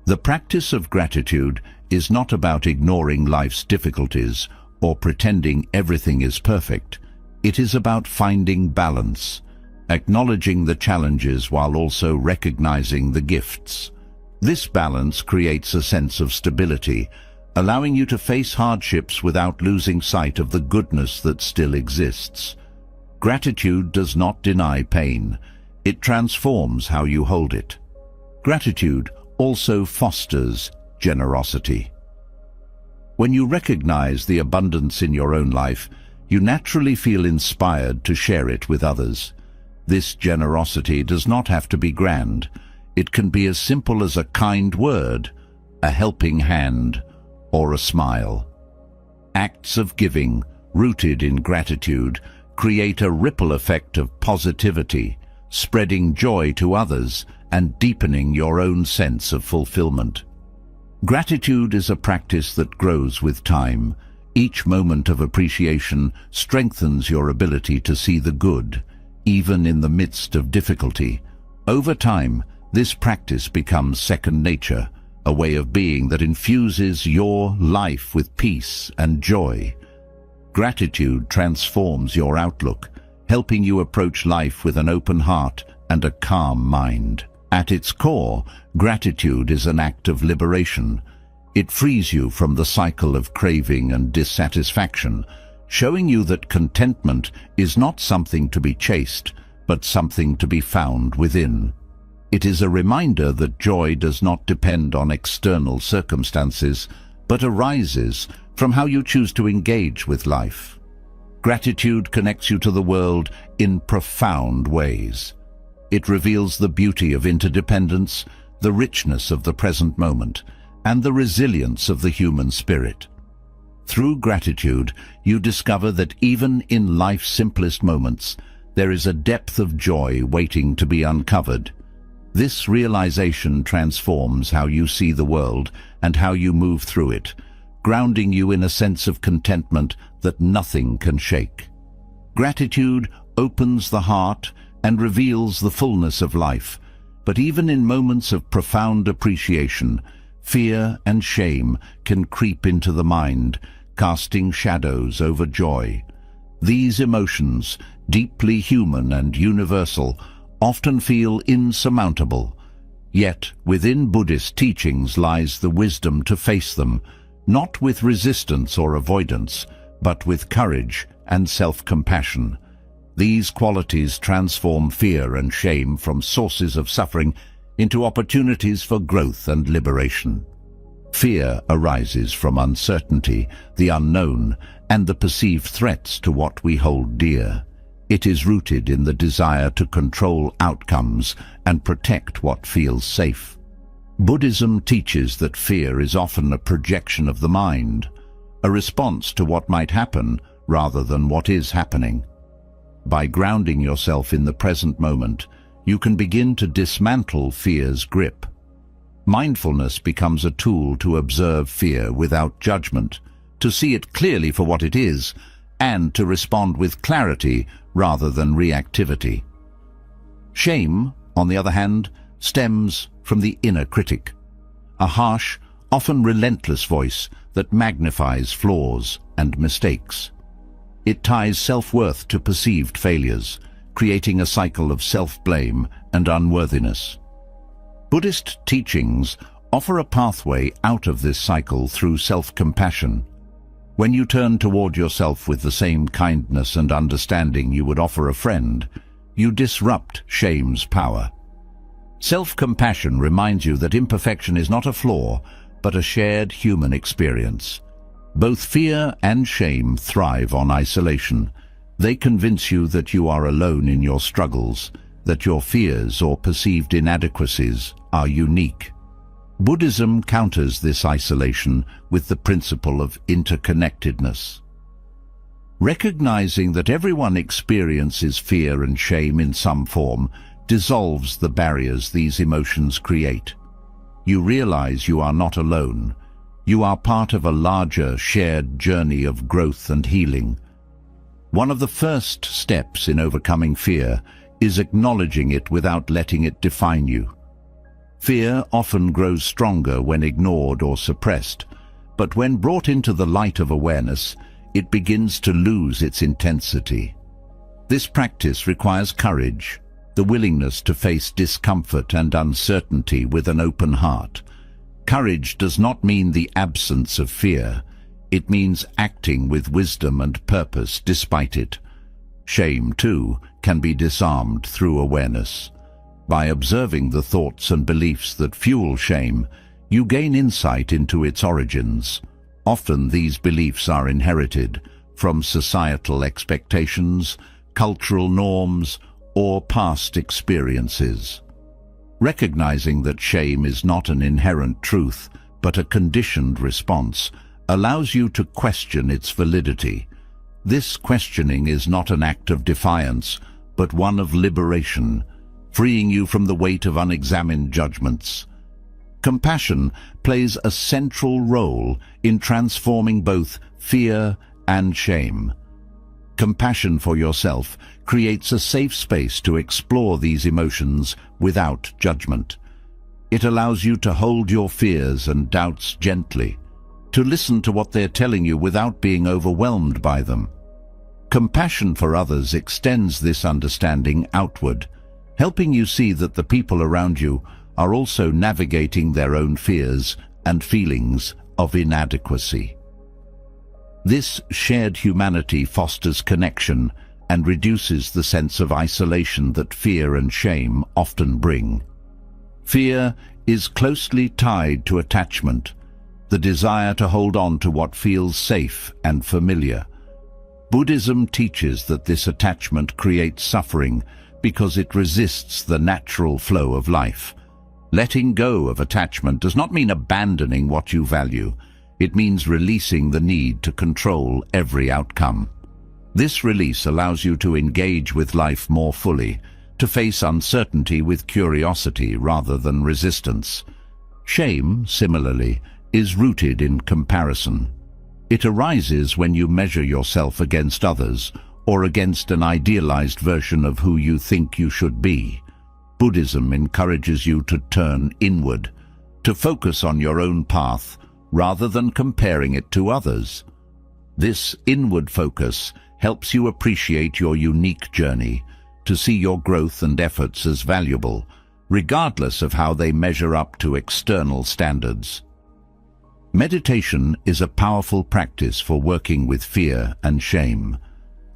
The practice of gratitude is not about ignoring life's difficulties or pretending everything is perfect. It is about finding balance, acknowledging the challenges while also recognizing the gifts. This balance creates a sense of stability, allowing you to face hardships without losing sight of the goodness that still exists. Gratitude does not deny pain. It transforms how you hold it. Gratitude also fosters generosity. When you recognize the abundance in your own life, you naturally feel inspired to share it with others. This generosity does not have to be grand. It can be as simple as a kind word, a helping hand, or a smile. Acts of giving, rooted in gratitude, create a ripple effect of positivity, spreading joy to others and deepening your own sense of fulfillment. Gratitude is a practice that grows with time. Each moment of appreciation strengthens your ability to see the good, even in the midst of difficulty. Over time, this practice becomes second nature, a way of being that infuses your life with peace and joy. Gratitude transforms your outlook, helping you approach life with an open heart and a calm mind. At its core, gratitude is an act of liberation. It frees you from the cycle of craving and dissatisfaction, showing you that contentment is not something to be chased, but something to be found within. It is a reminder that joy does not depend on external circumstances, but arises from how you choose to engage with life. Gratitude connects you to the world in profound ways. It reveals the beauty of interdependence, the richness of the present moment, and the resilience of the human spirit. Through gratitude, you discover that even in life's simplest moments, there is a depth of joy waiting to be uncovered. This realization transforms how you see the world and how you move through it, grounding you in a sense of contentment that nothing can shake. Gratitude opens the heart and reveals the fullness of life, but even in moments of profound appreciation, fear and shame can creep into the mind, casting shadows over joy. These emotions, deeply human and universal, often feel insurmountable. Yet within Buddhist teachings lies the wisdom to face them, not with resistance or avoidance, but with courage and self-compassion. These qualities transform fear and shame from sources of suffering into opportunities for growth and liberation. Fear arises from uncertainty, the unknown, and the perceived threats to what we hold dear. It is rooted in the desire to control outcomes and protect what feels safe. Buddhism teaches that fear is often a projection of the mind, a response to what might happen rather than what is happening. By grounding yourself in the present moment, you can begin to dismantle fear's grip. Mindfulness becomes a tool to observe fear without judgment, to see it clearly for what it is, and to respond with clarity rather than reactivity. Shame, on the other hand, stems from the inner critic, a harsh, often relentless voice that magnifies flaws and mistakes. It ties self-worth to perceived failures, creating a cycle of self-blame and unworthiness. Buddhist teachings offer a pathway out of this cycle through self-compassion. When you turn toward yourself with the same kindness and understanding you would offer a friend, you disrupt shame's power. Self-compassion reminds you that imperfection is not a flaw, but a shared human experience. Both fear and shame thrive on isolation. They convince you that you are alone in your struggles, that your fears or perceived inadequacies are unique. Buddhism counters this isolation with the principle of interconnectedness. Recognizing that everyone experiences fear and shame in some form dissolves the barriers these emotions create. You realize you are not alone. You are part of a larger, shared journey of growth and healing. One of the first steps in overcoming fear is acknowledging it without letting it define you. Fear often grows stronger when ignored or suppressed, but when brought into the light of awareness, it begins to lose its intensity. This practice requires courage, the willingness to face discomfort and uncertainty with an open heart. Courage does not mean the absence of fear. It means acting with wisdom and purpose despite it. Shame, too, can be disarmed through awareness. By observing the thoughts and beliefs that fuel shame, you gain insight into its origins. Often these beliefs are inherited from societal expectations, cultural norms, or past experiences. Recognizing that shame is not an inherent truth, but a conditioned response, allows you to question its validity. This questioning is not an act of defiance, but one of liberation, freeing you from the weight of unexamined judgments. Compassion plays a central role in transforming both fear and shame. Compassion for yourself creates a safe space to explore these emotions without judgment. It allows you to hold your fears and doubts gently, to listen to what they're telling you without being overwhelmed by them. Compassion for others extends this understanding outward, helping you see that the people around you are also navigating their own fears and feelings of inadequacy. This shared humanity fosters connection and reduces the sense of isolation that fear and shame often bring. Fear is closely tied to attachment, the desire to hold on to what feels safe and familiar. Buddhism teaches that this attachment creates suffering because it resists the natural flow of life. Letting go of attachment does not mean abandoning what you value. It means releasing the need to control every outcome. This release allows you to engage with life more fully, to face uncertainty with curiosity rather than resistance. Shame, similarly, is rooted in comparison. It arises when you measure yourself against others or against an idealized version of who you think you should be. Buddhism encourages you to turn inward, to focus on your own path rather than comparing it to others. This inward focus helps you appreciate your unique journey, to see your growth and efforts as valuable, regardless of how they measure up to external standards. Meditation is a powerful practice for working with fear and shame.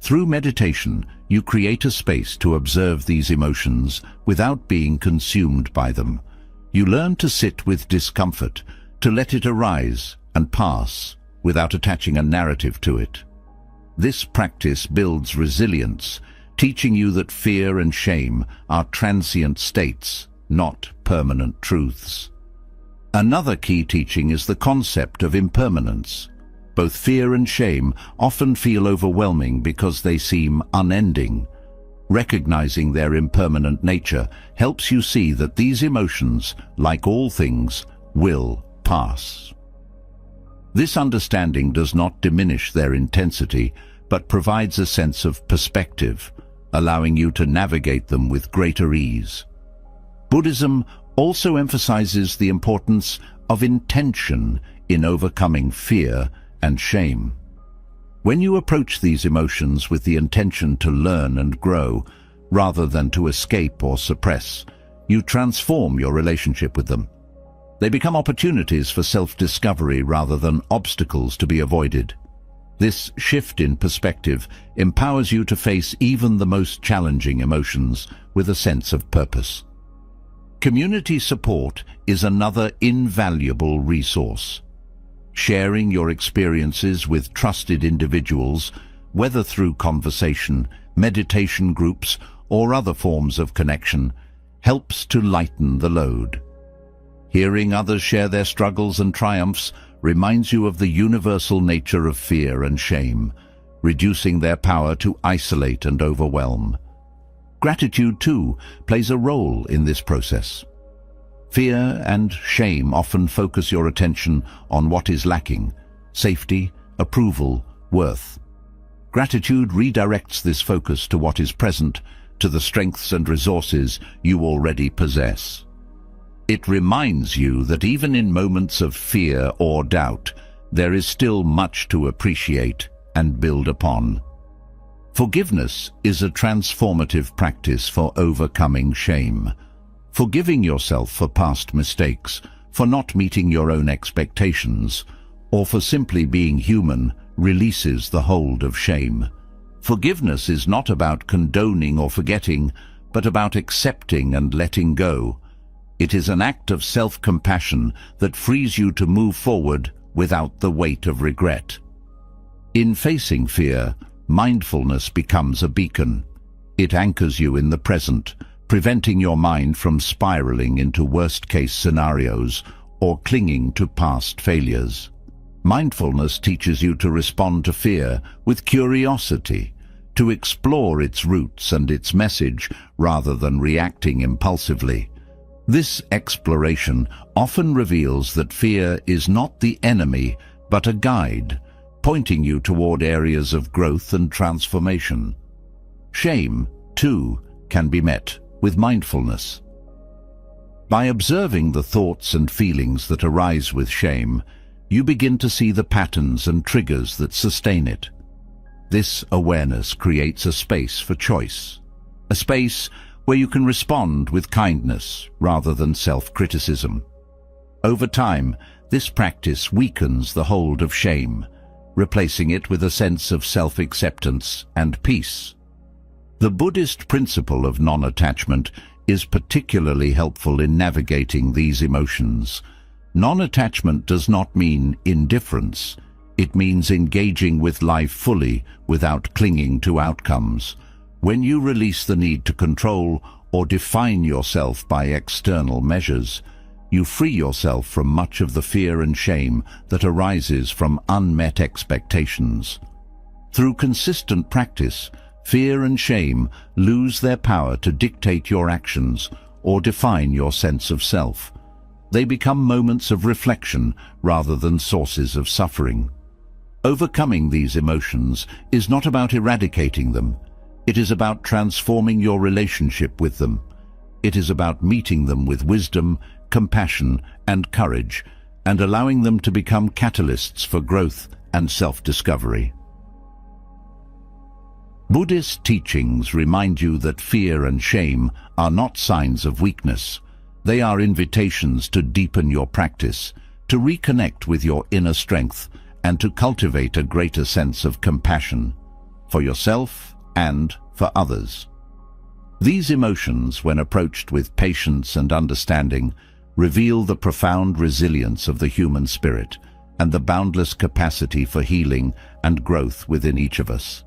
Through meditation, you create a space to observe these emotions without being consumed by them. You learn to sit with discomfort, to let it arise and pass without attaching a narrative to it. This practice builds resilience, teaching you that fear and shame are transient states, not permanent truths. Another key teaching is the concept of impermanence. Both fear and shame often feel overwhelming because they seem unending. Recognizing their impermanent nature helps you see that these emotions, like all things, will pass. This understanding does not diminish their intensity, but provides a sense of perspective, allowing you to navigate them with greater ease. Buddhism also emphasizes the importance of intention in overcoming fear and shame. When you approach these emotions with the intention to learn and grow, rather than to escape or suppress, you transform your relationship with them. They become opportunities for self-discovery rather than obstacles to be avoided. This shift in perspective empowers you to face even the most challenging emotions with a sense of purpose. Community support is another invaluable resource. Sharing your experiences with trusted individuals, whether through conversation, meditation groups, or other forms of connection, helps to lighten the load. Hearing others share their struggles and triumphs reminds you of the universal nature of fear and shame, reducing their power to isolate and overwhelm. Gratitude, too, plays a role in this process. Fear and shame often focus your attention on what is lacking: safety, approval, worth. Gratitude redirects this focus to what is present, to the strengths and resources you already possess. It reminds you that even in moments of fear or doubt, there is still much to appreciate and build upon. Forgiveness is a transformative practice for overcoming shame. Forgiving yourself for past mistakes, for not meeting your own expectations, or for simply being human releases the hold of shame. Forgiveness is not about condoning or forgetting, but about accepting and letting go. It is an act of self-compassion that frees you to move forward without the weight of regret. In facing fear, mindfulness becomes a beacon. It anchors you in the present, preventing your mind from spiraling into worst-case scenarios or clinging to past failures. Mindfulness teaches you to respond to fear with curiosity, to explore its roots and its message rather than reacting impulsively. This exploration often reveals that fear is not the enemy, but a guide, pointing you toward areas of growth and transformation. Shame, too, can be met with mindfulness. By observing the thoughts and feelings that arise with shame, you begin to see the patterns and triggers that sustain it. This awareness creates a space for choice, a space where you can respond with kindness rather than self-criticism. Over time, this practice weakens the hold of shame, replacing it with a sense of self-acceptance and peace. The Buddhist principle of non-attachment is particularly helpful in navigating these emotions. Non-attachment does not mean indifference. It means engaging with life fully without clinging to outcomes. When you release the need to control or define yourself by external measures, you free yourself from much of the fear and shame that arises from unmet expectations. Through consistent practice, fear and shame lose their power to dictate your actions or define your sense of self. They become moments of reflection rather than sources of suffering. Overcoming these emotions is not about eradicating them. It is about transforming your relationship with them. It is about meeting them with wisdom, compassion, and courage, and allowing them to become catalysts for growth and self-discovery. Buddhist teachings remind you that fear and shame are not signs of weakness. They are invitations to deepen your practice, to reconnect with your inner strength, and to cultivate a greater sense of compassion for yourself and for others. These emotions, when approached with patience and understanding, reveal the profound resilience of the human spirit and the boundless capacity for healing and growth within each of us.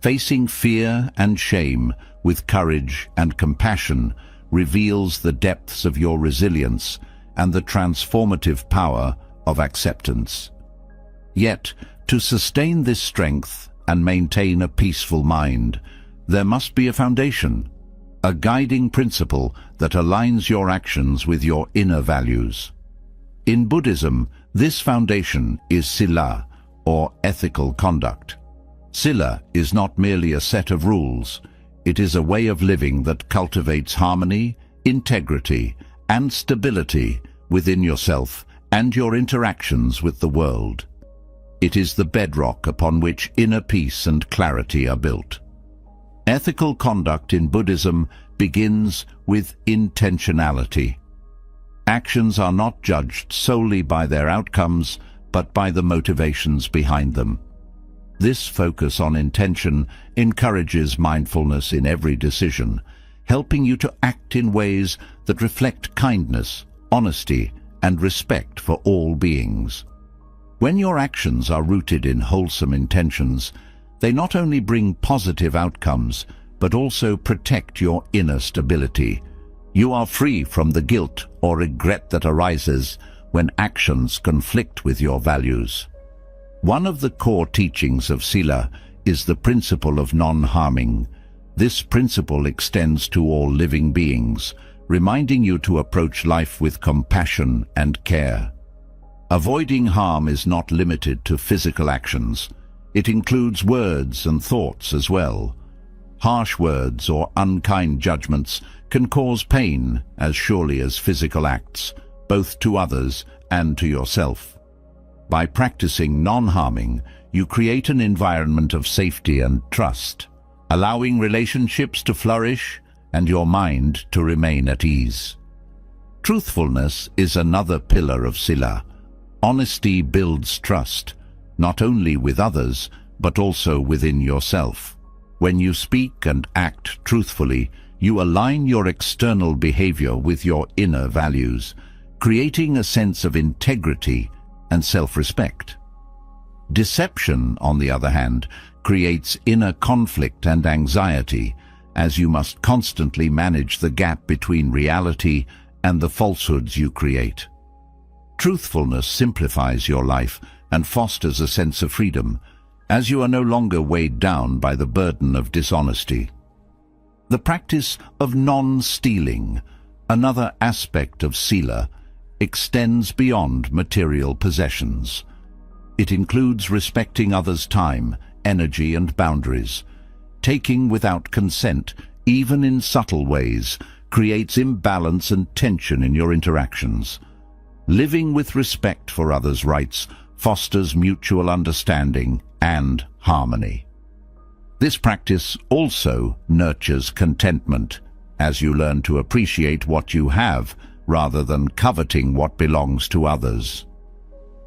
Facing fear and shame with courage and compassion reveals the depths of your resilience and the transformative power of acceptance. Yet, to sustain this strength and maintain a peaceful mind, there must be a foundation, a guiding principle that aligns your actions with your inner values. In Buddhism, this foundation is sila, or ethical conduct. Sila is not merely a set of rules. It is a way of living that cultivates harmony, integrity, and stability within yourself and your interactions with the world. It is the bedrock upon which inner peace and clarity are built. Ethical conduct in Buddhism begins with intentionality. Actions are not judged solely by their outcomes, but by the motivations behind them. This focus on intention encourages mindfulness in every decision, helping you to act in ways that reflect kindness, honesty, and respect for all beings. When your actions are rooted in wholesome intentions, they not only bring positive outcomes, but also protect your inner stability. You are free from the guilt or regret that arises when actions conflict with your values. One of the core teachings of Sila is the principle of non-harming. This principle extends to all living beings, reminding you to approach life with compassion and care. Avoiding harm is not limited to physical actions. It includes words and thoughts as well. Harsh words or unkind judgments can cause pain as surely as physical acts, both to others and to yourself. By practicing non-harming, you create an environment of safety and trust, allowing relationships to flourish and your mind to remain at ease. Truthfulness is another pillar of Sila. Honesty builds trust, not only with others, but also within yourself. When you speak and act truthfully, you align your external behavior with your inner values, creating a sense of integrity and self-respect. Deception, on the other hand, creates inner conflict and anxiety, as you must constantly manage the gap between reality and the falsehoods you create. Truthfulness simplifies your life and fosters a sense of freedom, as you are no longer weighed down by the burden of dishonesty. The practice of non-stealing, another aspect of Sila, extends beyond material possessions. It includes respecting others' time, energy and boundaries. Taking without consent, even in subtle ways, creates imbalance and tension in your interactions. Living with respect for others' rights fosters mutual understanding and harmony. This practice also nurtures contentment, as you learn to appreciate what you have rather than coveting what belongs to others.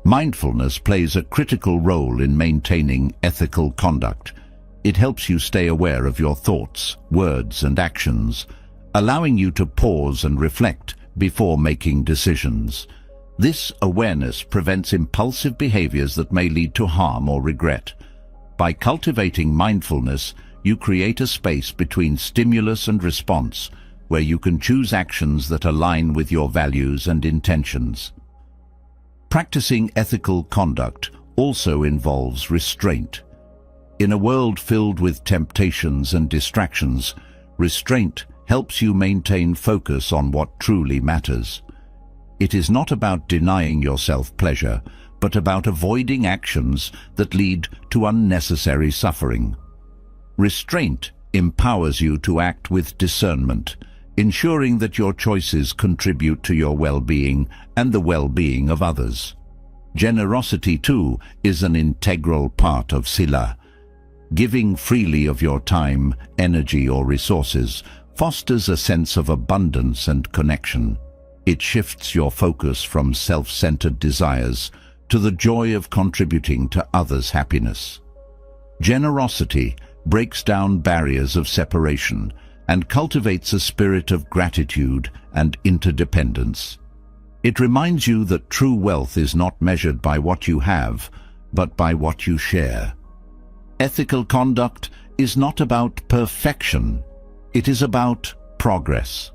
Mindfulness plays a critical role in maintaining ethical conduct. It helps you stay aware of your thoughts, words, and actions, allowing you to pause and reflect before making decisions. This awareness prevents impulsive behaviors that may lead to harm or regret. By cultivating mindfulness, you create a space between stimulus and response, where you can choose actions that align with your values and intentions. Practicing ethical conduct also involves restraint. In a world filled with temptations and distractions, restraint helps you maintain focus on what truly matters. It is not about denying yourself pleasure, but about avoiding actions that lead to unnecessary suffering. Restraint empowers you to act with discernment, ensuring that your choices contribute to your well-being and the well-being of others. Generosity, too, is an integral part of Sila. Giving freely of your time, energy, or resources fosters a sense of abundance and connection. It shifts your focus from self-centered desires to the joy of contributing to others' happiness. Generosity breaks down barriers of separation and cultivates a spirit of gratitude and interdependence. It reminds you that true wealth is not measured by what you have, but by what you share. Ethical conduct is not about perfection, it is about progress.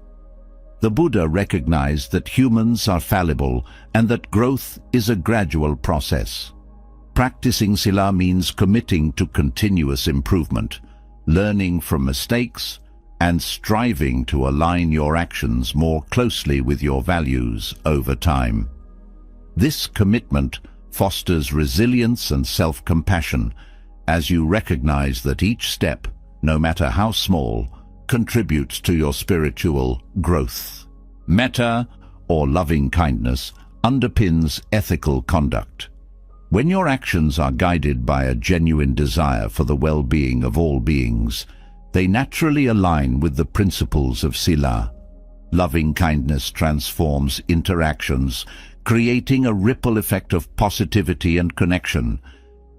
The Buddha recognized that humans are fallible and that growth is a gradual process. Practicing Sila means committing to continuous improvement, learning from mistakes, and striving to align your actions more closely with your values over time. This commitment fosters resilience and self-compassion, as you recognize that each step, no matter how small, contributes to your spiritual growth. Metta, or loving kindness, underpins ethical conduct. When your actions are guided by a genuine desire for the well-being of all beings, they naturally align with the principles of Sila. Loving kindness transforms interactions, creating a ripple effect of positivity and connection.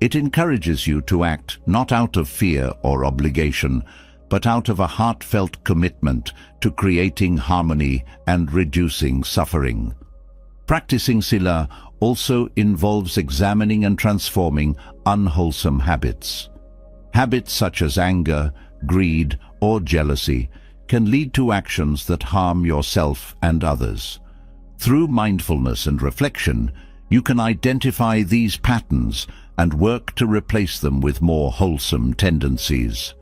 It encourages you to act not out of fear or obligation, but out of a heartfelt commitment to creating harmony and reducing suffering. Practicing Sila also involves examining and transforming unwholesome habits. Habits such as anger, greed, or jealousy can lead to actions that harm yourself and others. Through mindfulness and reflection, you can identify these patterns and work to replace them with more wholesome tendencies.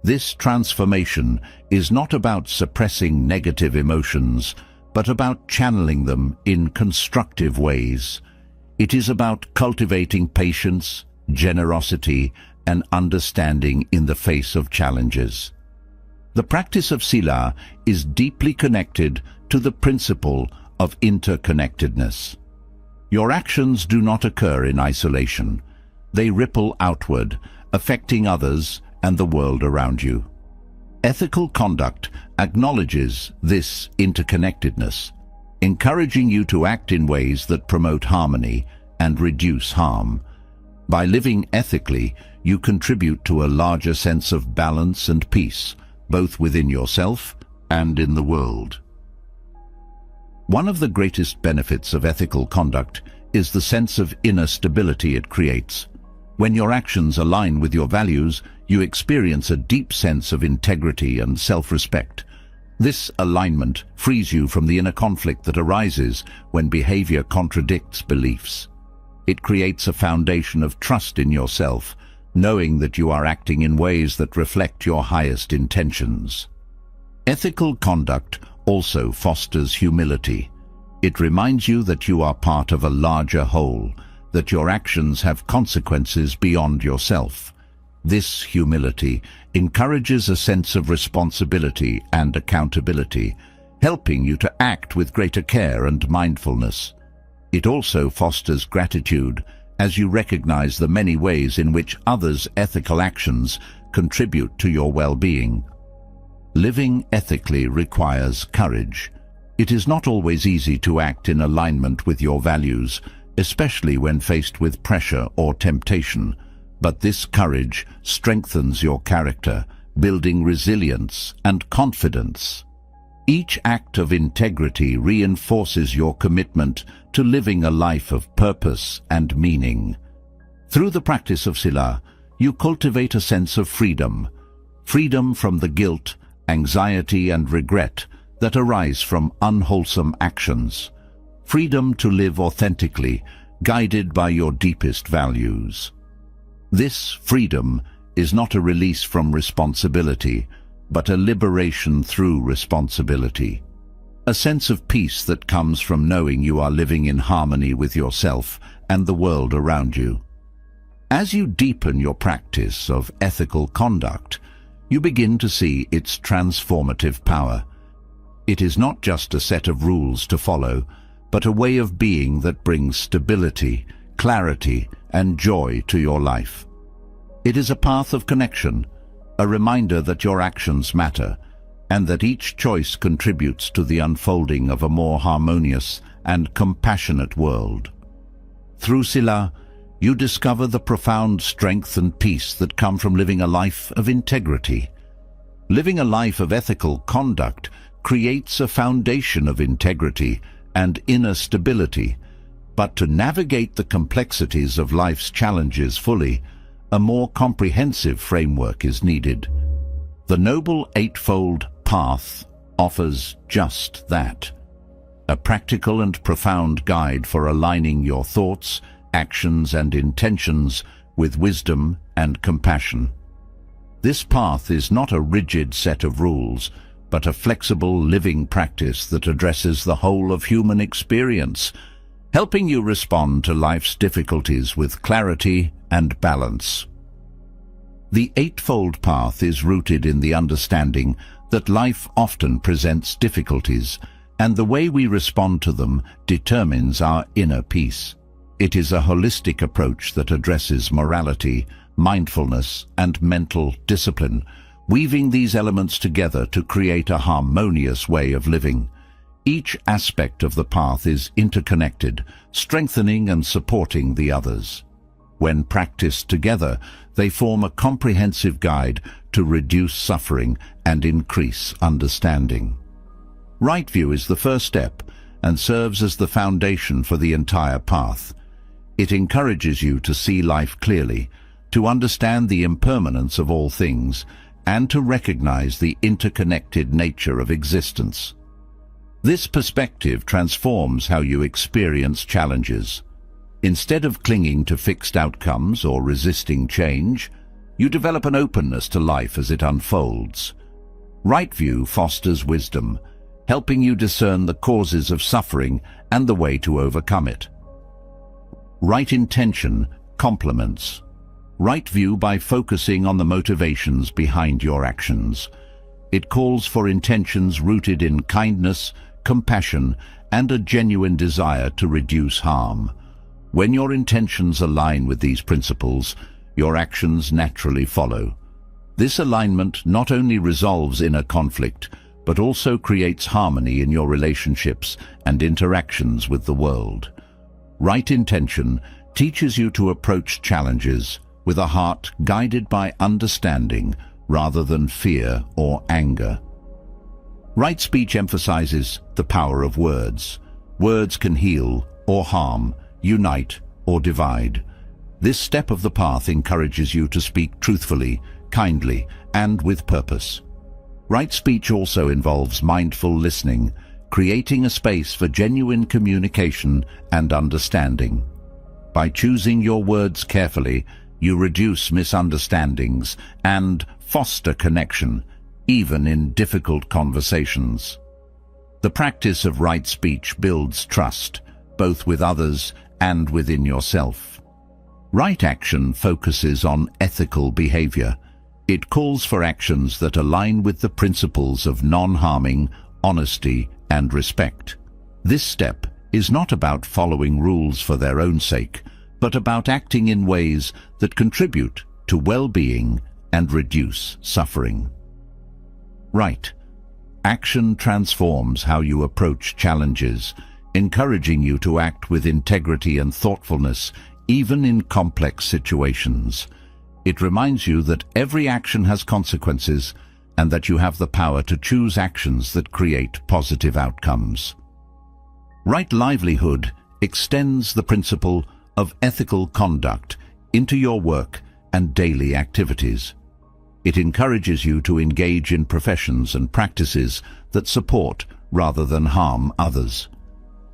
This transformation is not about suppressing negative emotions, but about channeling them in constructive ways. It is about cultivating patience, generosity, and understanding in the face of challenges. The practice of Sila is deeply connected to the principle of interconnectedness. Your actions do not occur in isolation. They ripple outward, affecting others and the world around you. Ethical conduct acknowledges this interconnectedness, encouraging you to act in ways that promote harmony and reduce harm. By living ethically, you contribute to a larger sense of balance and peace, both within yourself and in the world. One of the greatest benefits of ethical conduct is the sense of inner stability it creates. When your actions align with your values, you experience a deep sense of integrity and self-respect. This alignment frees you from the inner conflict that arises when behavior contradicts beliefs. It creates a foundation of trust in yourself, knowing that you are acting in ways that reflect your highest intentions. Ethical conduct also fosters humility. It reminds you that you are part of a larger whole, that your actions have consequences beyond yourself. This humility encourages a sense of responsibility and accountability, helping you to act with greater care and mindfulness. It also fosters gratitude as you recognize the many ways in which others' ethical actions contribute to your well-being. Living ethically requires courage. It is not always easy to act in alignment with your values, especially when faced with pressure or temptation. But this courage strengthens your character, building resilience and confidence. Each act of integrity reinforces your commitment to living a life of purpose and meaning. Through the practice of Sila, you cultivate a sense of freedom from the guilt, anxiety and regret that arise from unwholesome actions. Freedom to live authentically, guided by your deepest values. This freedom is not a release from responsibility, but a liberation through responsibility. A sense of peace that comes from knowing you are living in harmony with yourself and the world around you. As you deepen your practice of ethical conduct, you begin to see its transformative power. It is not just a set of rules to follow, but a way of being that brings stability, clarity, and joy to your life. It is a path of connection, a reminder that your actions matter, and that each choice contributes to the unfolding of a more harmonious and compassionate world. Through Sila, you discover the profound strength and peace that come from living a life of integrity. Living a life of ethical conduct creates a foundation of integrity and inner stability, but to navigate the complexities of life's challenges fully, a more comprehensive framework is needed. The Noble Eightfold Path offers just that. A practical and profound guide for aligning your thoughts, actions and intentions with wisdom and compassion. This path is not a rigid set of rules, but a flexible living practice that addresses the whole of human experience, helping you respond to life's difficulties with clarity and balance. The Eightfold Path is rooted in the understanding that life often presents difficulties, and the way we respond to them determines our inner peace. It is a holistic approach that addresses morality, mindfulness, and mental discipline, weaving these elements together to create a harmonious way of living. Each aspect of the path is interconnected, strengthening and supporting the others. When practiced together, they form a comprehensive guide to reduce suffering and increase understanding. Right view is the first step and serves as the foundation for the entire path. It encourages you to see life clearly, to understand the impermanence of all things, and to recognize the interconnected nature of existence. This perspective transforms how you experience challenges. Instead of clinging to fixed outcomes or resisting change, you develop an openness to life as it unfolds. Right view fosters wisdom, helping you discern the causes of suffering and the way to overcome it. Right intention complements right view by focusing on the motivations behind your actions. It calls for intentions rooted in kindness, compassion, and a genuine desire to reduce harm. When your intentions align with these principles, your actions naturally follow. This alignment not only resolves inner conflict, but also creates harmony in your relationships and interactions with the world. Right intention teaches you to approach challenges with a heart guided by understanding rather than fear or anger. Right speech emphasizes the power of words. Words can heal or harm, unite or divide. This step of the path encourages you to speak truthfully, kindly, and with purpose. Right speech also involves mindful listening, creating a space for genuine communication and understanding. By choosing your words carefully, you reduce misunderstandings and foster connection, even in difficult conversations. The practice of right speech builds trust, both with others and within yourself. Right action focuses on ethical behavior. It calls for actions that align with the principles of non-harming, honesty, and respect. This step is not about following rules for their own sake, but about acting in ways that contribute to well-being and reduce suffering. Right. Action transforms how you approach challenges, encouraging you to act with integrity and thoughtfulness, even in complex situations. It reminds you that every action has consequences and that you have the power to choose actions that create positive outcomes. Right livelihood extends the principle of ethical conduct into your work and daily activities. It encourages you to engage in professions and practices that support rather than harm others.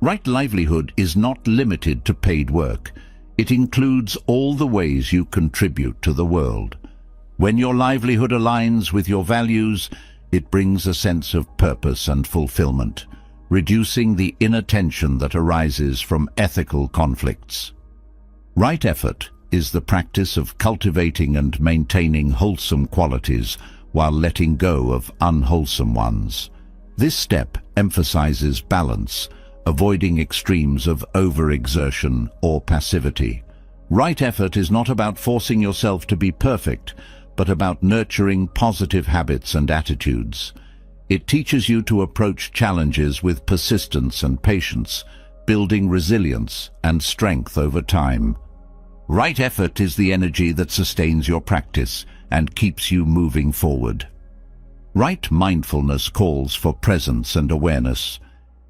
Right livelihood is not limited to paid work. It includes all the ways you contribute to the world. When your livelihood aligns with your values, it brings a sense of purpose and fulfillment, reducing the inner tension that arises from ethical conflicts. Right effort is the practice of cultivating and maintaining wholesome qualities while letting go of unwholesome ones. This step emphasizes balance, avoiding extremes of overexertion or passivity. Right effort is not about forcing yourself to be perfect, but about nurturing positive habits and attitudes. It teaches you to approach challenges with persistence and patience, building resilience and strength over time. Right effort is the energy that sustains your practice and keeps you moving forward. Right mindfulness calls for presence and awareness.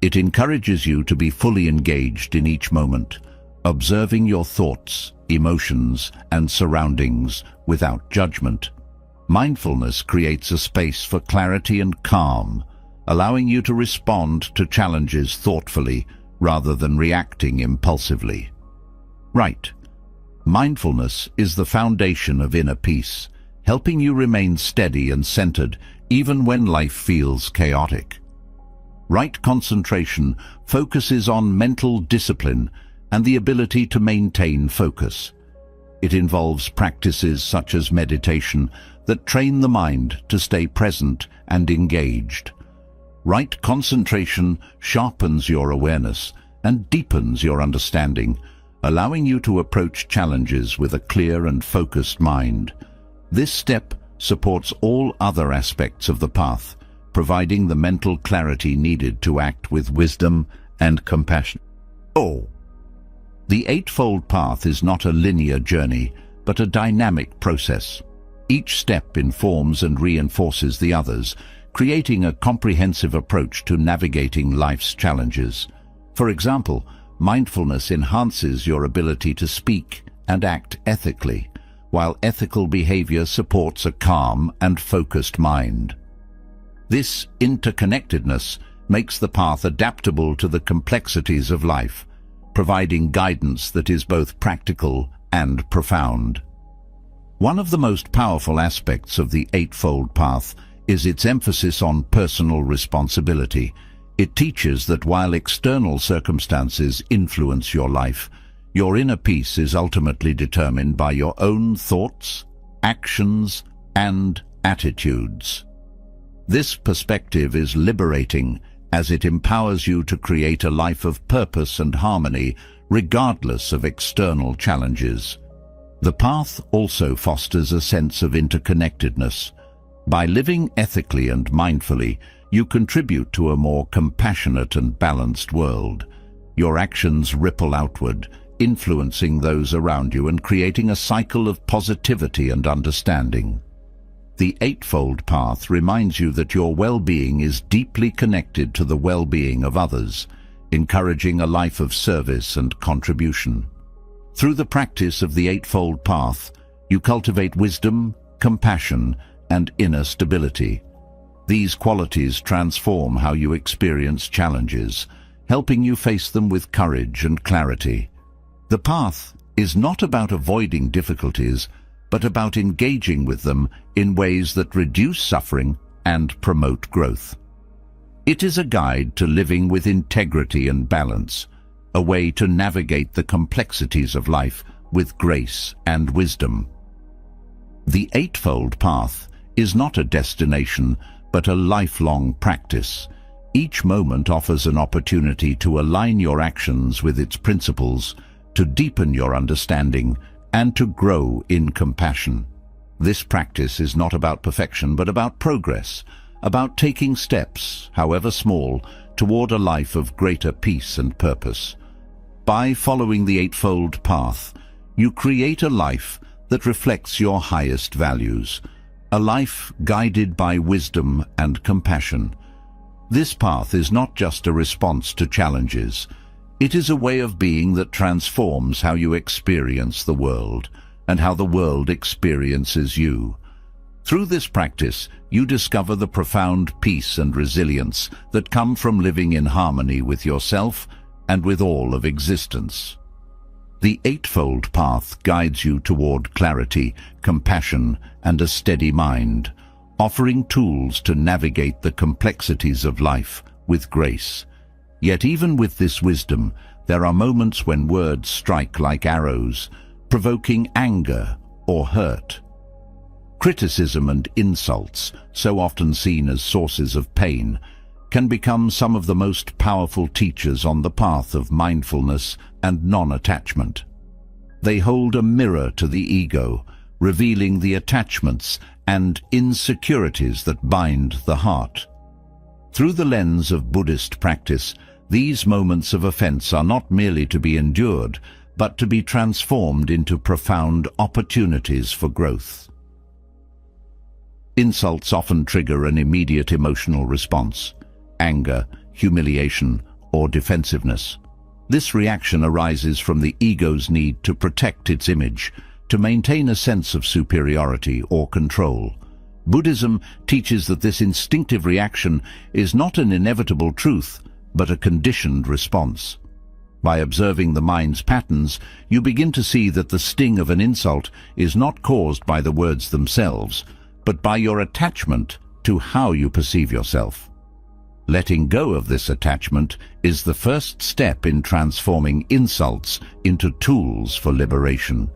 It encourages you to be fully engaged in each moment, observing your thoughts, emotions, and surroundings without judgment. Mindfulness creates a space for clarity and calm, allowing you to respond to challenges thoughtfully rather than reacting impulsively. Right. Mindfulness is the foundation of inner peace, helping you remain steady and centered even when life feels chaotic. Right concentration focuses on mental discipline and the ability to maintain focus. It involves practices such as meditation that train the mind to stay present and engaged. Right concentration sharpens your awareness and deepens your understanding, allowing you to approach challenges with a clear and focused mind. This step supports all other aspects of the path, providing the mental clarity needed to act with wisdom and compassion. The Eightfold Path is not a linear journey, but a dynamic process. Each step informs and reinforces the others, creating a comprehensive approach to navigating life's challenges. For example, mindfulness enhances your ability to speak and act ethically, while ethical behavior supports a calm and focused mind. This interconnectedness makes the path adaptable to the complexities of life, providing guidance that is both practical and profound. One of the most powerful aspects of the Eightfold Path is its emphasis on personal responsibility. It teaches that while external circumstances influence your life, your inner peace is ultimately determined by your own thoughts, actions, and attitudes. This perspective is liberating as it empowers you to create a life of purpose and harmony regardless of external challenges. The path also fosters a sense of interconnectedness. By living ethically and mindfully, you contribute to a more compassionate and balanced world. Your actions ripple outward, influencing those around you and creating a cycle of positivity and understanding. The Eightfold Path reminds you that your well-being is deeply connected to the well-being of others, encouraging a life of service and contribution. Through the practice of the Eightfold Path, you cultivate wisdom, compassion, and inner stability. These qualities transform how you experience challenges, helping you face them with courage and clarity. The path is not about avoiding difficulties, but about engaging with them in ways that reduce suffering and promote growth. It is a guide to living with integrity and balance, a way to navigate the complexities of life with grace and wisdom. The Eightfold Path is not a destination, but a lifelong practice. Each moment offers an opportunity to align your actions with its principles, to deepen your understanding, and to grow in compassion. This practice is not about perfection, but about progress, about taking steps, however small, toward a life of greater peace and purpose. By following the Eightfold Path, you create a life that reflects your highest values, a life guided by wisdom and compassion. This path is not just a response to challenges. It is a way of being that transforms how you experience the world and how the world experiences you. Through this practice, you discover the profound peace and resilience that come from living in harmony with yourself and with all of existence. The Eightfold Path guides you toward clarity, compassion, and a steady mind, offering tools to navigate the complexities of life with grace. Yet even with this wisdom, there are moments when words strike like arrows, provoking anger or hurt. Criticism and insults, so often seen as sources of pain, can become some of the most powerful teachers on the path of mindfulness and non-attachment. They hold a mirror to the ego, revealing the attachments and insecurities that bind the heart. Through the lens of Buddhist practice, these moments of offense are not merely to be endured, but to be transformed into profound opportunities for growth. Insults often trigger an immediate emotional response: anger, humiliation, or defensiveness. This reaction arises from the ego's need to protect its image, to maintain a sense of superiority or control. Buddhism teaches that this instinctive reaction is not an inevitable truth, but a conditioned response. By observing the mind's patterns, you begin to see that the sting of an insult is not caused by the words themselves, but by your attachment to how you perceive yourself. Letting go of this attachment is the first step in transforming insults into tools for liberation.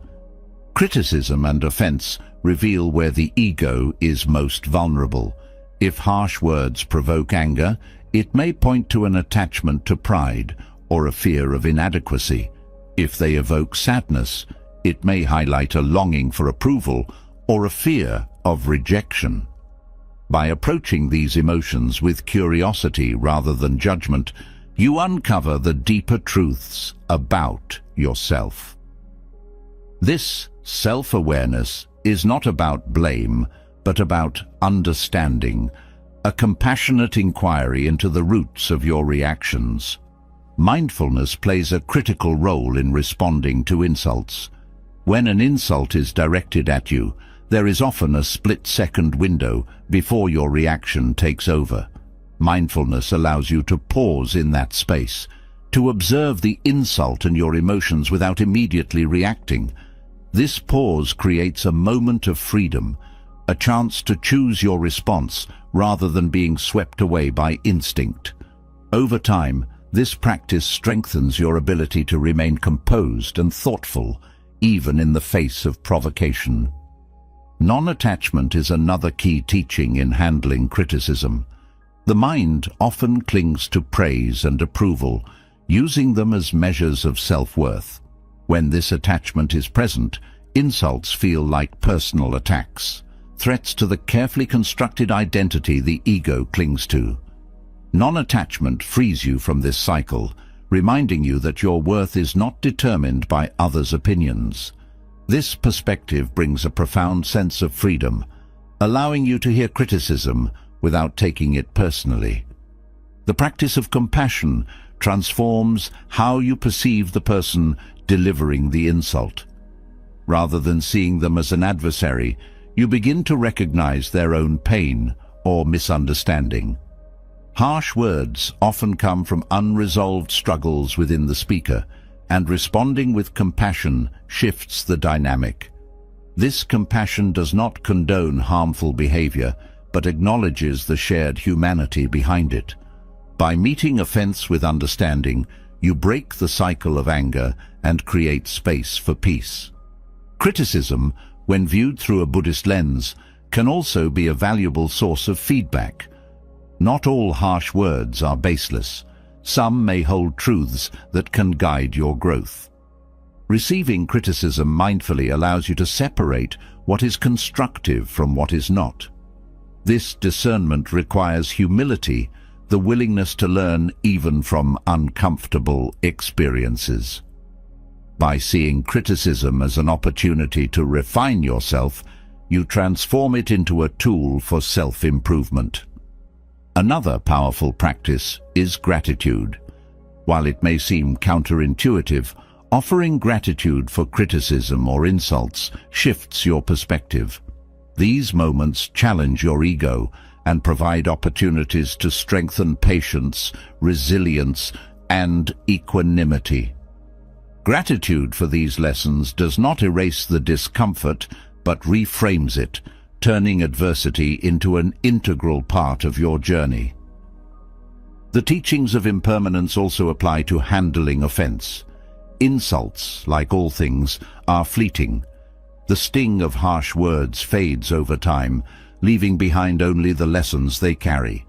Criticism and offense reveal where the ego is most vulnerable. If harsh words provoke anger, it may point to an attachment to pride or a fear of inadequacy. If they evoke sadness, it may highlight a longing for approval or a fear of rejection. By approaching these emotions with curiosity rather than judgment, you uncover the deeper truths about yourself. This self-awareness is not about blame, but about understanding, a compassionate inquiry into the roots of your reactions. Mindfulness plays a critical role in responding to insults. When an insult is directed at you, there is often a split-second window before your reaction takes over. Mindfulness allows you to pause in that space, to observe the insult and your emotions without immediately reacting. This pause creates a moment of freedom, a chance to choose your response rather than being swept away by instinct. Over time, this practice strengthens your ability to remain composed and thoughtful, even in the face of provocation. Non-attachment is another key teaching in handling criticism. The mind often clings to praise and approval, using them as measures of self-worth. When this attachment is present, insults feel like personal attacks, threats to the carefully constructed identity the ego clings to. Non-attachment frees you from this cycle, reminding you that your worth is not determined by others' opinions. This perspective brings a profound sense of freedom, allowing you to hear criticism without taking it personally. The practice of compassion transforms how you perceive the person delivering the insult. Rather than seeing them as an adversary, you begin to recognize their own pain or misunderstanding. Harsh words often come from unresolved struggles within the speaker, and responding with compassion shifts the dynamic. This compassion does not condone harmful behavior, but acknowledges the shared humanity behind it. By meeting offense with understanding, you break the cycle of anger and create space for peace. Criticism, when viewed through a Buddhist lens, can also be a valuable source of feedback. Not all harsh words are baseless. Some may hold truths that can guide your growth. Receiving criticism mindfully allows you to separate what is constructive from what is not. This discernment requires humility, the willingness to learn even from uncomfortable experiences. By seeing criticism as an opportunity to refine yourself, you transform it into a tool for self-improvement. Another powerful practice is gratitude. While it may seem counterintuitive, offering gratitude for criticism or insults shifts your perspective. These moments challenge your ego and provide opportunities to strengthen patience, resilience, and equanimity. Gratitude for these lessons does not erase the discomfort, but reframes it, turning adversity into an integral part of your journey. The teachings of impermanence also apply to handling offense. Insults, like all things, are fleeting. The sting of harsh words fades over time, leaving behind only the lessons they carry.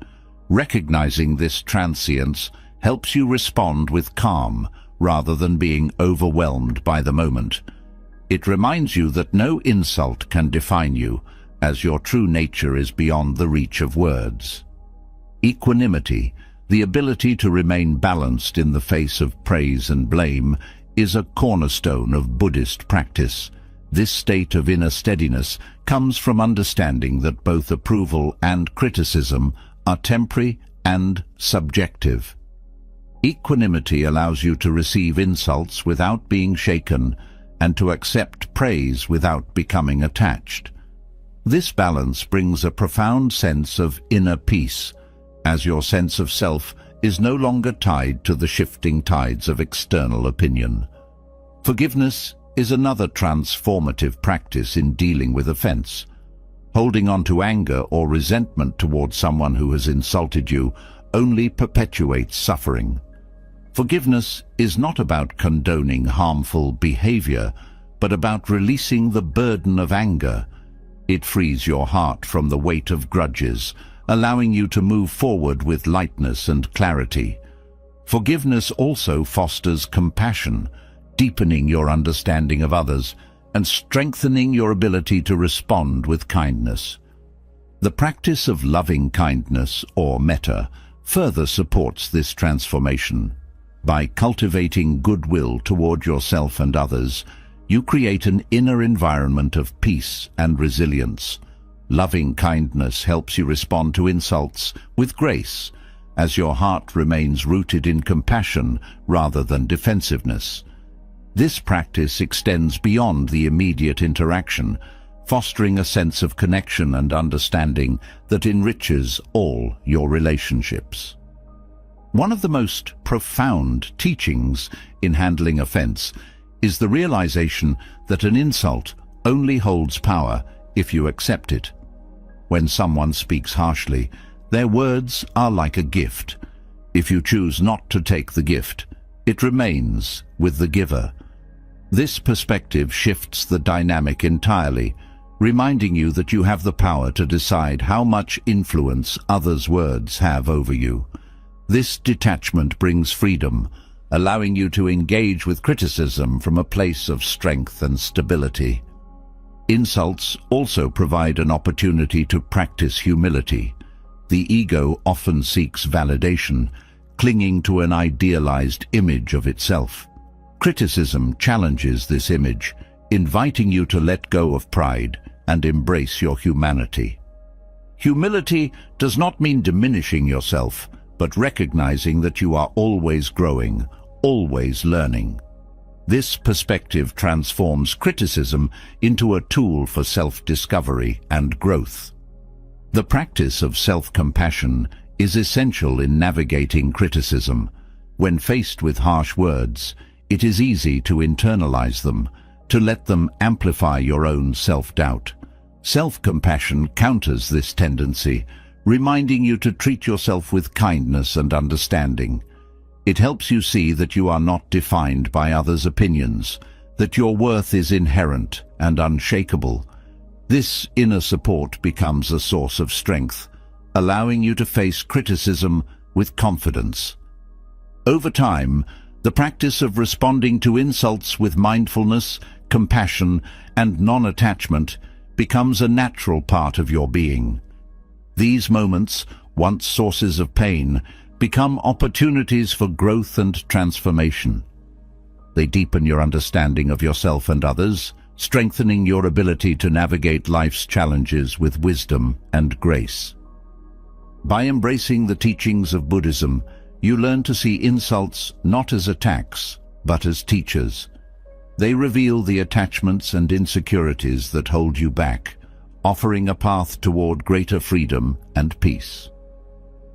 Recognizing this transience helps you respond with calm, rather than being overwhelmed by the moment. It reminds you that no insult can define you, as your true nature is beyond the reach of words. Equanimity, the ability to remain balanced in the face of praise and blame, is a cornerstone of Buddhist practice. This state of inner steadiness comes from understanding that both approval and criticism are temporary and subjective. Equanimity allows you to receive insults without being shaken and to accept praise without becoming attached. This balance brings a profound sense of inner peace, as your sense of self is no longer tied to the shifting tides of external opinion. Forgiveness is another transformative practice in dealing with offense. Holding on to anger or resentment towards someone who has insulted you only perpetuates suffering. Forgiveness is not about condoning harmful behavior, but about releasing the burden of anger. It frees your heart from the weight of grudges, allowing you to move forward with lightness and clarity. Forgiveness also fosters compassion, deepening your understanding of others and strengthening your ability to respond with kindness. The practice of loving kindness, or metta, further supports this transformation. By cultivating goodwill toward yourself and others, you create an inner environment of peace and resilience. Loving kindness helps you respond to insults with grace, as your heart remains rooted in compassion rather than defensiveness. This practice extends beyond the immediate interaction, fostering a sense of connection and understanding that enriches all your relationships. One of the most profound teachings in handling offense is the realization that an insult only holds power if you accept it. When someone speaks harshly, their words are like a gift. If you choose not to take the gift, it remains with the giver. This perspective shifts the dynamic entirely, reminding you that you have the power to decide how much influence others' words have over you. This detachment brings freedom, allowing you to engage with criticism from a place of strength and stability. Insults also provide an opportunity to practice humility. The ego often seeks validation, clinging to an idealized image of itself. Criticism challenges this image, inviting you to let go of pride and embrace your humanity. Humility does not mean diminishing yourself, but recognizing that you are always growing, always learning. This perspective transforms criticism into a tool for self-discovery and growth. The practice of self-compassion is essential in navigating criticism. When faced with harsh words, it is easy to internalize them, to let them amplify your own self-doubt. Self-compassion counters this tendency, reminding you to treat yourself with kindness and understanding. It helps you see that you are not defined by others' opinions, that your worth is inherent and unshakable. This inner support becomes a source of strength, allowing you to face criticism with confidence. Over time, the practice of responding to insults with mindfulness, compassion, and non-attachment becomes a natural part of your being. These moments, once sources of pain, become opportunities for growth and transformation. They deepen your understanding of yourself and others, strengthening your ability to navigate life's challenges with wisdom and grace. By embracing the teachings of Buddhism, you learn to see insults not as attacks, but as teachers. They reveal the attachments and insecurities that hold you back, offering a path toward greater freedom and peace.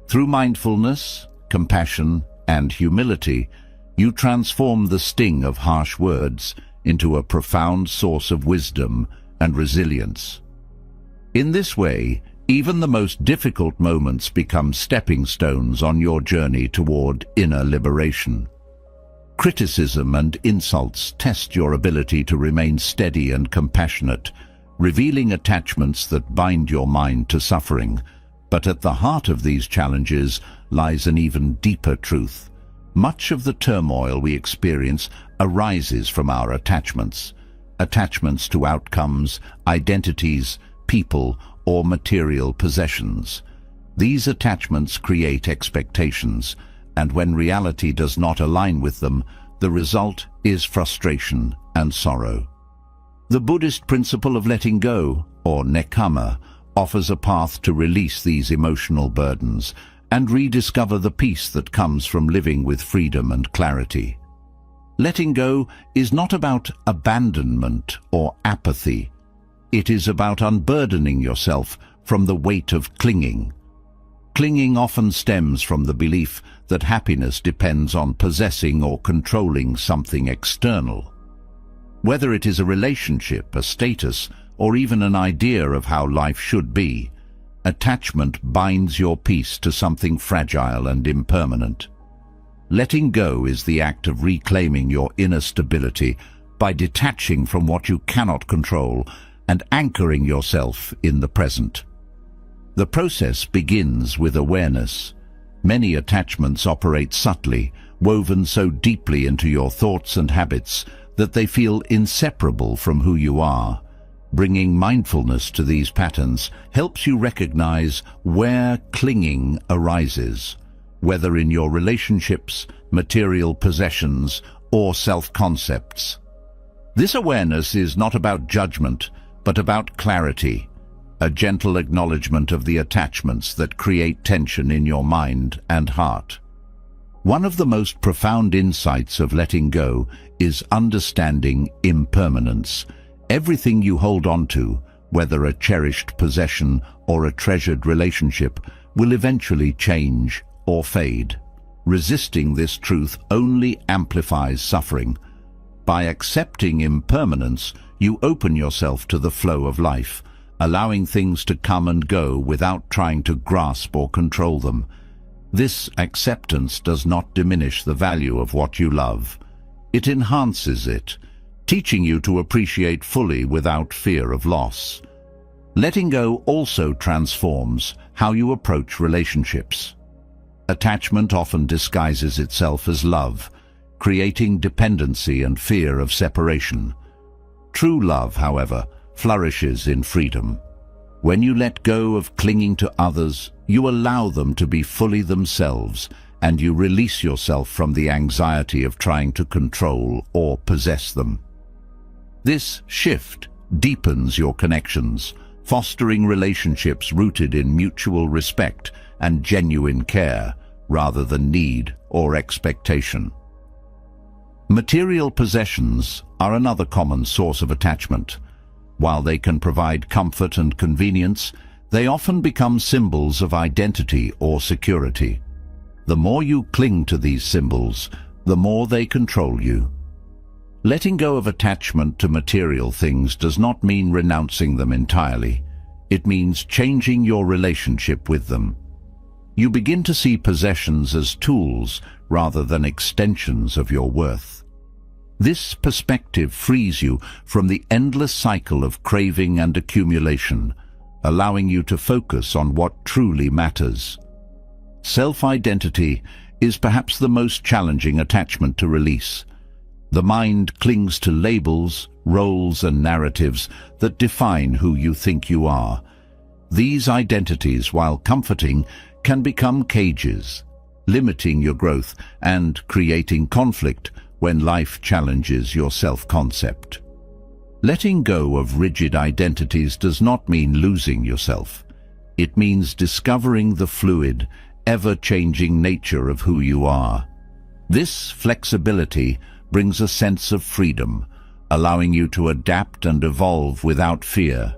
Through mindfulness, compassion, and humility, you transform the sting of harsh words into a profound source of wisdom and resilience. In this way, even the most difficult moments become stepping stones on your journey toward inner liberation. Criticism and insults test your ability to remain steady and compassionate, revealing attachments that bind your mind to suffering. But at the heart of these challenges lies an even deeper truth. Much of the turmoil we experience arises from our attachments. Attachments to outcomes, identities, people, or material possessions. These attachments create expectations, and when reality does not align with them, the result is frustration and sorrow. The Buddhist principle of letting go, or nekkhamma, offers a path to release these emotional burdens and rediscover the peace that comes from living with freedom and clarity. Letting go is not about abandonment or apathy. It is about unburdening yourself from the weight of clinging. Clinging often stems from the belief that happiness depends on possessing or controlling something external. Whether it is a relationship, a status, or even an idea of how life should be, attachment binds your peace to something fragile and impermanent. Letting go is the act of reclaiming your inner stability by detaching from what you cannot control and anchoring yourself in the present. The process begins with awareness. Many attachments operate subtly, woven so deeply into your thoughts and habits that they feel inseparable from who you are. Bringing mindfulness to these patterns helps you recognize where clinging arises, whether in your relationships, material possessions, or self-concepts. This awareness is not about judgment, but about clarity, a gentle acknowledgement of the attachments that create tension in your mind and heart. One of the most profound insights of letting go is understanding impermanence. Everything you hold on to, whether a cherished possession or a treasured relationship, will eventually change or fade. Resisting this truth only amplifies suffering. By accepting impermanence, you open yourself to the flow of life, allowing things to come and go without trying to grasp or control them. This acceptance does not diminish the value of what you love. It enhances it, teaching you to appreciate fully without fear of loss. Letting go also transforms how you approach relationships. Attachment often disguises itself as love, creating dependency and fear of separation. True love, however, flourishes in freedom. When you let go of clinging to others, you allow them to be fully themselves, and you release yourself from the anxiety of trying to control or possess them. This shift deepens your connections, fostering relationships rooted in mutual respect and genuine care, rather than need or expectation. Material possessions are another common source of attachment. While they can provide comfort and convenience, they often become symbols of identity or security. The more you cling to these symbols, the more they control you. Letting go of attachment to material things does not mean renouncing them entirely. It means changing your relationship with them. You begin to see possessions as tools rather than extensions of your worth. This perspective frees you from the endless cycle of craving and accumulation, allowing you to focus on what truly matters. Self-identity is perhaps the most challenging attachment to release. The mind clings to labels, roles, and narratives that define who you think you are. These identities, while comforting, can become cages, limiting your growth and creating conflict when life challenges your self-concept. Letting go of rigid identities does not mean losing yourself. It means discovering the fluid, ever-changing nature of who you are. This flexibility brings a sense of freedom, allowing you to adapt and evolve without fear.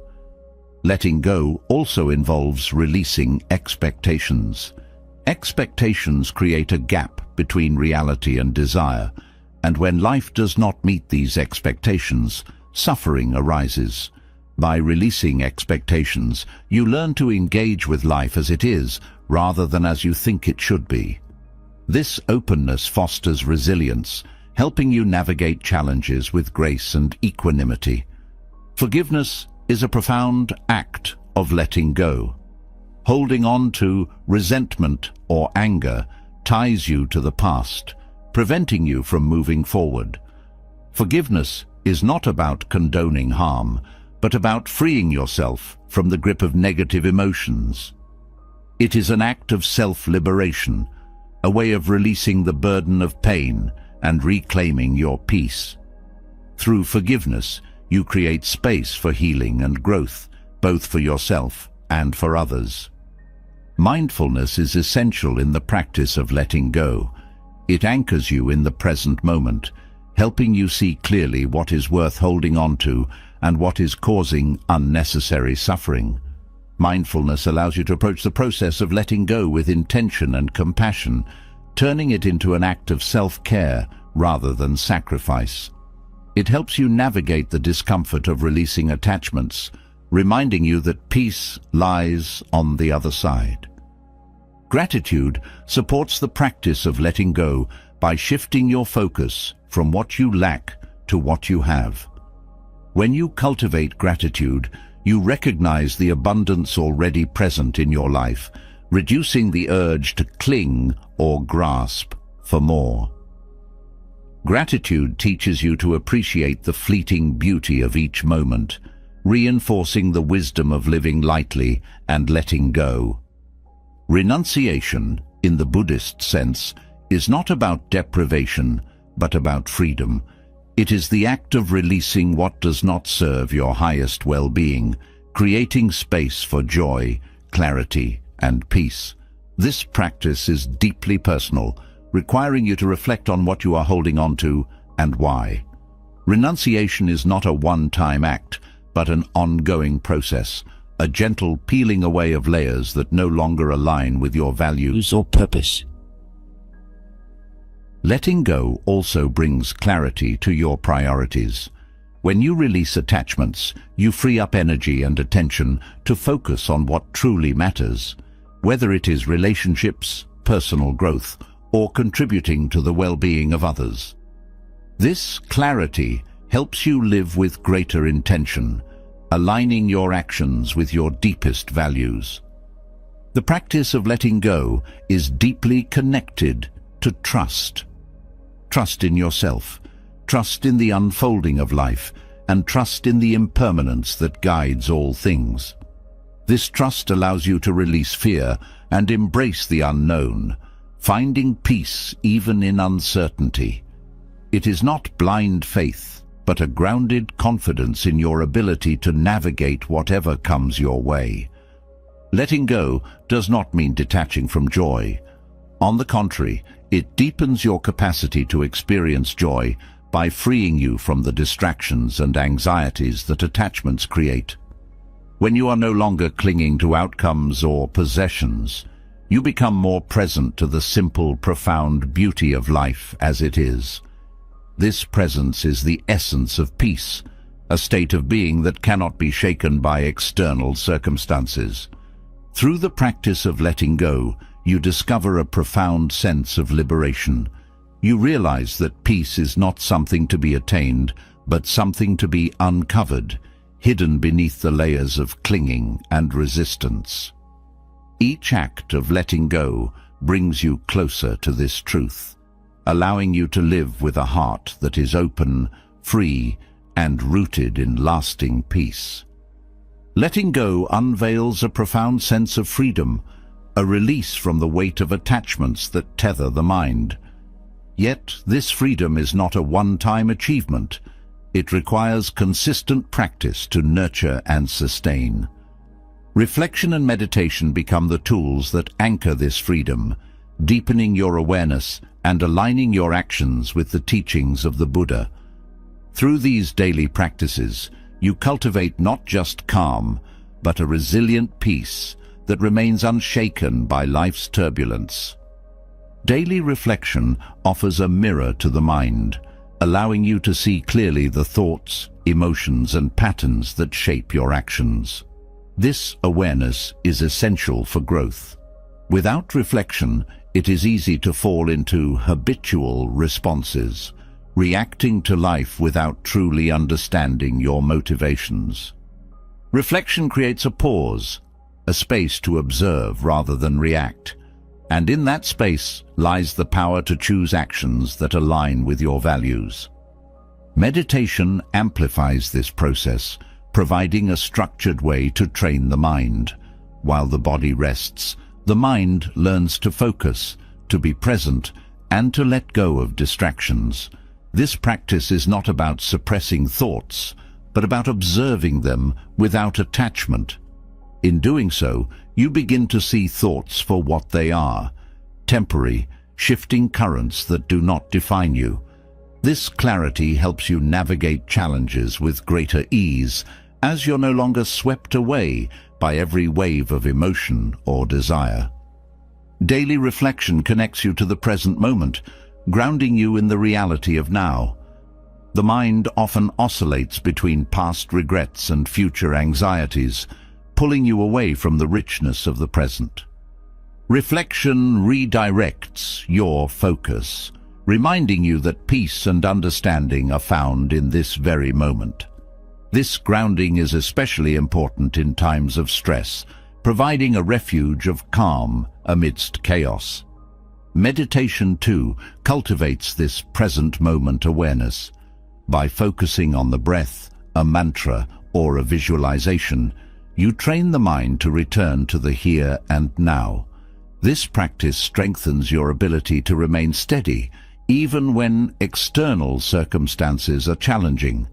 Letting go also involves releasing expectations. Expectations create a gap between reality and desire, and when life does not meet these expectations, suffering arises. By releasing expectations, you learn to engage with life as it is, rather than as you think it should be. This openness fosters resilience, helping you navigate challenges with grace and equanimity. Forgiveness is a profound act of letting go. Holding on to resentment or anger ties you to the past, preventing you from moving forward. Forgiveness is not about condoning harm, but about freeing yourself from the grip of negative emotions. It is an act of self-liberation, a way of releasing the burden of pain and reclaiming your peace. Through forgiveness, you create space for healing and growth, both for yourself and for others. Mindfulness is essential in the practice of letting go. It anchors you in the present moment, helping you see clearly what is worth holding on to and what is causing unnecessary suffering. Mindfulness allows you to approach the process of letting go with intention and compassion, turning it into an act of self-care rather than sacrifice. It helps you navigate the discomfort of releasing attachments, reminding you that peace lies on the other side. Gratitude supports the practice of letting go by shifting your focus from what you lack to what you have. When you cultivate gratitude, you recognize the abundance already present in your life, reducing the urge to cling or grasp for more. Gratitude teaches you to appreciate the fleeting beauty of each moment, reinforcing the wisdom of living lightly and letting go. Renunciation, in the Buddhist sense, is not about deprivation, but about freedom. It is the act of releasing what does not serve your highest well-being, creating space for joy, clarity, and peace. This practice is deeply personal, requiring you to reflect on what you are holding on to and why. Renunciation is not a one-time act, but an ongoing process, a gentle peeling away of layers that no longer align with your values or purpose. Letting go also brings clarity to your priorities. When you release attachments, you free up energy and attention to focus on what truly matters, whether it is relationships, personal growth, or contributing to the well-being of others. This clarity helps you live with greater intention, aligning your actions with your deepest values. The practice of letting go is deeply connected to trust. Trust in yourself, trust in the unfolding of life, and trust in the impermanence that guides all things. This trust allows you to release fear and embrace the unknown, finding peace even in uncertainty. It is not blind faith, but a grounded confidence in your ability to navigate whatever comes your way. Letting go does not mean detaching from joy. On the contrary, it deepens your capacity to experience joy by freeing you from the distractions and anxieties that attachments create. When you are no longer clinging to outcomes or possessions, you become more present to the simple, profound beauty of life as it is. This presence is the essence of peace, a state of being that cannot be shaken by external circumstances. Through the practice of letting go, you discover a profound sense of liberation. You realize that peace is not something to be attained, but something to be uncovered, hidden beneath the layers of clinging and resistance. Each act of letting go brings you closer to this truth, allowing you to live with a heart that is open, free, and rooted in lasting peace. Letting go unveils a profound sense of freedom, a release from the weight of attachments that tether the mind. Yet this freedom is not a one-time achievement. It requires consistent practice to nurture and sustain. Reflection and meditation become the tools that anchor this freedom, deepening your awareness and aligning your actions with the teachings of the Buddha. Through these daily practices, you cultivate not just calm, but a resilient peace that remains unshaken by life's turbulence. Daily reflection offers a mirror to the mind, allowing you to see clearly the thoughts, emotions, and patterns that shape your actions. This awareness is essential for growth. Without reflection, it is easy to fall into habitual responses, reacting to life without truly understanding your motivations. Reflection creates a pause, a space to observe rather than react, and in that space lies the power to choose actions that align with your values. Meditation amplifies this process, providing a structured way to train the mind. While the body rests, the mind learns to focus, to be present, and to let go of distractions. This practice is not about suppressing thoughts, but about observing them without attachment. In doing so, you begin to see thoughts for what they are, temporary, shifting currents that do not define you. This clarity helps you navigate challenges with greater ease, as you're no longer swept away by every wave of emotion or desire. Daily reflection connects you to the present moment, grounding you in the reality of now. The mind often oscillates between past regrets and future anxieties, pulling you away from the richness of the present. Reflection redirects your focus, reminding you that peace and understanding are found in this very moment. This grounding is especially important in times of stress, providing a refuge of calm amidst chaos. Meditation, too, cultivates this present moment awareness. By focusing on the breath, a mantra, or a visualization, you train the mind to return to the here and now. This practice strengthens your ability to remain steady, even when external circumstances are challenging.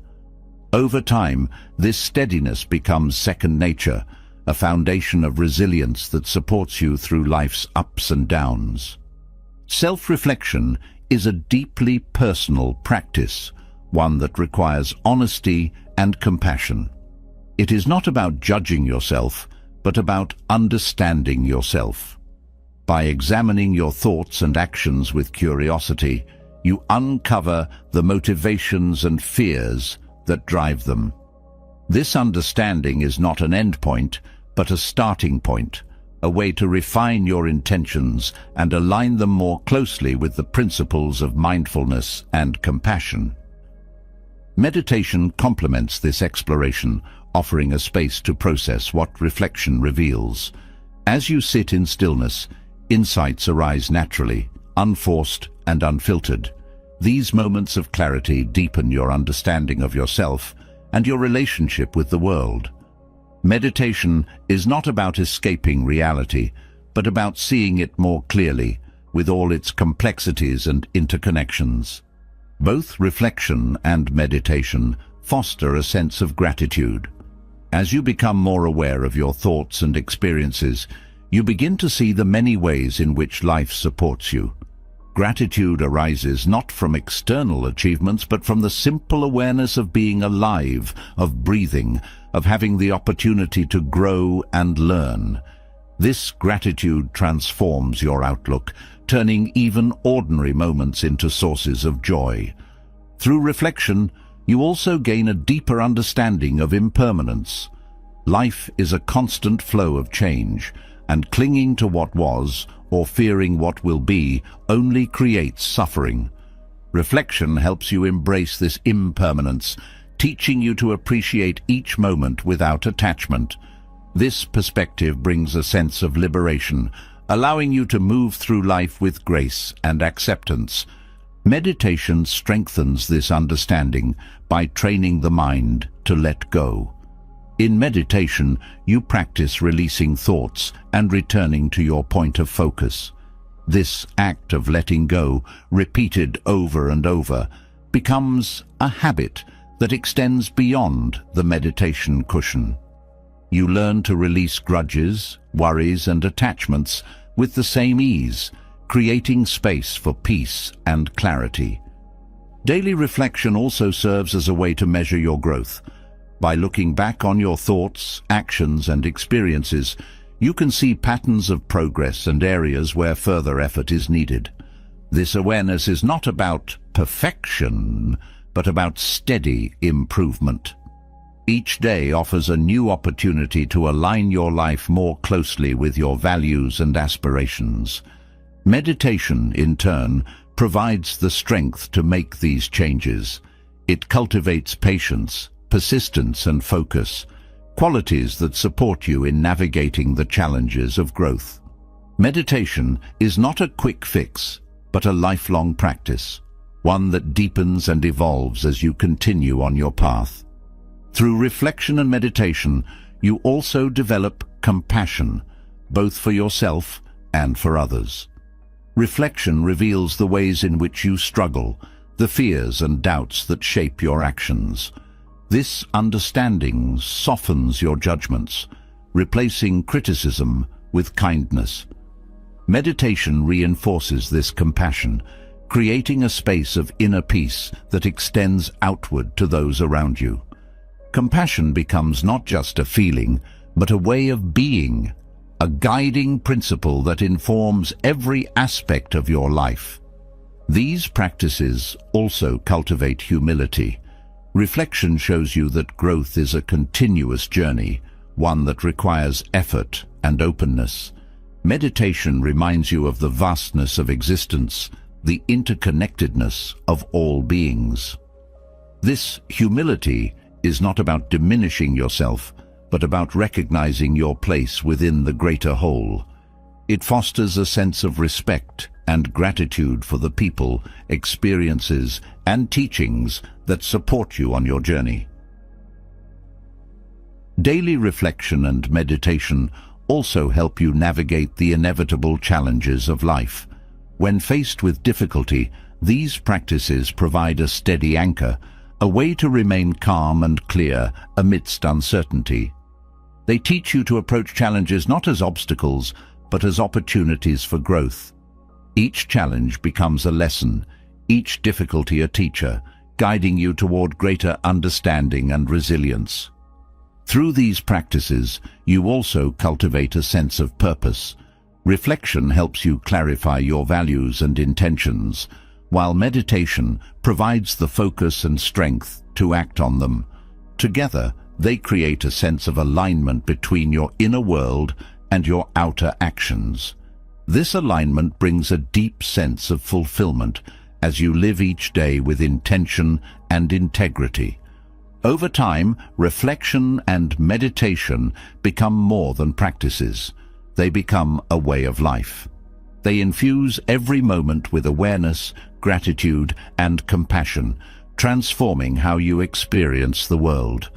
Over time, this steadiness becomes second nature, a foundation of resilience that supports you through life's ups and downs. Self-reflection is a deeply personal practice, one that requires honesty and compassion. It is not about judging yourself, but about understanding yourself. By examining your thoughts and actions with curiosity, you uncover the motivations and fears that drive them. This understanding is not an endpoint, but a starting point, a way to refine your intentions and align them more closely with the principles of mindfulness and compassion. Meditation complements this exploration, offering a space to process what reflection reveals. As you sit in stillness, insights arise naturally, unforced and unfiltered. These moments of clarity deepen your understanding of yourself and your relationship with the world. Meditation is not about escaping reality, but about seeing it more clearly, with all its complexities and interconnections. Both reflection and meditation foster a sense of gratitude. As you become more aware of your thoughts and experiences, you begin to see the many ways in which life supports you. Gratitude arises not from external achievements, but from the simple awareness of being alive, of breathing, of having the opportunity to grow and learn. This gratitude transforms your outlook, turning even ordinary moments into sources of joy. Through reflection, you also gain a deeper understanding of impermanence. Life is a constant flow of change, and clinging to what was or fearing what will be only creates suffering. Reflection helps you embrace this impermanence, teaching you to appreciate each moment without attachment. This perspective brings a sense of liberation, allowing you to move through life with grace and acceptance. Meditation strengthens this understanding by training the mind to let go. In meditation, you practice releasing thoughts and returning to your point of focus. This act of letting go, repeated over and over, becomes a habit that extends beyond the meditation cushion. You learn to release grudges, worries, and attachments with the same ease, creating space for peace and clarity. Daily reflection also serves as a way to measure your growth. By looking back on your thoughts, actions, and experiences, you can see patterns of progress and areas where further effort is needed. This awareness is not about perfection, but about steady improvement. Each day offers a new opportunity to align your life more closely with your values and aspirations. Meditation, in turn, provides the strength to make these changes. It cultivates patience, persistence, and focus, qualities that support you in navigating the challenges of growth. Meditation is not a quick fix, but a lifelong practice, one that deepens and evolves as you continue on your path. Through reflection and meditation, you also develop compassion, both for yourself and for others. Reflection reveals the ways in which you struggle, the fears and doubts that shape your actions. This understanding softens your judgments, replacing criticism with kindness. Meditation reinforces this compassion, creating a space of inner peace that extends outward to those around you. Compassion becomes not just a feeling, but a way of being, a guiding principle that informs every aspect of your life. These practices also cultivate humility. Reflection shows you that growth is a continuous journey, one that requires effort and openness. Meditation reminds you of the vastness of existence, the interconnectedness of all beings. This humility is not about diminishing yourself, but about recognizing your place within the greater whole. It fosters a sense of respect and gratitude for the people, experiences, and teachings that support you on your journey. Daily reflection and meditation also help you navigate the inevitable challenges of life. When faced with difficulty, these practices provide a steady anchor, a way to remain calm and clear amidst uncertainty. They teach you to approach challenges not as obstacles, but as opportunities for growth. Each challenge becomes a lesson, each difficulty a teacher, guiding you toward greater understanding and resilience. Through these practices, you also cultivate a sense of purpose. Reflection helps you clarify your values and intentions, while meditation provides the focus and strength to act on them. Together, they create a sense of alignment between your inner world and your outer actions. This alignment brings a deep sense of fulfillment as you live each day with intention and integrity. Over time, reflection and meditation become more than practices. They become a way of life. They infuse every moment with awareness, gratitude, and compassion, transforming how you experience the world.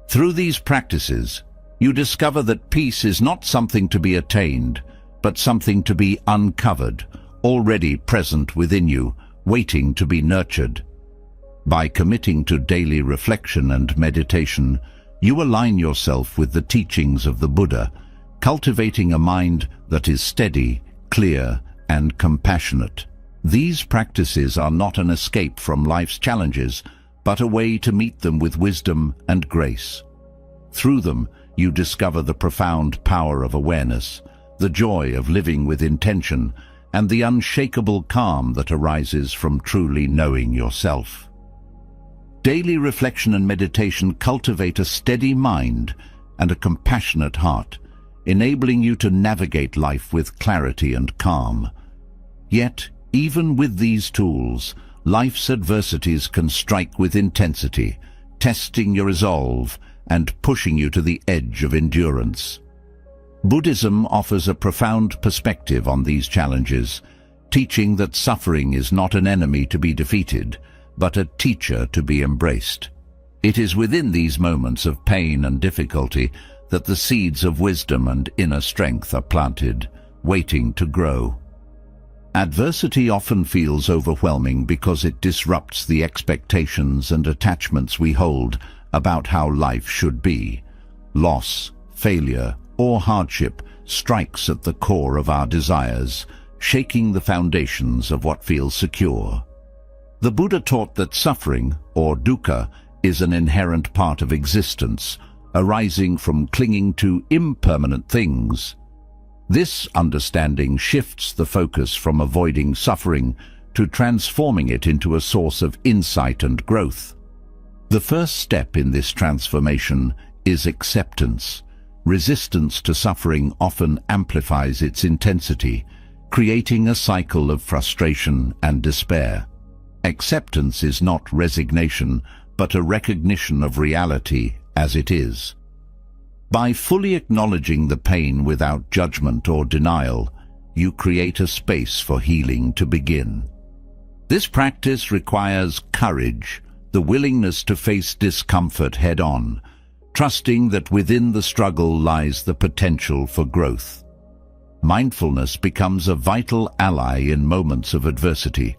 Through these practices, you discover that peace is not something to be attained, but something to be uncovered, already present within you, waiting to be nurtured. By committing to daily reflection and meditation, you align yourself with the teachings of the Buddha, cultivating a mind that is steady, clear, and compassionate. These practices are not an escape from life's challenges, but a way to meet them with wisdom and grace. Through them, you discover the profound power of awareness, the joy of living with intention, and the unshakable calm that arises from truly knowing yourself. Daily reflection and meditation cultivate a steady mind and a compassionate heart, enabling you to navigate life with clarity and calm. Yet, even with these tools, life's adversities can strike with intensity, testing your resolve and pushing you to the edge of endurance. Buddhism offers a profound perspective on these challenges, teaching that suffering is not an enemy to be defeated, but a teacher to be embraced. It is within these moments of pain and difficulty that the seeds of wisdom and inner strength are planted, waiting to grow. Adversity often feels overwhelming because it disrupts the expectations and attachments we hold about how life should be. Loss, failure, or hardship strikes at the core of our desires, shaking the foundations of what feels secure. The Buddha taught that suffering, or dukkha, is an inherent part of existence, arising from clinging to impermanent things. This understanding shifts the focus from avoiding suffering to transforming it into a source of insight and growth. The first step in this transformation is acceptance. Resistance to suffering often amplifies its intensity, creating a cycle of frustration and despair. Acceptance is not resignation, but a recognition of reality as it is. By fully acknowledging the pain without judgment or denial, you create a space for healing to begin. This practice requires courage, the willingness to face discomfort head-on, trusting that within the struggle lies the potential for growth. Mindfulness becomes a vital ally in moments of adversity.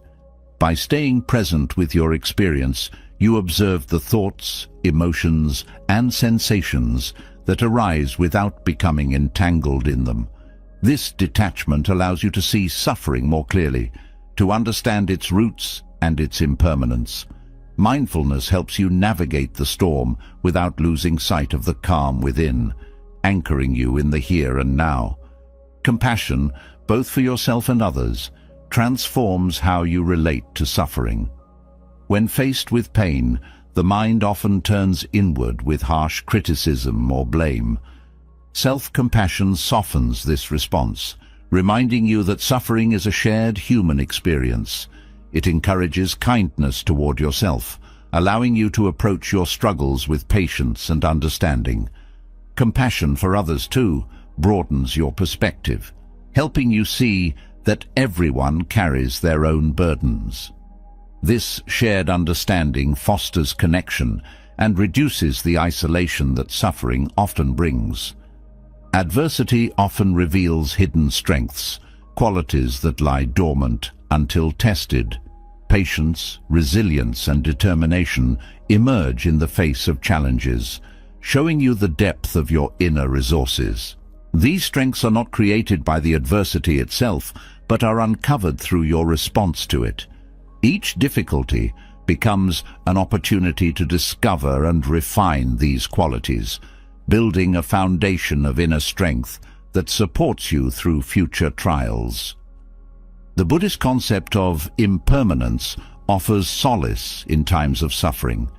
By staying present with your experience, you observe the thoughts, emotions, and sensations that arise without becoming entangled in them. This detachment allows you to see suffering more clearly, to understand its roots and its impermanence. Mindfulness helps you navigate the storm without losing sight of the calm within, anchoring you in the here and now. Compassion, both for yourself and others, transforms how you relate to suffering. When faced with pain, the mind often turns inward with harsh criticism or blame. Self-compassion softens this response, reminding you that suffering is a shared human experience. It encourages kindness toward yourself, allowing you to approach your struggles with patience and understanding. Compassion for others, too, broadens your perspective, helping you see that everyone carries their own burdens. This shared understanding fosters connection and reduces the isolation that suffering often brings. Adversity often reveals hidden strengths, qualities that lie dormant until tested. Patience, resilience, and determination emerge in the face of challenges, showing you the depth of your inner resources. These strengths are not created by the adversity itself, but are uncovered through your response to it. Each difficulty becomes an opportunity to discover and refine these qualities, building a foundation of inner strength that supports you through future trials. The Buddhist concept of impermanence offers solace in times of suffering.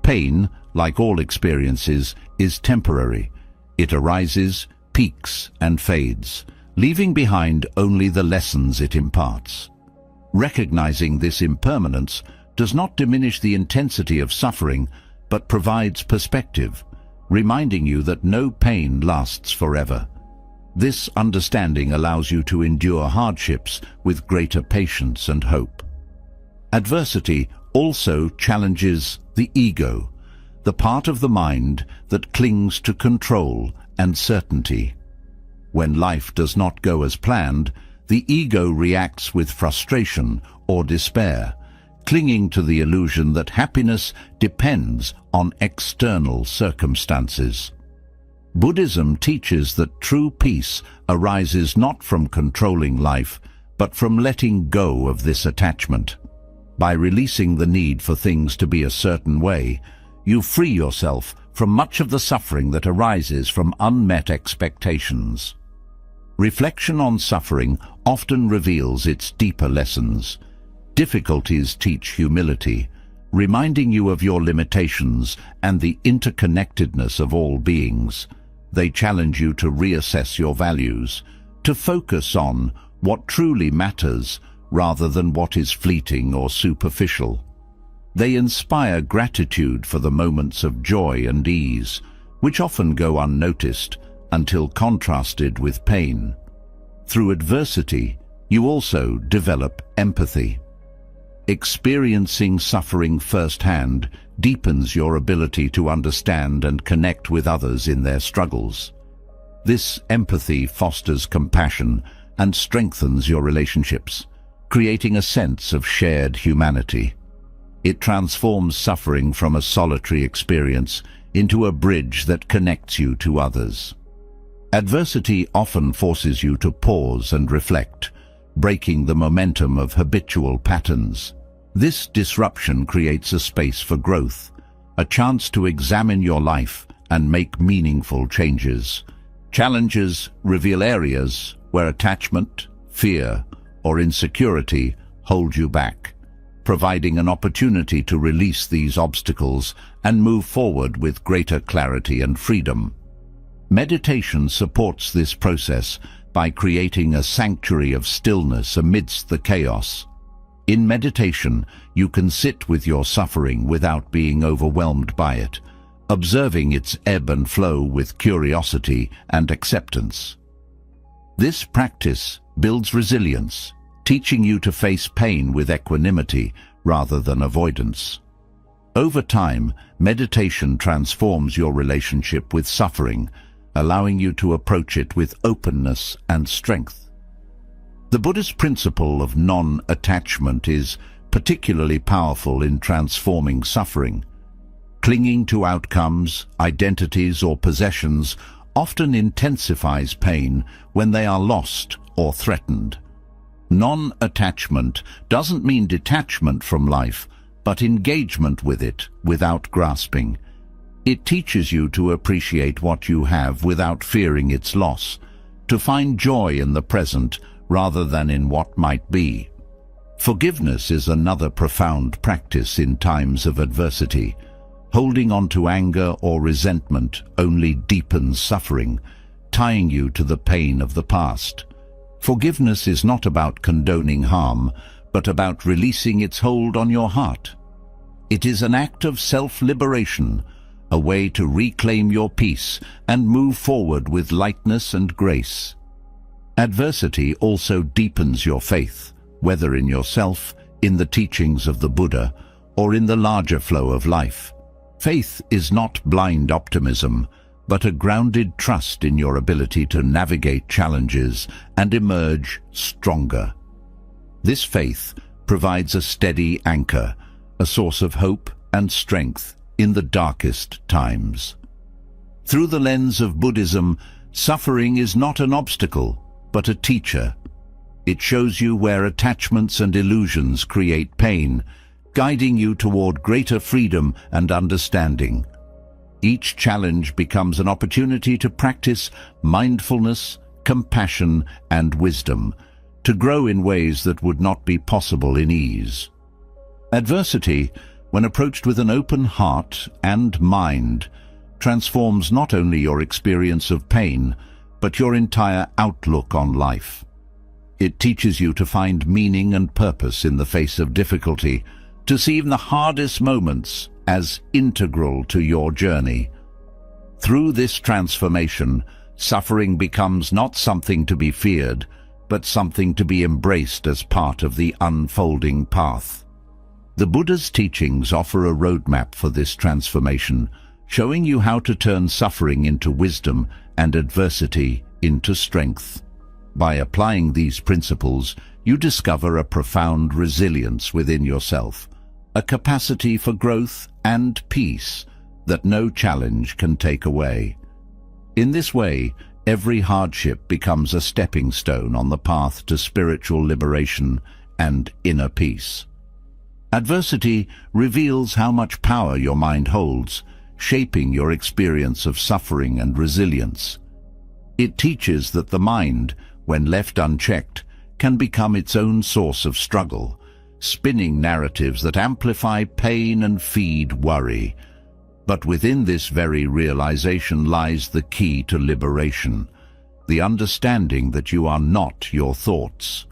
Pain, like all experiences, is temporary. It arises, peaks, and fades, leaving behind only the lessons it imparts. Recognizing this impermanence does not diminish the intensity of suffering, but provides perspective, reminding you that no pain lasts forever. This understanding allows you to endure hardships with greater patience and hope. Adversity also challenges the ego, the part of the mind that clings to control and certainty. When life does not go as planned, the ego reacts with frustration or despair, clinging to the illusion that happiness depends on external circumstances. Buddhism teaches that true peace arises not from controlling life, but from letting go of this attachment. By releasing the need for things to be a certain way, you free yourself from much of the suffering that arises from unmet expectations. Reflection on suffering often reveals its deeper lessons. Difficulties teach humility, reminding you of your limitations and the interconnectedness of all beings. They challenge you to reassess your values, to focus on what truly matters rather than what is fleeting or superficial. They inspire gratitude for the moments of joy and ease, which often go unnoticed until contrasted with pain. Through adversity, you also develop empathy. Experiencing suffering firsthand deepens your ability to understand and connect with others in their struggles. This empathy fosters compassion and strengthens your relationships, creating a sense of shared humanity. It transforms suffering from a solitary experience into a bridge that connects you to others. Adversity often forces you to pause and reflect, breaking the momentum of habitual patterns. This disruption creates a space for growth, a chance to examine your life and make meaningful changes. Challenges reveal areas where attachment, fear, or insecurity hold you back, providing an opportunity to release these obstacles and move forward with greater clarity and freedom. Meditation supports this process by creating a sanctuary of stillness amidst the chaos. In meditation, you can sit with your suffering without being overwhelmed by it, observing its ebb and flow with curiosity and acceptance. This practice builds resilience, teaching you to face pain with equanimity rather than avoidance. Over time, meditation transforms your relationship with suffering, allowing you to approach it with openness and strength. The Buddhist principle of non-attachment is particularly powerful in transforming suffering. Clinging to outcomes, identities, or possessions often intensifies pain when they are lost or threatened. Non-attachment doesn't mean detachment from life, but engagement with it without grasping. It teaches you to appreciate what you have without fearing its loss, to find joy in the present rather than in what might be. Forgiveness is another profound practice in times of adversity. Holding on to anger or resentment only deepens suffering, tying you to the pain of the past. Forgiveness is not about condoning harm, but about releasing its hold on your heart. It is an act of self-liberation, a way to reclaim your peace and move forward with lightness and grace. Adversity also deepens your faith, whether in yourself, in the teachings of the Buddha, or in the larger flow of life. Faith is not blind optimism, but a grounded trust in your ability to navigate challenges and emerge stronger. This faith provides a steady anchor, a source of hope and strength in the darkest times. Through the lens of Buddhism, suffering is not an obstacle, but a teacher. It shows you where attachments and illusions create pain, guiding you toward greater freedom and understanding. Each challenge becomes an opportunity to practice mindfulness, compassion, and wisdom, to grow in ways that would not be possible in ease. Adversity, when approached with an open heart and mind, transforms not only your experience of pain, but your entire outlook on life. It teaches you to find meaning and purpose in the face of difficulty, to see even the hardest moments as integral to your journey. Through this transformation, suffering becomes not something to be feared, but something to be embraced as part of the unfolding path. The Buddha's teachings offer a roadmap for this transformation, showing you how to turn suffering into wisdom and adversity into strength. By applying these principles, you discover a profound resilience within yourself, a capacity for growth and peace that no challenge can take away. In this way, every hardship becomes a stepping stone on the path to spiritual liberation and inner peace. Adversity reveals how much power your mind holds, shaping your experience of suffering and resilience. It teaches that the mind, when left unchecked, can become its own source of struggle, spinning narratives that amplify pain and feed worry. But within this very realization lies the key to liberation, the understanding that you are not your thoughts.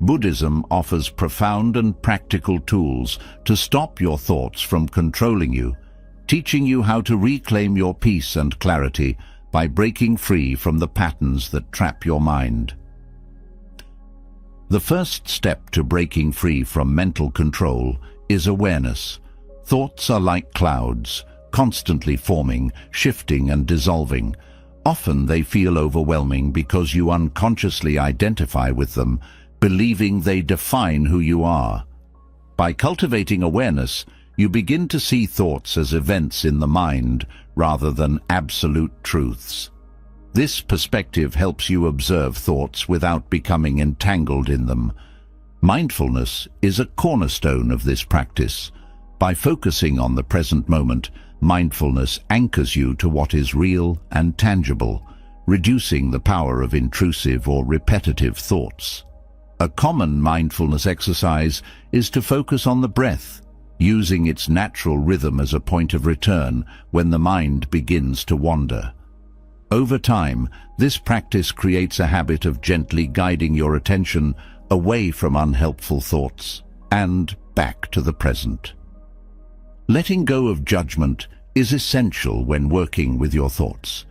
Buddhism offers profound and practical tools to stop your thoughts from controlling you, teaching you how to reclaim your peace and clarity by breaking free from the patterns that trap your mind. The first step to breaking free from mental control is awareness. Thoughts are like clouds, constantly forming, shifting and dissolving. Often they feel overwhelming because you unconsciously identify with them, believing they define who you are. By cultivating awareness, you begin to see thoughts as events in the mind rather than absolute truths. This perspective helps you observe thoughts without becoming entangled in them. Mindfulness is a cornerstone of this practice. By focusing on the present moment, mindfulness anchors you to what is real and tangible, reducing the power of intrusive or repetitive thoughts. A common mindfulness exercise is to focus on the breath, using its natural rhythm as a point of return when the mind begins to wander. Over time, this practice creates a habit of gently guiding your attention away from unhelpful thoughts and back to the present. Letting go of judgment is essential when working with your thoughts.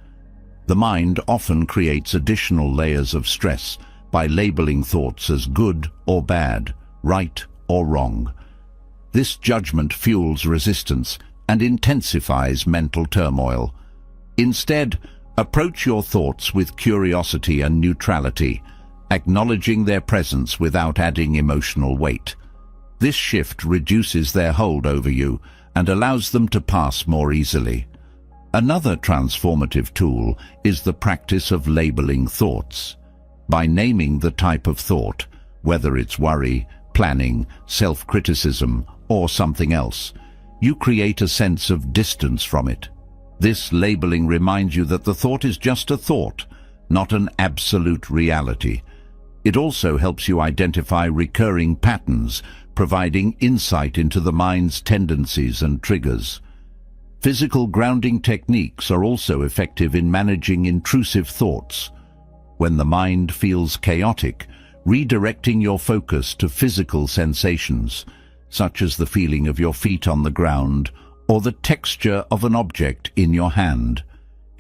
The mind often creates additional layers of stress by labeling thoughts as good or bad, right or wrong. This judgment fuels resistance and intensifies mental turmoil. Instead, approach your thoughts with curiosity and neutrality, acknowledging their presence without adding emotional weight. This shift reduces their hold over you and allows them to pass more easily. Another transformative tool is the practice of labeling thoughts. By naming the type of thought, whether it's worry, planning, self-criticism, or something else, you create a sense of distance from it. This labeling reminds you that the thought is just a thought, not an absolute reality. It also helps you identify recurring patterns, providing insight into the mind's tendencies and triggers. Physical grounding techniques are also effective in managing intrusive thoughts. When the mind feels chaotic, redirecting your focus to physical sensations, such as the feeling of your feet on the ground or the texture of an object in your hand,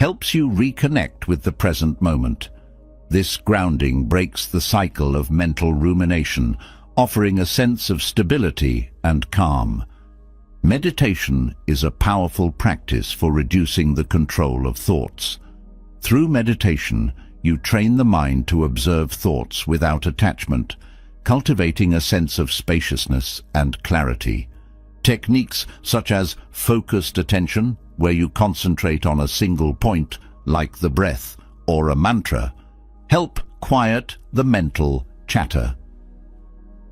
helps you reconnect with the present moment. This grounding breaks the cycle of mental rumination, offering a sense of stability and calm. Meditation is a powerful practice for reducing the control of thoughts. Through meditation, you train the mind to observe thoughts without attachment, cultivating a sense of spaciousness and clarity. Techniques such as focused attention, where you concentrate on a single point, like the breath or a mantra, help quiet the mental chatter.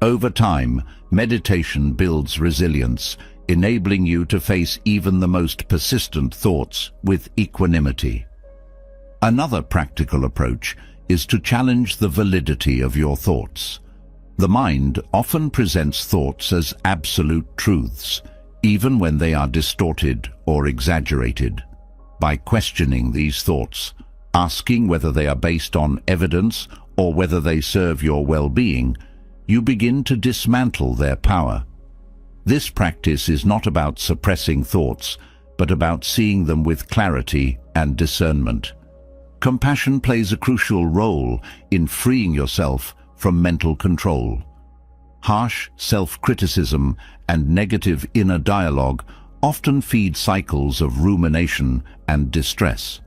Over time, meditation builds resilience, enabling you to face even the most persistent thoughts with equanimity. Another practical approach is to challenge the validity of your thoughts. The mind often presents thoughts as absolute truths, even when they are distorted or exaggerated. By questioning these thoughts, asking whether they are based on evidence or whether they serve your well-being, you begin to dismantle their power. This practice is not about suppressing thoughts, but about seeing them with clarity and discernment. Compassion plays a crucial role in freeing yourself from mental control. Harsh self-criticism and negative inner dialogue often feed cycles of rumination and distress.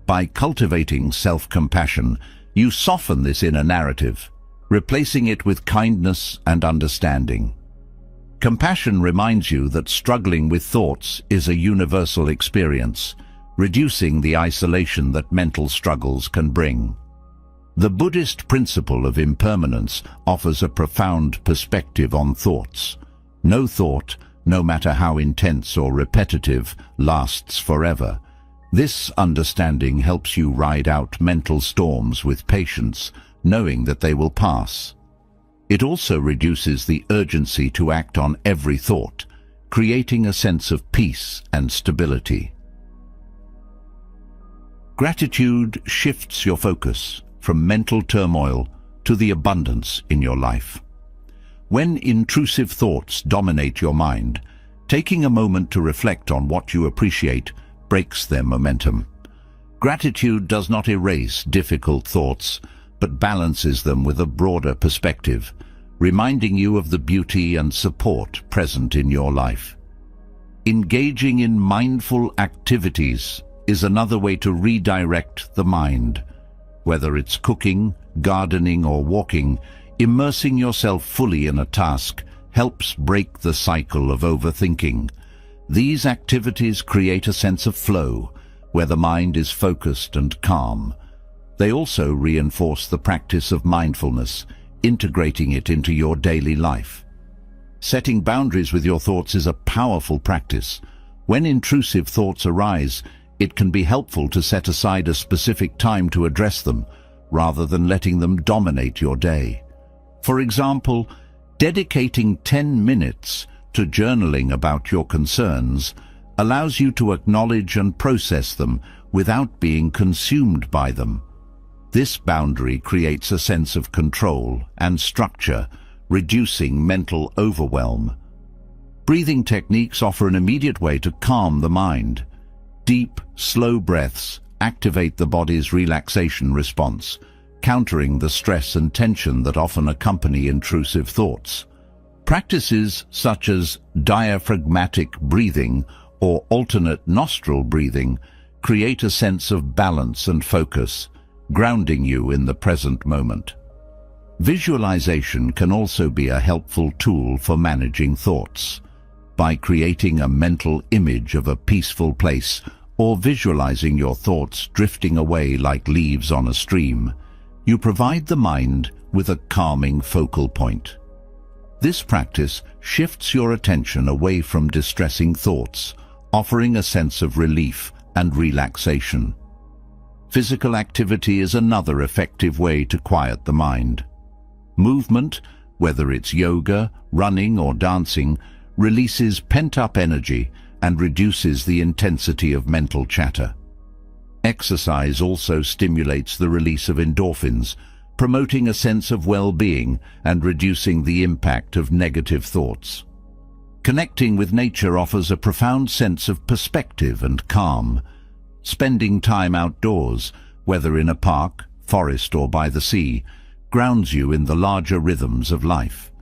By cultivating self-compassion, you soften this inner narrative, replacing it with kindness and understanding. Compassion reminds you that struggling with thoughts is a universal experience, reducing the isolation that mental struggles can bring. The Buddhist principle of impermanence offers a profound perspective on thoughts. No thought, no matter how intense or repetitive, lasts forever. This understanding helps you ride out mental storms with patience, knowing that they will pass. It also reduces the urgency to act on every thought, creating a sense of peace and stability. Gratitude shifts your focus from mental turmoil to the abundance in your life. When intrusive thoughts dominate your mind, taking a moment to reflect on what you appreciate breaks their momentum. Gratitude does not erase difficult thoughts, but balances them with a broader perspective, reminding you of the beauty and support present in your life. Engaging in mindful activities is another way to redirect the mind. Whether it's cooking, gardening, or walking, immersing yourself fully in a task helps break the cycle of overthinking. These activities create a sense of flow, where the mind is focused and calm. They also reinforce the practice of mindfulness, integrating it into your daily life. Setting boundaries with your thoughts is a powerful practice. When intrusive thoughts arise, it can be helpful to set aside a specific time to address them, rather than letting them dominate your day. For example, dedicating 10 minutes to journaling about your concerns allows you to acknowledge and process them without being consumed by them. This boundary creates a sense of control and structure, reducing mental overwhelm. Breathing techniques offer an immediate way to calm the mind. Deep, slow breaths activate the body's relaxation response, countering the stress and tension that often accompany intrusive thoughts. Practices such as diaphragmatic breathing or alternate nostril breathing create a sense of balance and focus, grounding you in the present moment. Visualization can also be a helpful tool for managing thoughts. By creating a mental image of a peaceful place or visualizing your thoughts drifting away like leaves on a stream, you provide the mind with a calming focal point. This practice shifts your attention away from distressing thoughts, offering a sense of relief and relaxation. Physical activity is another effective way to quiet the mind. Movement, whether it's yoga, running, or dancing, releases pent-up energy and reduces the intensity of mental chatter. Exercise also stimulates the release of endorphins, promoting a sense of well-being and reducing the impact of negative thoughts. Connecting with nature offers a profound sense of perspective and calm. Spending time outdoors, whether in a park, forest, or by the sea, grounds you in the larger rhythms of life.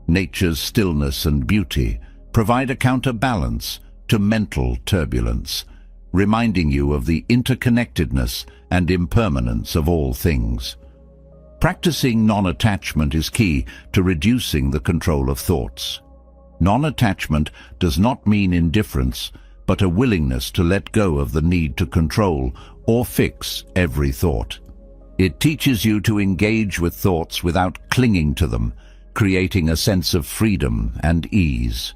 Nature's stillness and beauty provide a counterbalance to mental turbulence, reminding you of the interconnectedness and impermanence of all things. Practicing non-attachment is key to reducing the control of thoughts. Non-attachment does not mean indifference, but a willingness to let go of the need to control or fix every thought. It teaches you to engage with thoughts without clinging to them, creating a sense of freedom and ease.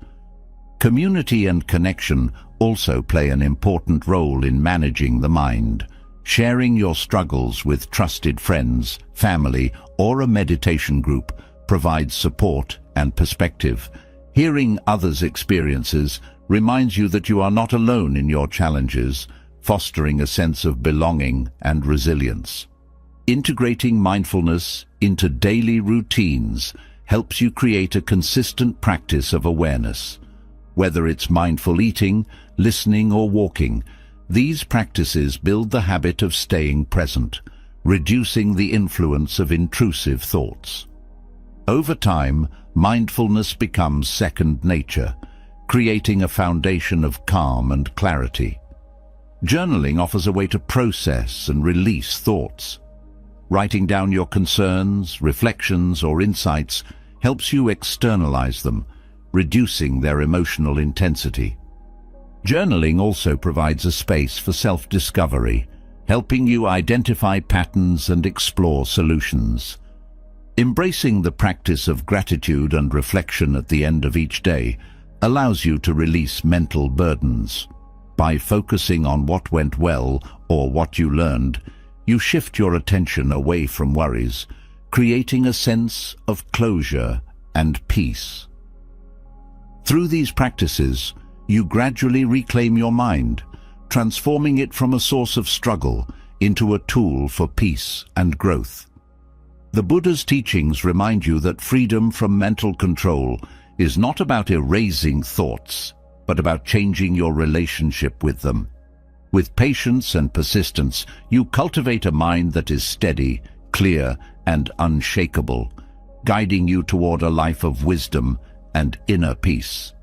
Community and connection also play an important role in managing the mind. Sharing your struggles with trusted friends, family, or a meditation group provides support and perspective. Hearing others' experiences reminds you that you are not alone in your challenges, fostering a sense of belonging and resilience. Integrating mindfulness into daily routines helps you create a consistent practice of awareness. Whether it's mindful eating, listening, or walking, these practices build the habit of staying present, reducing the influence of intrusive thoughts. Over time, mindfulness becomes second nature, creating a foundation of calm and clarity. Journaling offers a way to process and release thoughts. Writing down your concerns, reflections, or insights helps you externalize them, reducing their emotional intensity. Journaling also provides a space for self-discovery, helping you identify patterns and explore solutions. Embracing the practice of gratitude and reflection at the end of each day allows you to release mental burdens. By focusing on what went well or what you learned, you shift your attention away from worries, creating a sense of closure and peace. Through these practices, you gradually reclaim your mind, transforming it from a source of struggle into a tool for peace and growth. The Buddha's teachings remind you that freedom from mental control is not about erasing thoughts, but about changing your relationship with them. With patience and persistence, you cultivate a mind that is steady, clear, and unshakable, guiding you toward a life of wisdom and inner peace.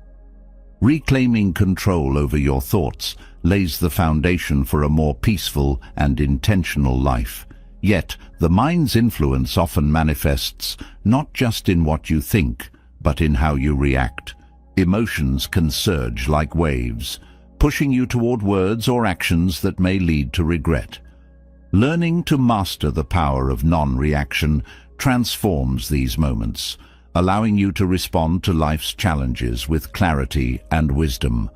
Reclaiming control over your thoughts lays the foundation for a more peaceful and intentional life. Yet, the mind's influence often manifests not just in what you think, but in how you react. Emotions can surge like waves, pushing you toward words or actions that may lead to regret. Learning to master the power of non-reaction transforms these moments, allowing you to respond to life's challenges with clarity and wisdom.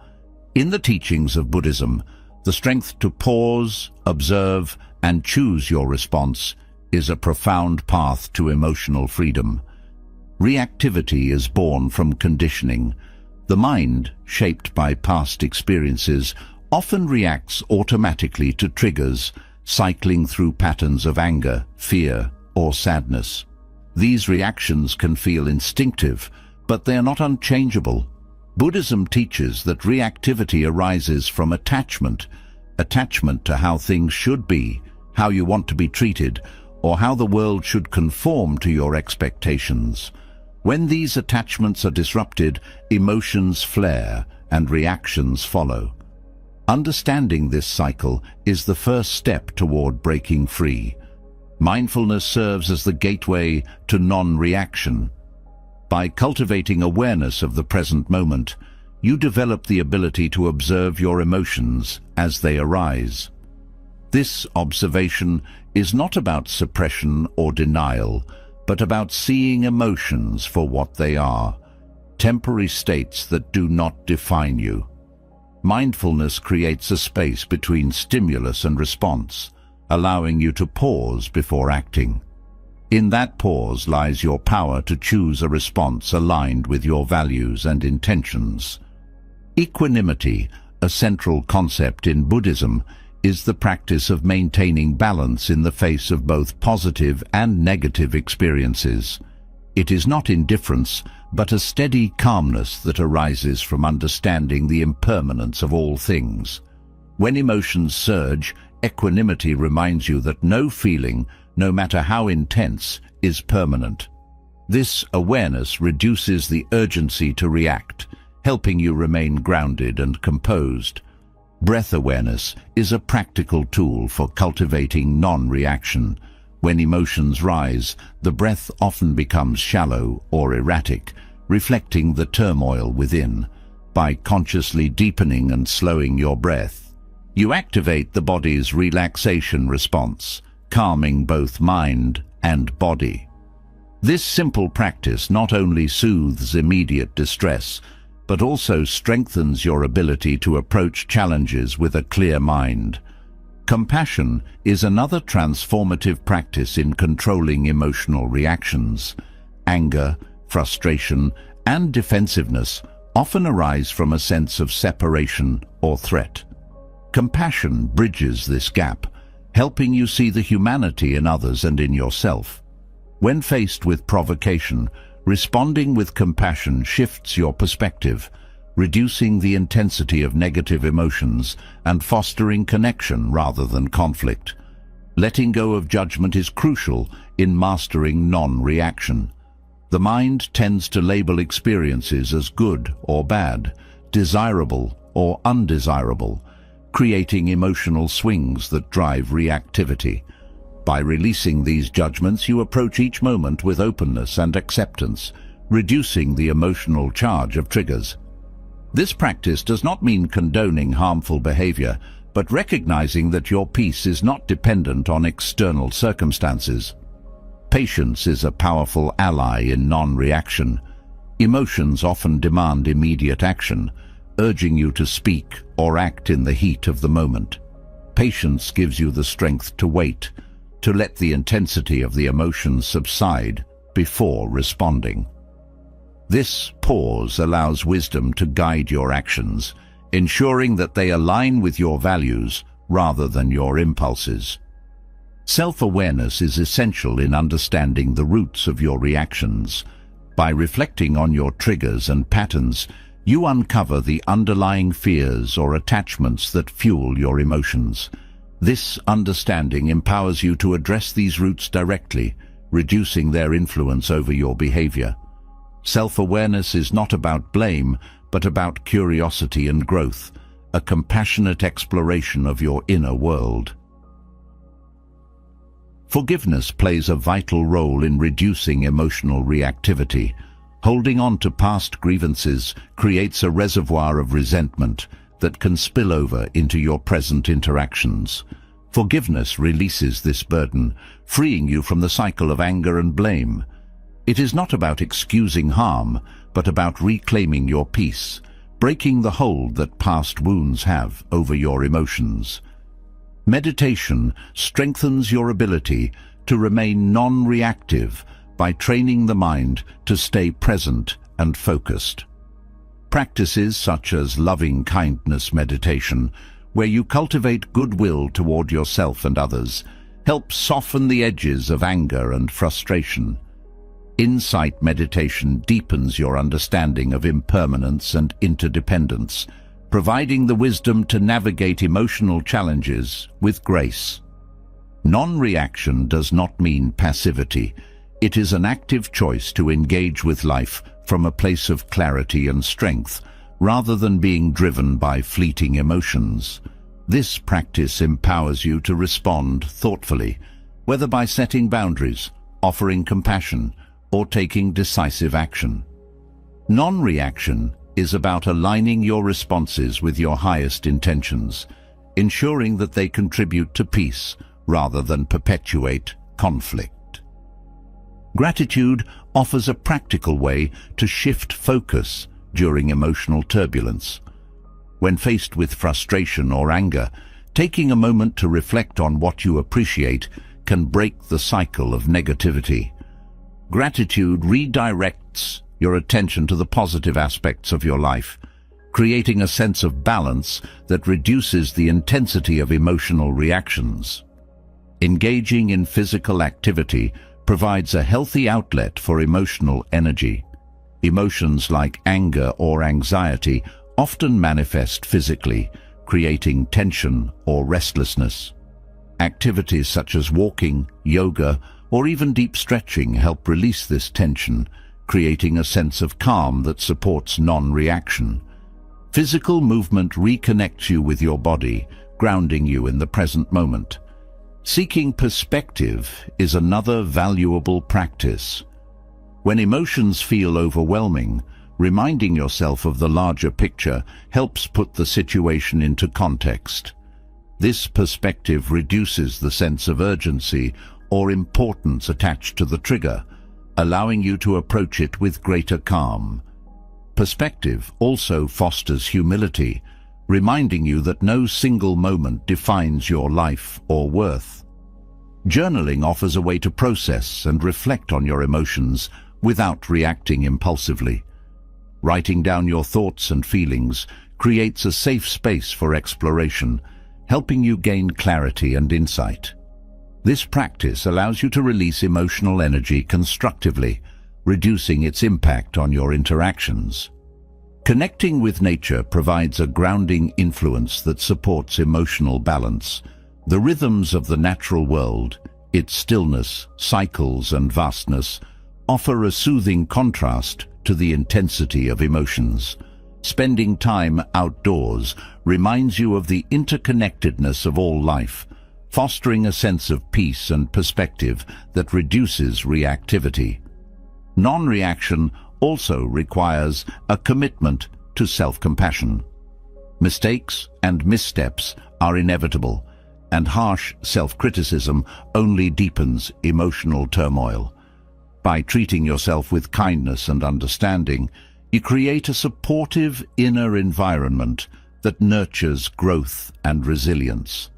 In the teachings of Buddhism, the strength to pause, observe, and choose your response is a profound path to emotional freedom. Reactivity is born from conditioning. The mind, shaped by past experiences, often reacts automatically to triggers, cycling through patterns of anger, fear, or sadness. These reactions can feel instinctive, but they are not unchangeable. Buddhism teaches that reactivity arises from attachment to how things should be, how you want to be treated, or how the world should conform to your expectations. When these attachments are disrupted, emotions flare and reactions follow. Understanding this cycle is the first step toward breaking free. Mindfulness serves as the gateway to non-reaction. By cultivating awareness of the present moment, you develop the ability to observe your emotions as they arise. This observation is not about suppression or denial, but about seeing emotions for what they are, temporary states that do not define you. Mindfulness creates a space between stimulus and response, allowing you to pause before acting. In that pause lies your power to choose a response aligned with your values and intentions. Equanimity, a central concept in Buddhism, is the practice of maintaining balance in the face of both positive and negative experiences. It is not indifference, but a steady calmness that arises from understanding the impermanence of all things. When emotions surge, equanimity reminds you that no feeling, no matter how intense, is permanent. This awareness reduces the urgency to react, helping you remain grounded and composed. Breath awareness is a practical tool for cultivating non-reaction. When emotions rise, the breath often becomes shallow or erratic, reflecting the turmoil within. By consciously deepening and slowing your breath, you activate the body's relaxation response, calming both mind and body. This simple practice not only soothes immediate distress, but also strengthens your ability to approach challenges with a clear mind. Compassion is another transformative practice in controlling emotional reactions. Anger, frustration, and defensiveness often arise from a sense of separation or threat. Compassion bridges this gap, helping you see the humanity in others and in yourself. When faced with provocation, Responding with compassion shifts your perspective, reducing the intensity of negative emotions and fostering connection rather than conflict. Letting go of judgment is crucial in mastering non-reaction. The mind tends to label experiences as good or bad, desirable or undesirable, creating emotional swings that drive reactivity. By releasing these judgments, you approach each moment with openness and acceptance, reducing the emotional charge of triggers. This practice does not mean condoning harmful behavior, but recognizing that your peace is not dependent on external circumstances. Patience is a powerful ally in non-reaction. Emotions often demand immediate action, urging you to speak or act in the heat of the moment. Patience gives you the strength to wait, to let the intensity of the emotions subside before responding. This pause allows wisdom to guide your actions, ensuring that they align with your values rather than your impulses. Self-awareness is essential in understanding the roots of your reactions. By reflecting on your triggers and patterns, you uncover the underlying fears or attachments that fuel your emotions. This understanding empowers you to address these roots directly, reducing their influence over your behavior. Self-awareness is not about blame, but about curiosity and growth, a compassionate exploration of your inner world. Forgiveness plays a vital role in reducing emotional reactivity. Holding on to past grievances creates a reservoir of resentment that can spill over into your present interactions. Forgiveness releases this burden, freeing you from the cycle of anger and blame. It is not about excusing harm, but about reclaiming your peace, breaking the hold that past wounds have over your emotions. Meditation strengthens your ability to remain non-reactive by training the mind to stay present and focused. Practices such as loving kindness meditation, where you cultivate goodwill toward yourself and others, help soften the edges of anger and frustration. Insight meditation deepens your understanding of impermanence and interdependence, providing the wisdom to navigate emotional challenges with grace. Non-reaction does not mean passivity. It is an active choice to engage with life from a place of clarity and strength, rather than being driven by fleeting emotions. This practice empowers you to respond thoughtfully, whether by setting boundaries, offering compassion, or taking decisive action. Non-reaction is about aligning your responses with your highest intentions, ensuring that they contribute to peace rather than perpetuate conflict. Gratitude offers a practical way to shift focus during emotional turbulence. When faced with frustration or anger, taking a moment to reflect on what you appreciate can break the cycle of negativity. Gratitude redirects your attention to the positive aspects of your life, creating a sense of balance that reduces the intensity of emotional reactions. Engaging in physical activity provides a healthy outlet for emotional energy. Emotions like anger or anxiety often manifest physically, creating tension or restlessness. Activities such as walking, yoga, or even deep stretching help release this tension, creating a sense of calm that supports non-reaction. Physical movement reconnects you with your body, grounding you in the present moment. Seeking perspective is another valuable practice. When emotions feel overwhelming, reminding yourself of the larger picture helps put the situation into context. This perspective reduces the sense of urgency or importance attached to the trigger, allowing you to approach it with greater calm. Perspective also fosters humility, reminding you that no single moment defines your life or worth. Journaling offers a way to process and reflect on your emotions without reacting impulsively. Writing down your thoughts and feelings creates a safe space for exploration, helping you gain clarity and insight. This practice allows you to release emotional energy constructively, reducing its impact on your interactions. Connecting with nature provides a grounding influence that supports emotional balance. The rhythms of the natural world, its stillness, cycles, and vastness, offer a soothing contrast to the intensity of emotions. Spending time outdoors reminds you of the interconnectedness of all life, fostering a sense of peace and perspective that reduces reactivity. Non-reaction also requires a commitment to self-compassion. Mistakes and missteps are inevitable, and harsh self-criticism only deepens emotional turmoil. By treating yourself with kindness and understanding, you create a supportive inner environment that nurtures growth and resilience.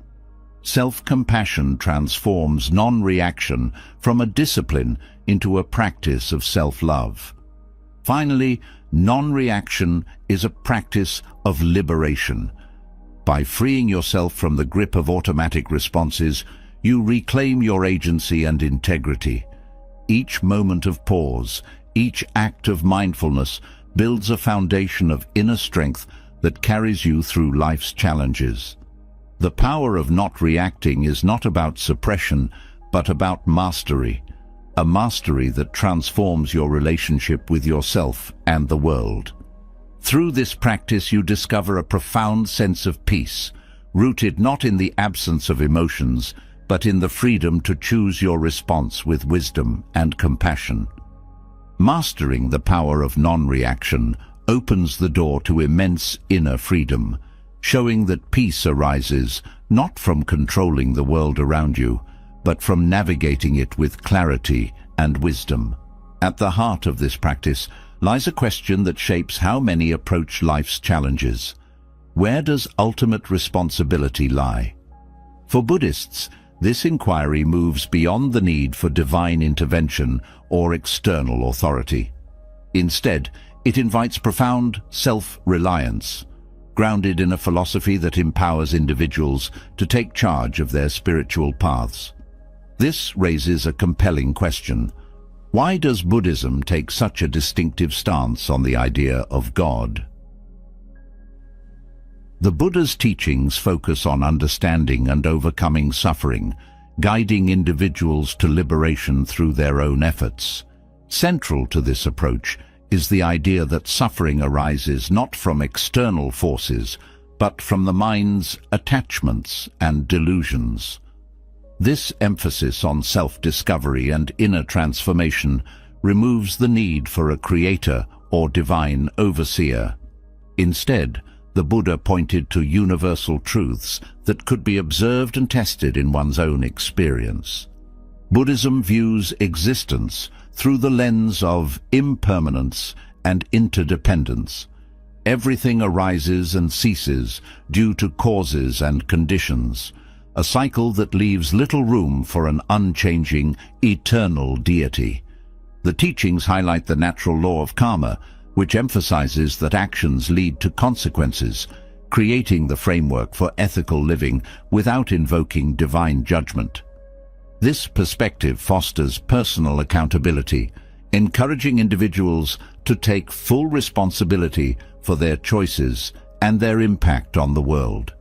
Self-compassion transforms non-reaction from a discipline into a practice of self-love. Finally, non-reaction is a practice of liberation. By freeing yourself from the grip of automatic responses, you reclaim your agency and integrity. Each moment of pause, each act of mindfulness builds a foundation of inner strength that carries you through life's challenges. The power of not reacting is not about suppression, but about mastery. A mastery that transforms your relationship with yourself and the world. Through this practice, you discover a profound sense of peace, rooted not in the absence of emotions, but in the freedom to choose your response with wisdom and compassion. Mastering the power of non-reaction opens the door to immense inner freedom, showing that peace arises not from controlling the world around you, but from navigating it with clarity and wisdom. At the heart of this practice lies a question that shapes how many approach life's challenges. Where does ultimate responsibility lie? For Buddhists, this inquiry moves beyond the need for divine intervention or external authority. Instead, it invites profound self-reliance, grounded in a philosophy that empowers individuals to take charge of their spiritual paths. This raises a compelling question. Why does Buddhism take such a distinctive stance on the idea of God? The Buddha's teachings focus on understanding and overcoming suffering, guiding individuals to liberation through their own efforts. Central to this approach is the idea that suffering arises not from external forces, but from the mind's attachments and delusions. This emphasis on self-discovery and inner transformation removes the need for a creator or divine overseer. Instead, the Buddha pointed to universal truths that could be observed and tested in one's own experience. Buddhism views existence through the lens of impermanence and interdependence. Everything arises and ceases due to causes and conditions, a cycle that leaves little room for an unchanging, eternal deity. The teachings highlight the natural law of karma, which emphasizes that actions lead to consequences, creating the framework for ethical living without invoking divine judgment. This perspective fosters personal accountability, encouraging individuals to take full responsibility for their choices and their impact on the world.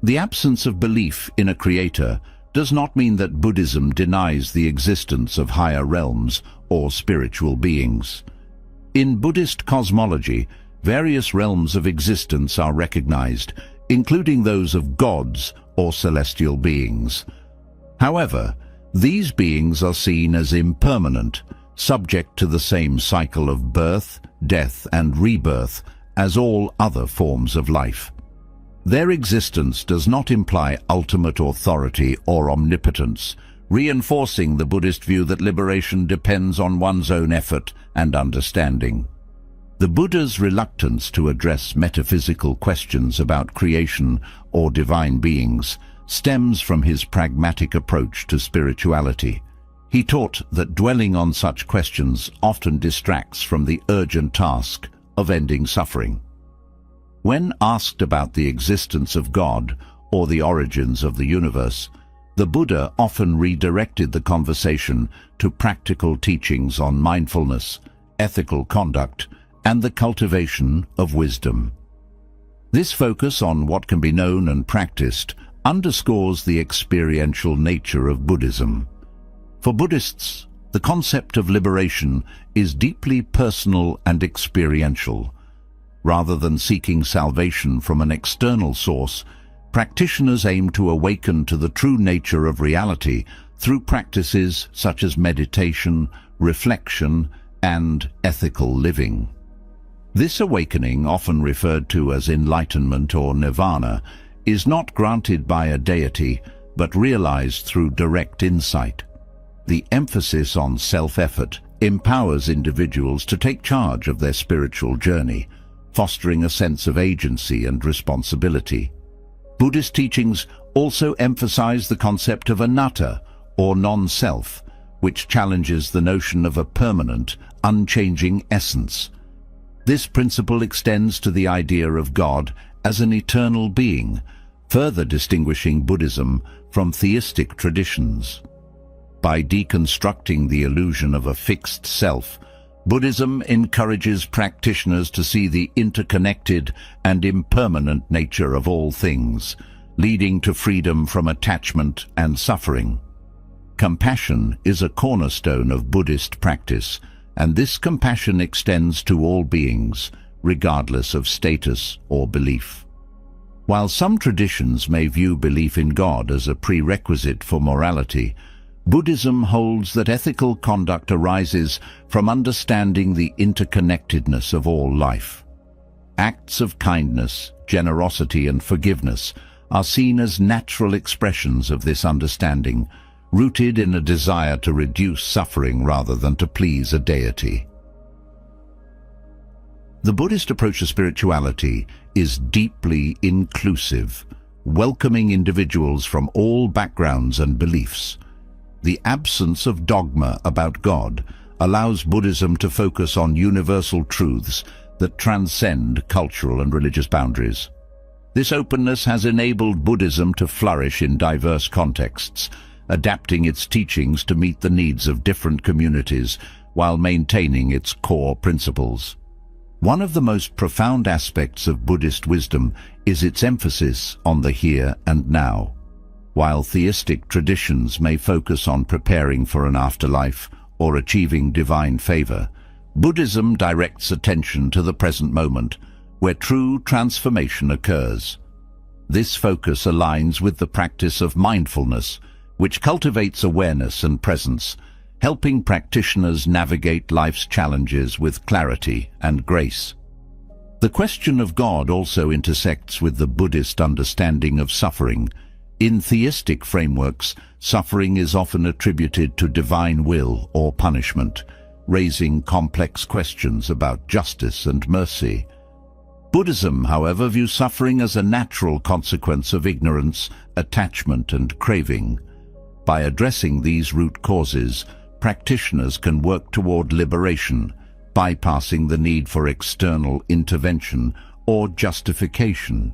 The absence of belief in a creator does not mean that Buddhism denies the existence of higher realms or spiritual beings. In Buddhist cosmology, various realms of existence are recognized, including those of gods or celestial beings. However, these beings are seen as impermanent, subject to the same cycle of birth, death, and rebirth as all other forms of life. Their existence does not imply ultimate authority or omnipotence, reinforcing the Buddhist view that liberation depends on one's own effort and understanding. The Buddha's reluctance to address metaphysical questions about creation or divine beings stems from his pragmatic approach to spirituality. He taught that dwelling on such questions often distracts from the urgent task of ending suffering. When asked about the existence of God or the origins of the universe, The Buddha often redirected the conversation to practical teachings on mindfulness, ethical conduct, and the cultivation of wisdom. This focus on what can be known and practiced underscores the experiential nature of Buddhism. For Buddhists, the concept of liberation is deeply personal and experiential. Rather than seeking salvation from an external source, practitioners aim to awaken to the true nature of reality through practices such as meditation, reflection, and ethical living. This awakening, often referred to as enlightenment or nirvana, is not granted by a deity, but realized through direct insight. The emphasis on self-effort empowers individuals to take charge of their spiritual journey, fostering a sense of agency and responsibility. Buddhist teachings also emphasize the concept of anatta, or non-self, which challenges the notion of a permanent, unchanging essence. This principle extends to the idea of God as an eternal being, further distinguishing Buddhism from theistic traditions. By deconstructing the illusion of a fixed self, Buddhism encourages practitioners to see the interconnected and impermanent nature of all things, leading to freedom from attachment and suffering. Compassion is a cornerstone of Buddhist practice, and this compassion extends to all beings, regardless of status or belief. While some traditions may view belief in God as a prerequisite for morality, Buddhism holds that ethical conduct arises from understanding the interconnectedness of all life. Acts of kindness, generosity, and forgiveness are seen as natural expressions of this understanding, rooted in a desire to reduce suffering rather than to please a deity. The Buddhist approach to spirituality is deeply inclusive, welcoming individuals from all backgrounds and beliefs. The absence of dogma about God allows Buddhism to focus on universal truths that transcend cultural and religious boundaries. This openness has enabled Buddhism to flourish in diverse contexts, adapting its teachings to meet the needs of different communities while maintaining its core principles. One of the most profound aspects of Buddhist wisdom is its emphasis on the here and now. While theistic traditions may focus on preparing for an afterlife or achieving divine favor, Buddhism directs attention to the present moment, where true transformation occurs. This focus aligns with the practice of mindfulness, which cultivates awareness and presence, helping practitioners navigate life's challenges with clarity and grace. The question of God also intersects with the Buddhist understanding of suffering. In theistic frameworks, suffering is often attributed to divine will or punishment, raising complex questions about justice and mercy. Buddhism, however, views suffering as a natural consequence of ignorance, attachment, and craving. By addressing these root causes, practitioners can work toward liberation, bypassing the need for external intervention or justification.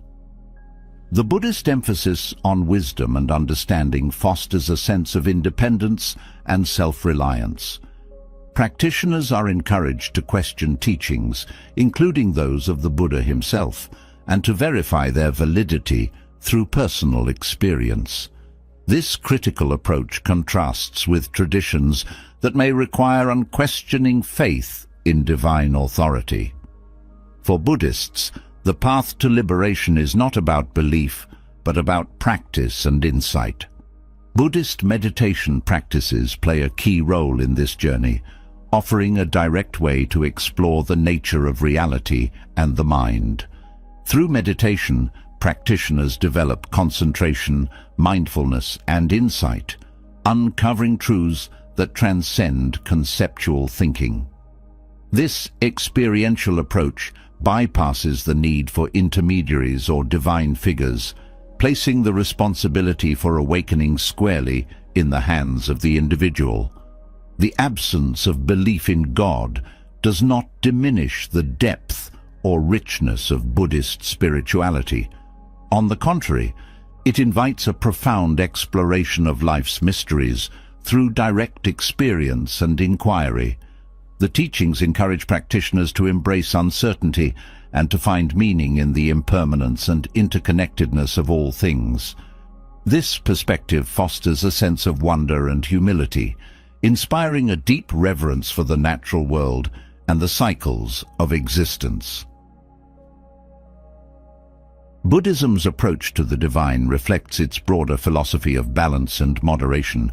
The Buddhist emphasis on wisdom and understanding fosters a sense of independence and self-reliance. Practitioners are encouraged to question teachings, including those of the Buddha himself, and to verify their validity through personal experience. This critical approach contrasts with traditions that may require unquestioning faith in divine authority. For Buddhists, the path to liberation is not about belief, but about practice and insight. Buddhist meditation practices play a key role in this journey, offering a direct way to explore the nature of reality and the mind. Through meditation, practitioners develop concentration, mindfulness, and insight, uncovering truths that transcend conceptual thinking. This experiential approach bypasses the need for intermediaries or divine figures, placing the responsibility for awakening squarely in the hands of the individual. The absence of belief in God does not diminish the depth or richness of Buddhist spirituality. On the contrary, It invites a profound exploration of life's mysteries through direct experience and inquiry. The teachings encourage practitioners to embrace uncertainty and to find meaning in the impermanence and interconnectedness of all things. This perspective fosters a sense of wonder and humility, inspiring a deep reverence for the natural world and the cycles of existence. Buddhism's approach to the divine reflects its broader philosophy of balance and moderation.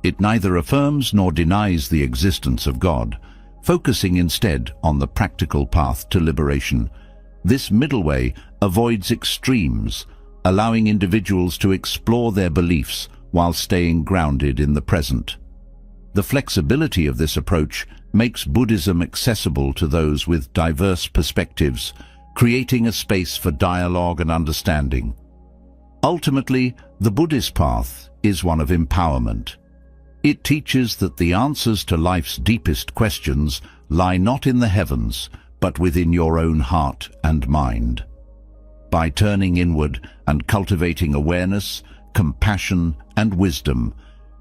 It neither affirms nor denies the existence of God, focusing instead on the practical path to liberation. This middle way avoids extremes, allowing individuals to explore their beliefs while staying grounded in the present. The flexibility of this approach makes Buddhism accessible to those with diverse perspectives, creating a space for dialogue and understanding. Ultimately, the Buddhist path is one of empowerment. It teaches that the answers to life's deepest questions lie not in the heavens, but within your own heart and mind. By turning inward and cultivating awareness, compassion, and wisdom,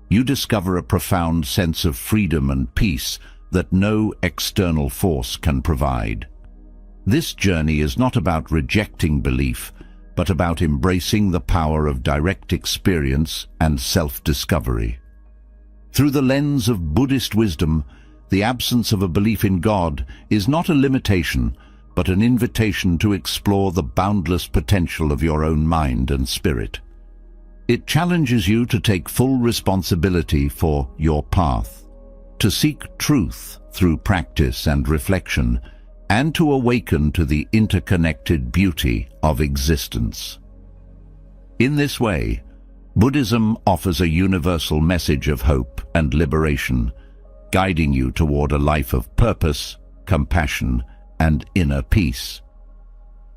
you discover a profound sense of freedom and peace that no external force can provide. This journey is not about rejecting belief, but about embracing the power of direct experience and self-discovery. Through the lens of Buddhist wisdom, the absence of a belief in God is not a limitation, but an invitation to explore the boundless potential of your own mind and spirit. It challenges you to take full responsibility for your path, to seek truth through practice and reflection, and to awaken to the interconnected beauty of existence. In this way, Buddhism offers a universal message of hope and liberation, guiding you toward a life of purpose, compassion, and inner peace.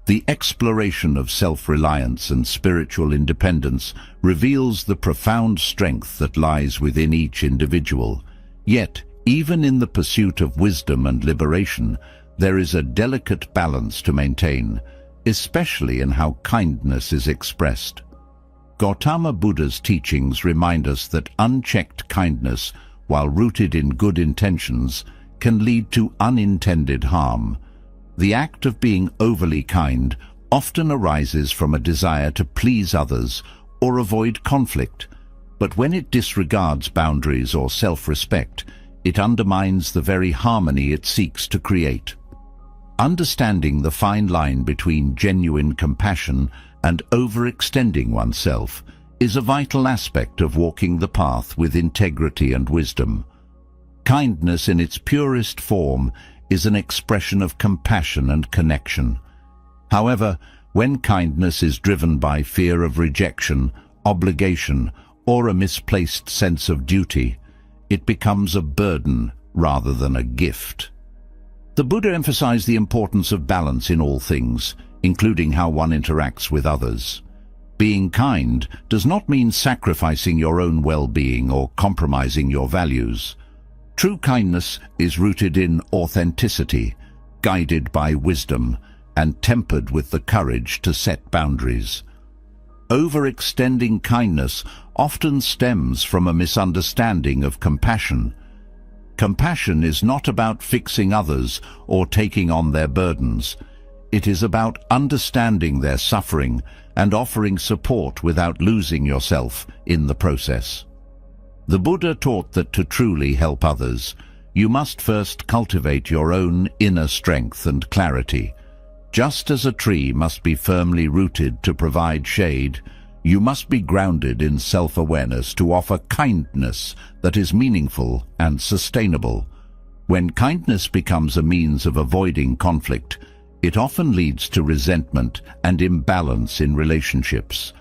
The exploration of self-reliance and spiritual independence reveals the profound strength that lies within each individual. Yet, even in the pursuit of wisdom and liberation, there is a delicate balance to maintain, especially in how kindness is expressed. Gautama Buddha's teachings remind us that unchecked kindness, while rooted in good intentions, can lead to unintended harm. The act of being overly kind often arises from a desire to please others or avoid conflict, but when it disregards boundaries or self-respect, it undermines the very harmony it seeks to create. Understanding the fine line between genuine compassion and overextending oneself is a vital aspect of walking the path with integrity and wisdom. Kindness in its purest form is an expression of compassion and connection. However, when kindness is driven by fear of rejection, obligation, or a misplaced sense of duty, it becomes a burden rather than a gift. The Buddha emphasized the importance of balance in all things, including how one interacts with others. Being kind does not mean sacrificing your own well-being or compromising your values. True kindness is rooted in authenticity, guided by wisdom, and tempered with the courage to set boundaries. Overextending kindness often stems from a misunderstanding of compassion. Compassion is not about fixing others or taking on their burdens. It is about understanding their suffering and offering support without losing yourself in the process. The Buddha taught that to truly help others, you must first cultivate your own inner strength and clarity. Just as a tree must be firmly rooted to provide shade, you must be grounded in self-awareness to offer kindness that is meaningful and sustainable. When kindness becomes a means of avoiding conflict, it often leads to resentment and imbalance in relationships.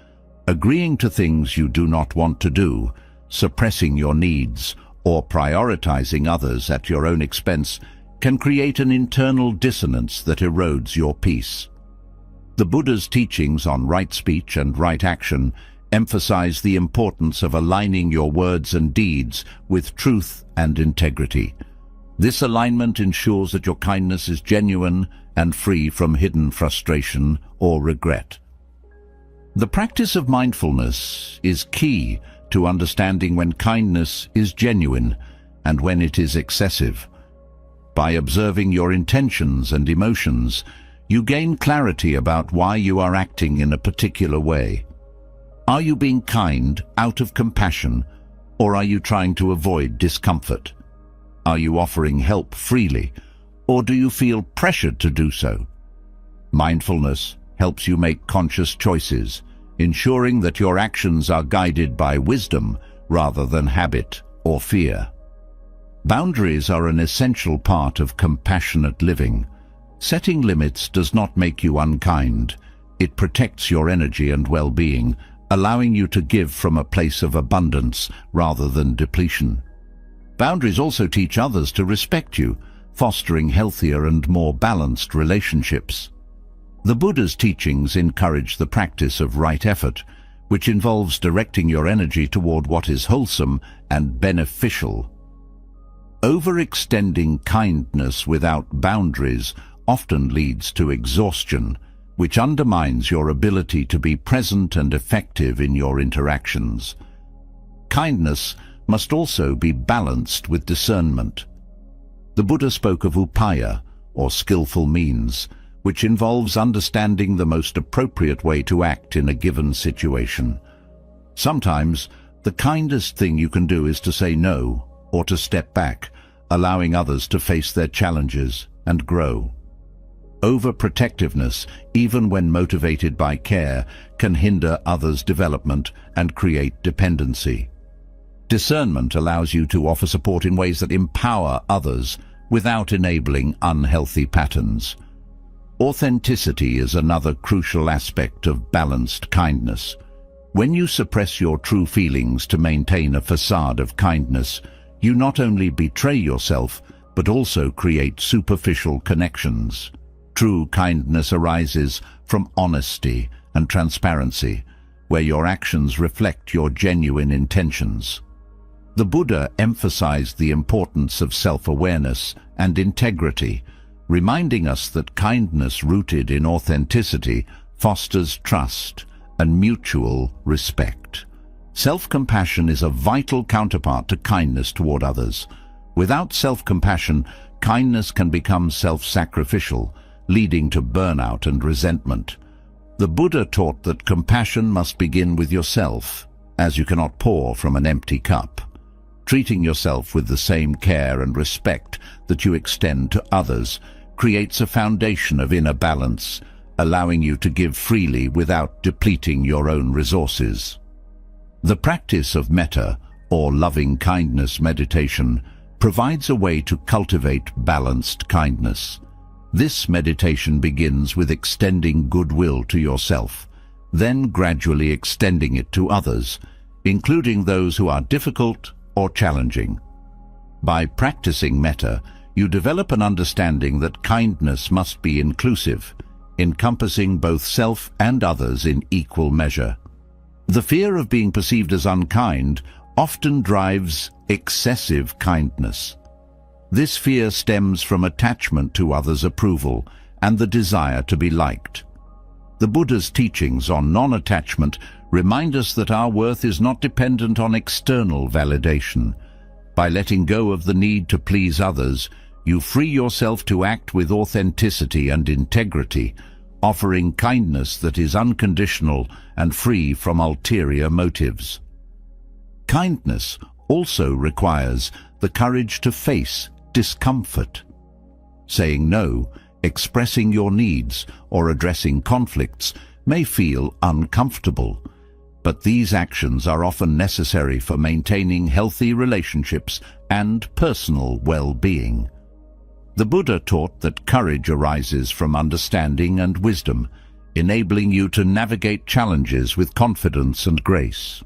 Agreeing to things you do not want to do, suppressing your needs, or prioritizing others at your own expense can create an internal dissonance that erodes your peace. The Buddha's teachings on right speech and right action emphasize the importance of aligning your words and deeds with truth and integrity. This alignment ensures that your kindness is genuine and free from hidden frustration or regret. The practice of mindfulness is key to understanding when kindness is genuine and when it is excessive. By observing your intentions and emotions, you gain clarity about why you are acting in a particular way. Are you being kind out of compassion, or are you trying to avoid discomfort? Are you offering help freely, or do you feel pressured to do so? Mindfulness helps you make conscious choices, ensuring that your actions are guided by wisdom rather than habit or fear. Boundaries are an essential part of compassionate living. Setting limits does not make you unkind. It protects your energy and well-being, allowing you to give from a place of abundance rather than depletion. Boundaries also teach others to respect you, fostering healthier and more balanced relationships. The Buddha's teachings encourage the practice of right effort, which involves directing your energy toward what is wholesome and beneficial. Overextending kindness without boundaries often leads to exhaustion, which undermines your ability to be present and effective in your interactions. Kindness must also be balanced with discernment. The Buddha spoke of upaya, or skillful means, which involves understanding the most appropriate way to act in a given situation. Sometimes, the kindest thing you can do is to say no, or to step back, allowing others to face their challenges and grow. Overprotectiveness, even when motivated by care, can hinder others' development and create dependency. Discernment allows you to offer support in ways that empower others without enabling unhealthy patterns. Authenticity is another crucial aspect of balanced kindness. When you suppress your true feelings to maintain a facade of kindness, you not only betray yourself, but also create superficial connections. True kindness arises from honesty and transparency, where your actions reflect your genuine intentions. The Buddha emphasized the importance of self-awareness and integrity, reminding us that kindness rooted in authenticity fosters trust and mutual respect. Self-compassion is a vital counterpart to kindness toward others. Without self-compassion, kindness can become self-sacrificial, leading to burnout and resentment. The Buddha taught that compassion must begin with yourself, as you cannot pour from an empty cup. Treating yourself with the same care and respect that you extend to others creates a foundation of inner balance, allowing you to give freely without depleting your own resources. The practice of metta, or loving-kindness meditation, provides a way to cultivate balanced kindness. This meditation begins with extending goodwill to yourself, then gradually extending it to others, including those who are difficult or challenging. By practicing metta, you develop an understanding that kindness must be inclusive, encompassing both self and others in equal measure. The fear of being perceived as unkind often drives excessive kindness. This fear stems from attachment to others' approval and the desire to be liked. The Buddha's teachings on non-attachment remind us that our worth is not dependent on external validation. By letting go of the need to please others, you free yourself to act with authenticity and integrity, offering kindness that is unconditional and free from ulterior motives. Kindness also requires the courage to face discomfort. Saying no, expressing your needs, or addressing conflicts may feel uncomfortable, but these actions are often necessary for maintaining healthy relationships and personal well-being. The Buddha taught that courage arises from understanding and wisdom, enabling you to navigate challenges with confidence and grace.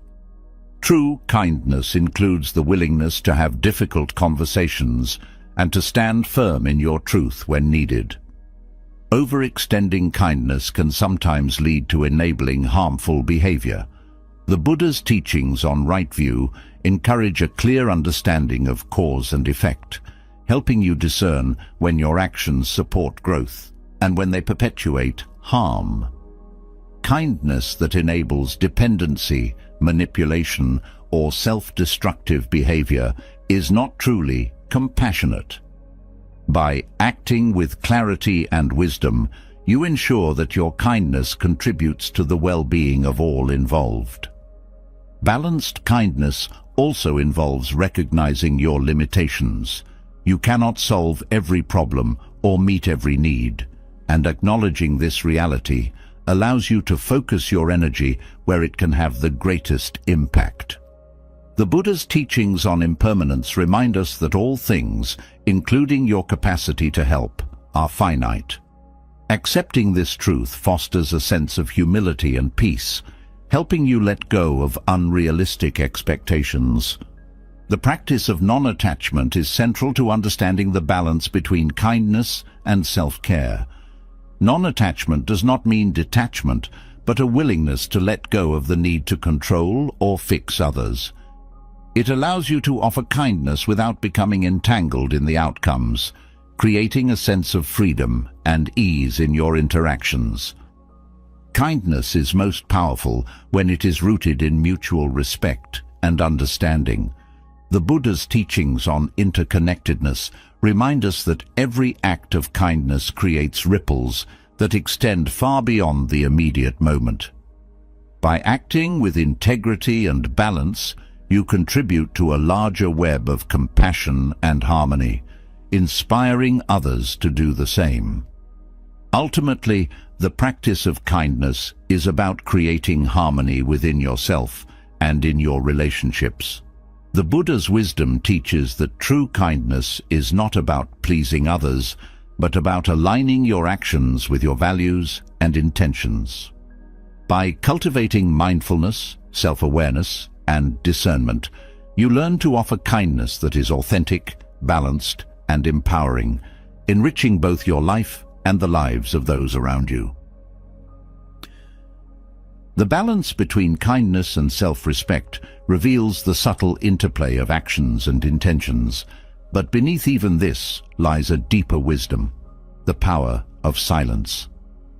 True kindness includes the willingness to have difficult conversations and to stand firm in your truth when needed. Overextending kindness can sometimes lead to enabling harmful behavior. The Buddha's teachings on right view encourage a clear understanding of cause and effect, helping you discern when your actions support growth and when they perpetuate harm. Kindness that enables dependency, manipulation, or self-destructive behavior is not truly compassionate. By acting with clarity and wisdom, you ensure that your kindness contributes to the well-being of all involved. Balanced kindness also involves recognizing your limitations. You cannot solve every problem or meet every need, and acknowledging this reality allows you to focus your energy where it can have the greatest impact. The Buddha's teachings on impermanence remind us that all things, including your capacity to help, are finite. Accepting this truth fosters a sense of humility and peace, helping you let go of unrealistic expectations. The practice of non-attachment is central to understanding the balance between kindness and self-care. Non-attachment does not mean detachment, but a willingness to let go of the need to control or fix others. It allows you to offer kindness without becoming entangled in the outcomes, creating a sense of freedom and ease in your interactions. Kindness is most powerful when it is rooted in mutual respect and understanding. The Buddha's teachings on interconnectedness remind us that every act of kindness creates ripples that extend far beyond the immediate moment. By acting with integrity and balance, you contribute to a larger web of compassion and harmony, inspiring others to do the same. Ultimately, the practice of kindness is about creating harmony within yourself and in your relationships. The Buddha's wisdom teaches that true kindness is not about pleasing others, but about aligning your actions with your values and intentions. By cultivating mindfulness, self-awareness, and discernment, you learn to offer kindness that is authentic, balanced, and empowering, enriching both your life and the lives of those around you. The balance between kindness and self-respect reveals the subtle interplay of actions and intentions, but beneath even this lies a deeper wisdom, the power of silence.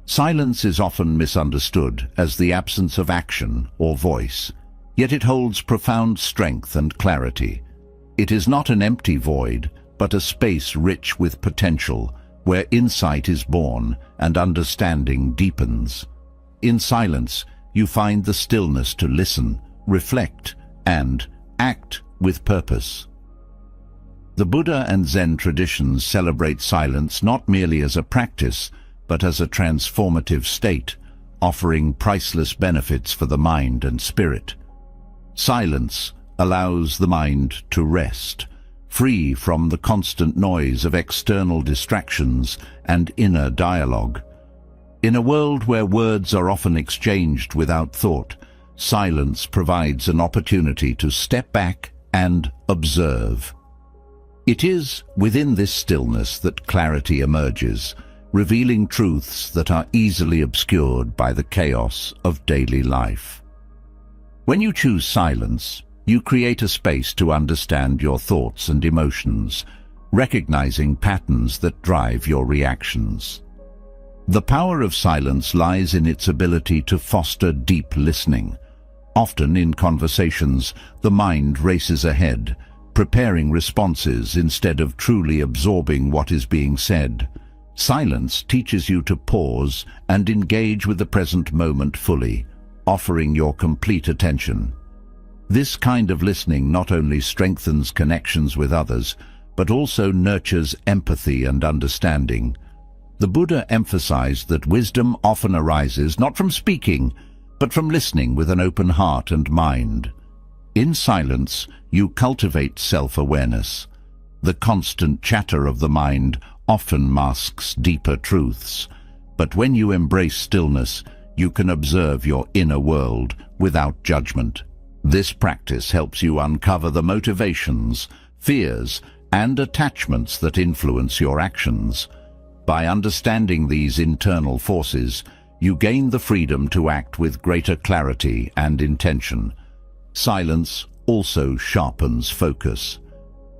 Silence is often misunderstood as the absence of action or voice, yet it holds profound strength and clarity. It is not an empty void, but a space rich with potential, where insight is born and understanding deepens. In silence, you find the stillness to listen, reflect, and act with purpose. The Buddha and Zen traditions celebrate silence not merely as a practice, but as a transformative state, offering priceless benefits for the mind and spirit. Silence allows the mind to rest, free from the constant noise of external distractions and inner dialogue. In a world where words are often exchanged without thought, silence provides an opportunity to step back and observe. It is within this stillness that clarity emerges, revealing truths that are easily obscured by the chaos of daily life. When you choose silence, you create a space to understand your thoughts and emotions, recognizing patterns that drive your reactions. The power of silence lies in its ability to foster deep listening. Often in conversations, the mind races ahead, preparing responses instead of truly absorbing what is being said. Silence teaches you to pause and engage with the present moment fully, offering your complete attention. This kind of listening not only strengthens connections with others, but also nurtures empathy and understanding. The Buddha emphasized that wisdom often arises not from speaking, but from listening with an open heart and mind. In silence, you cultivate self-awareness. The constant chatter of the mind often masks deeper truths, but when you embrace stillness, you can observe your inner world without judgment. This practice helps you uncover the motivations, fears, and attachments that influence your actions. By understanding these internal forces, you gain the freedom to act with greater clarity and intention. Silence also sharpens focus.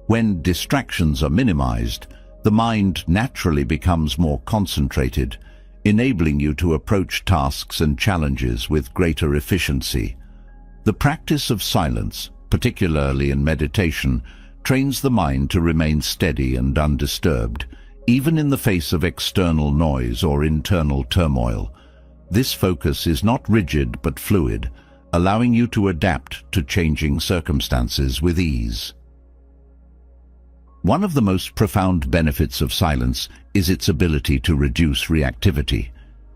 When distractions are minimized, the mind naturally becomes more concentrated, enabling you to approach tasks and challenges with greater efficiency. The practice of silence, particularly in meditation, trains the mind to remain steady and undisturbed, even in the face of external noise or internal turmoil. This focus is not rigid but fluid, allowing you to adapt to changing circumstances with ease. One of the most profound benefits of silence is its ability to reduce reactivity.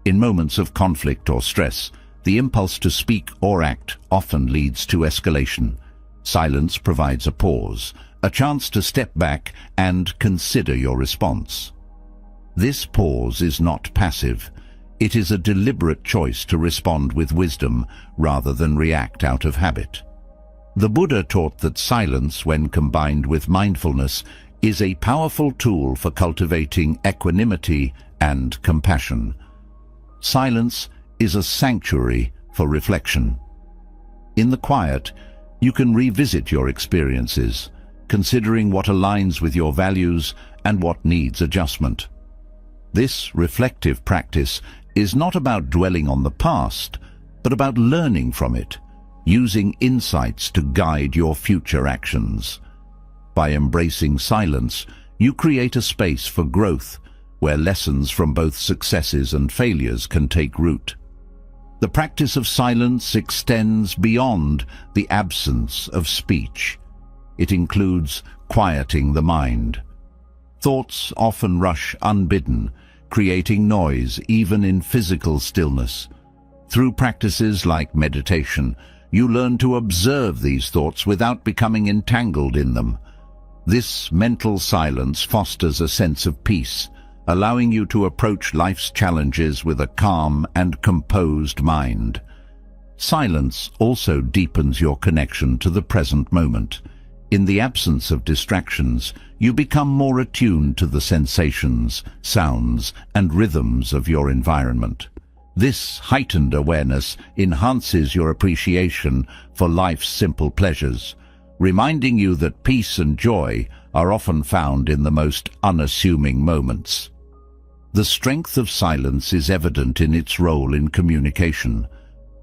In moments of conflict or stress, the impulse to speak or act often leads to escalation. Silence provides a pause, a chance to step back and consider your response. This pause is not passive. It is a deliberate choice to respond with wisdom rather than react out of habit. The Buddha taught that silence, when combined with mindfulness, is a powerful tool for cultivating equanimity and compassion. Silence is a sanctuary for reflection. In the quiet, you can revisit your experiences, considering what aligns with your values and what needs adjustment. This reflective practice is not about dwelling on the past, but about learning from it, using insights to guide your future actions. By embracing silence, you create a space for growth, where lessons from both successes and failures can take root. The practice of silence extends beyond the absence of speech. It includes quieting the mind. Thoughts often rush unbidden, creating noise even in physical stillness. Through practices like meditation, you learn to observe these thoughts without becoming entangled in them. This mental silence fosters a sense of peace, allowing you to approach life's challenges with a calm and composed mind. Silence also deepens your connection to the present moment. In the absence of distractions, you become more attuned to the sensations, sounds, and rhythms of your environment. This heightened awareness enhances your appreciation for life's simple pleasures, reminding you that peace and joy are often found in the most unassuming moments. The strength of silence is evident in its role in communication.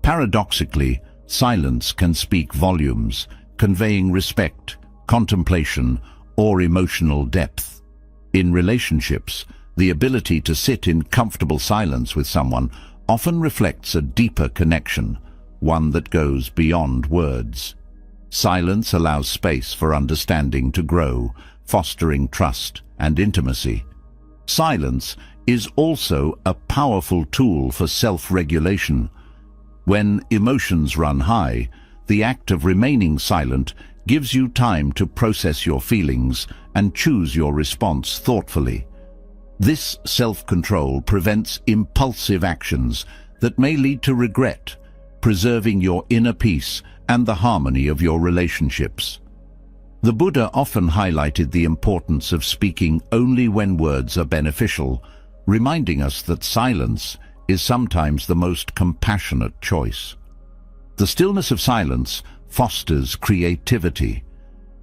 Paradoxically, silence can speak volumes, conveying respect, contemplation, or emotional depth. In relationships, the ability to sit in comfortable silence with someone often reflects a deeper connection, one that goes beyond words. Silence allows space for understanding to grow, fostering trust and intimacy. Silence is also a powerful tool for self-regulation. When emotions run high, the act of remaining silent gives you time to process your feelings and choose your response thoughtfully. This self-control prevents impulsive actions that may lead to regret, preserving your inner peace and the harmony of your relationships. The Buddha often highlighted the importance of speaking only when words are beneficial, reminding us that silence is sometimes the most compassionate choice. The stillness of silence fosters creativity.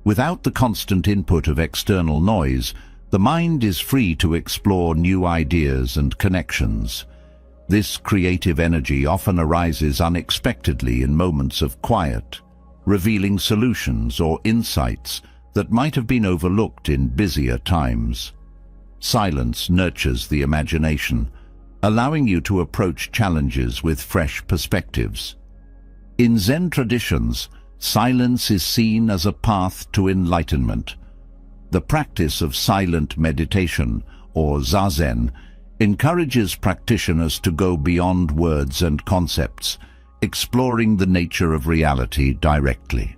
Without the constant input of external noise, the mind is free to explore new ideas and connections. This creative energy often arises unexpectedly in moments of quiet, revealing solutions or insights that might have been overlooked in busier times. Silence nurtures the imagination, allowing you to approach challenges with fresh perspectives. In Zen traditions, silence is seen as a path to enlightenment. The practice of silent meditation, or zazen, encourages practitioners to go beyond words and concepts, exploring the nature of reality directly.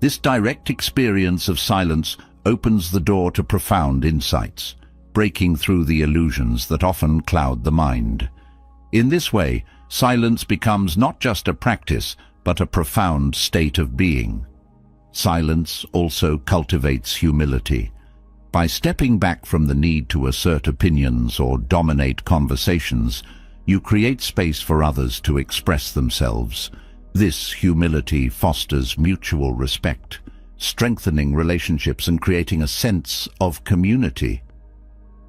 This direct experience of silence opens the door to profound insights, breaking through the illusions that often cloud the mind. In this way, silence becomes not just a practice, but a profound state of being. Silence also cultivates humility. By stepping back from the need to assert opinions or dominate conversations, you create space for others to express themselves. This humility fosters mutual respect, strengthening relationships and creating a sense of community.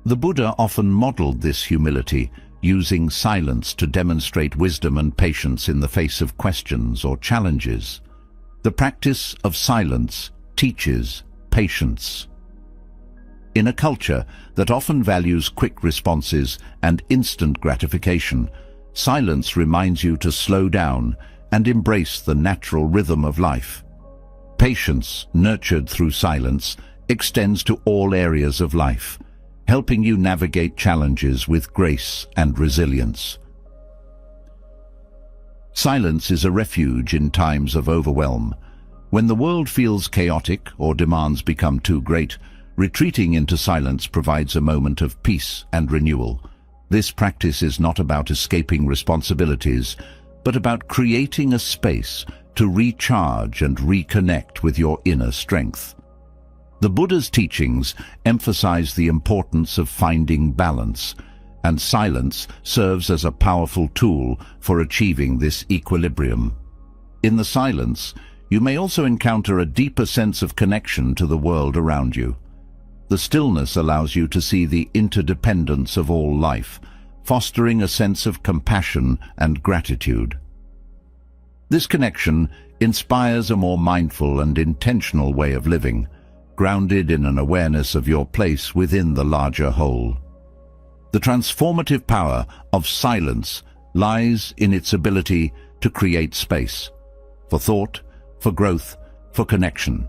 The Buddha often modeled this humility, using silence to demonstrate wisdom and patience in the face of questions or challenges. The practice of silence teaches patience. In a culture that often values quick responses and instant gratification, silence reminds you to slow down and embrace the natural rhythm of life. Patience, nurtured through silence, extends to all areas of life, helping you navigate challenges with grace and resilience. Silence is a refuge in times of overwhelm. When the world feels chaotic or demands become too great, retreating into silence provides a moment of peace and renewal. This practice is not about escaping responsibilities, but about creating a space to recharge and reconnect with your inner strength. The Buddha's teachings emphasize the importance of finding balance, and silence serves as a powerful tool for achieving this equilibrium. In the silence, you may also encounter a deeper sense of connection to the world around you. The stillness allows you to see the interdependence of all life, fostering a sense of compassion and gratitude. This connection inspires a more mindful and intentional way of living, grounded in an awareness of your place within the larger whole. The transformative power of silence lies in its ability to create space for thought, for growth, for connection.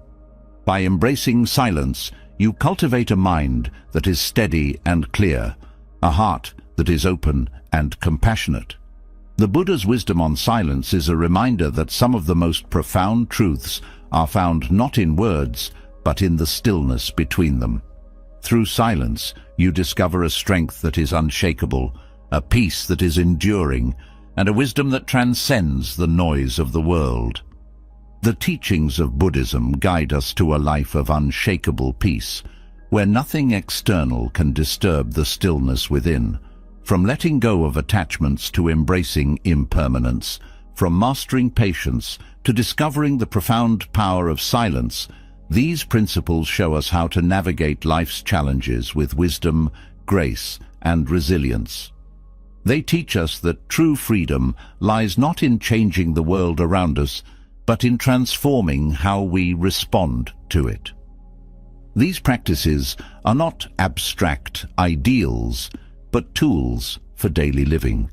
By embracing silence, you cultivate a mind that is steady and clear, a heart that is open and compassionate. The Buddha's wisdom on silence is a reminder that some of the most profound truths are found not in words, but in the stillness between them. Through silence, you discover a strength that is unshakable, a peace that is enduring, and a wisdom that transcends the noise of the world. The teachings of Buddhism guide us to a life of unshakable peace, where nothing external can disturb the stillness within. From letting go of attachments to embracing impermanence, from mastering patience to discovering the profound power of silence, these principles show us how to navigate life's challenges with wisdom, grace, and resilience. They teach us that true freedom lies not in changing the world around us, but in transforming how we respond to it. These practices are not abstract ideals, but tools for daily living.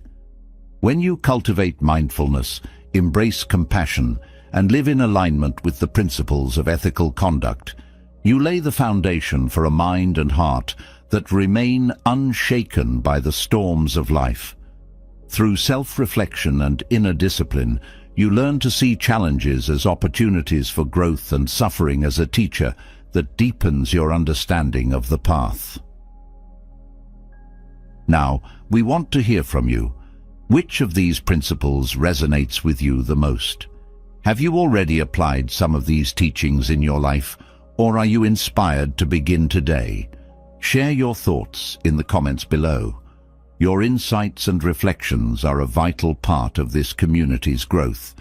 When you cultivate mindfulness, embrace compassion, and live in alignment with the principles of ethical conduct, you lay the foundation for a mind and heart that remain unshaken by the storms of life. Through self-reflection and inner discipline, you learn to see challenges as opportunities for growth and suffering as a teacher that deepens your understanding of the path. Now, we want to hear from you. Which of these principles resonates with you the most? Have you already applied some of these teachings in your life, or are you inspired to begin today? Share your thoughts in the comments below. Your insights and reflections are a vital part of this community's growth.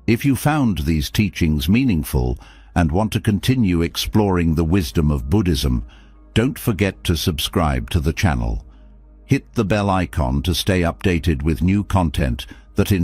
If you found these teachings meaningful and want to continue exploring the wisdom of Buddhism, don't forget to subscribe to the channel. Hit the bell icon to stay updated with new content that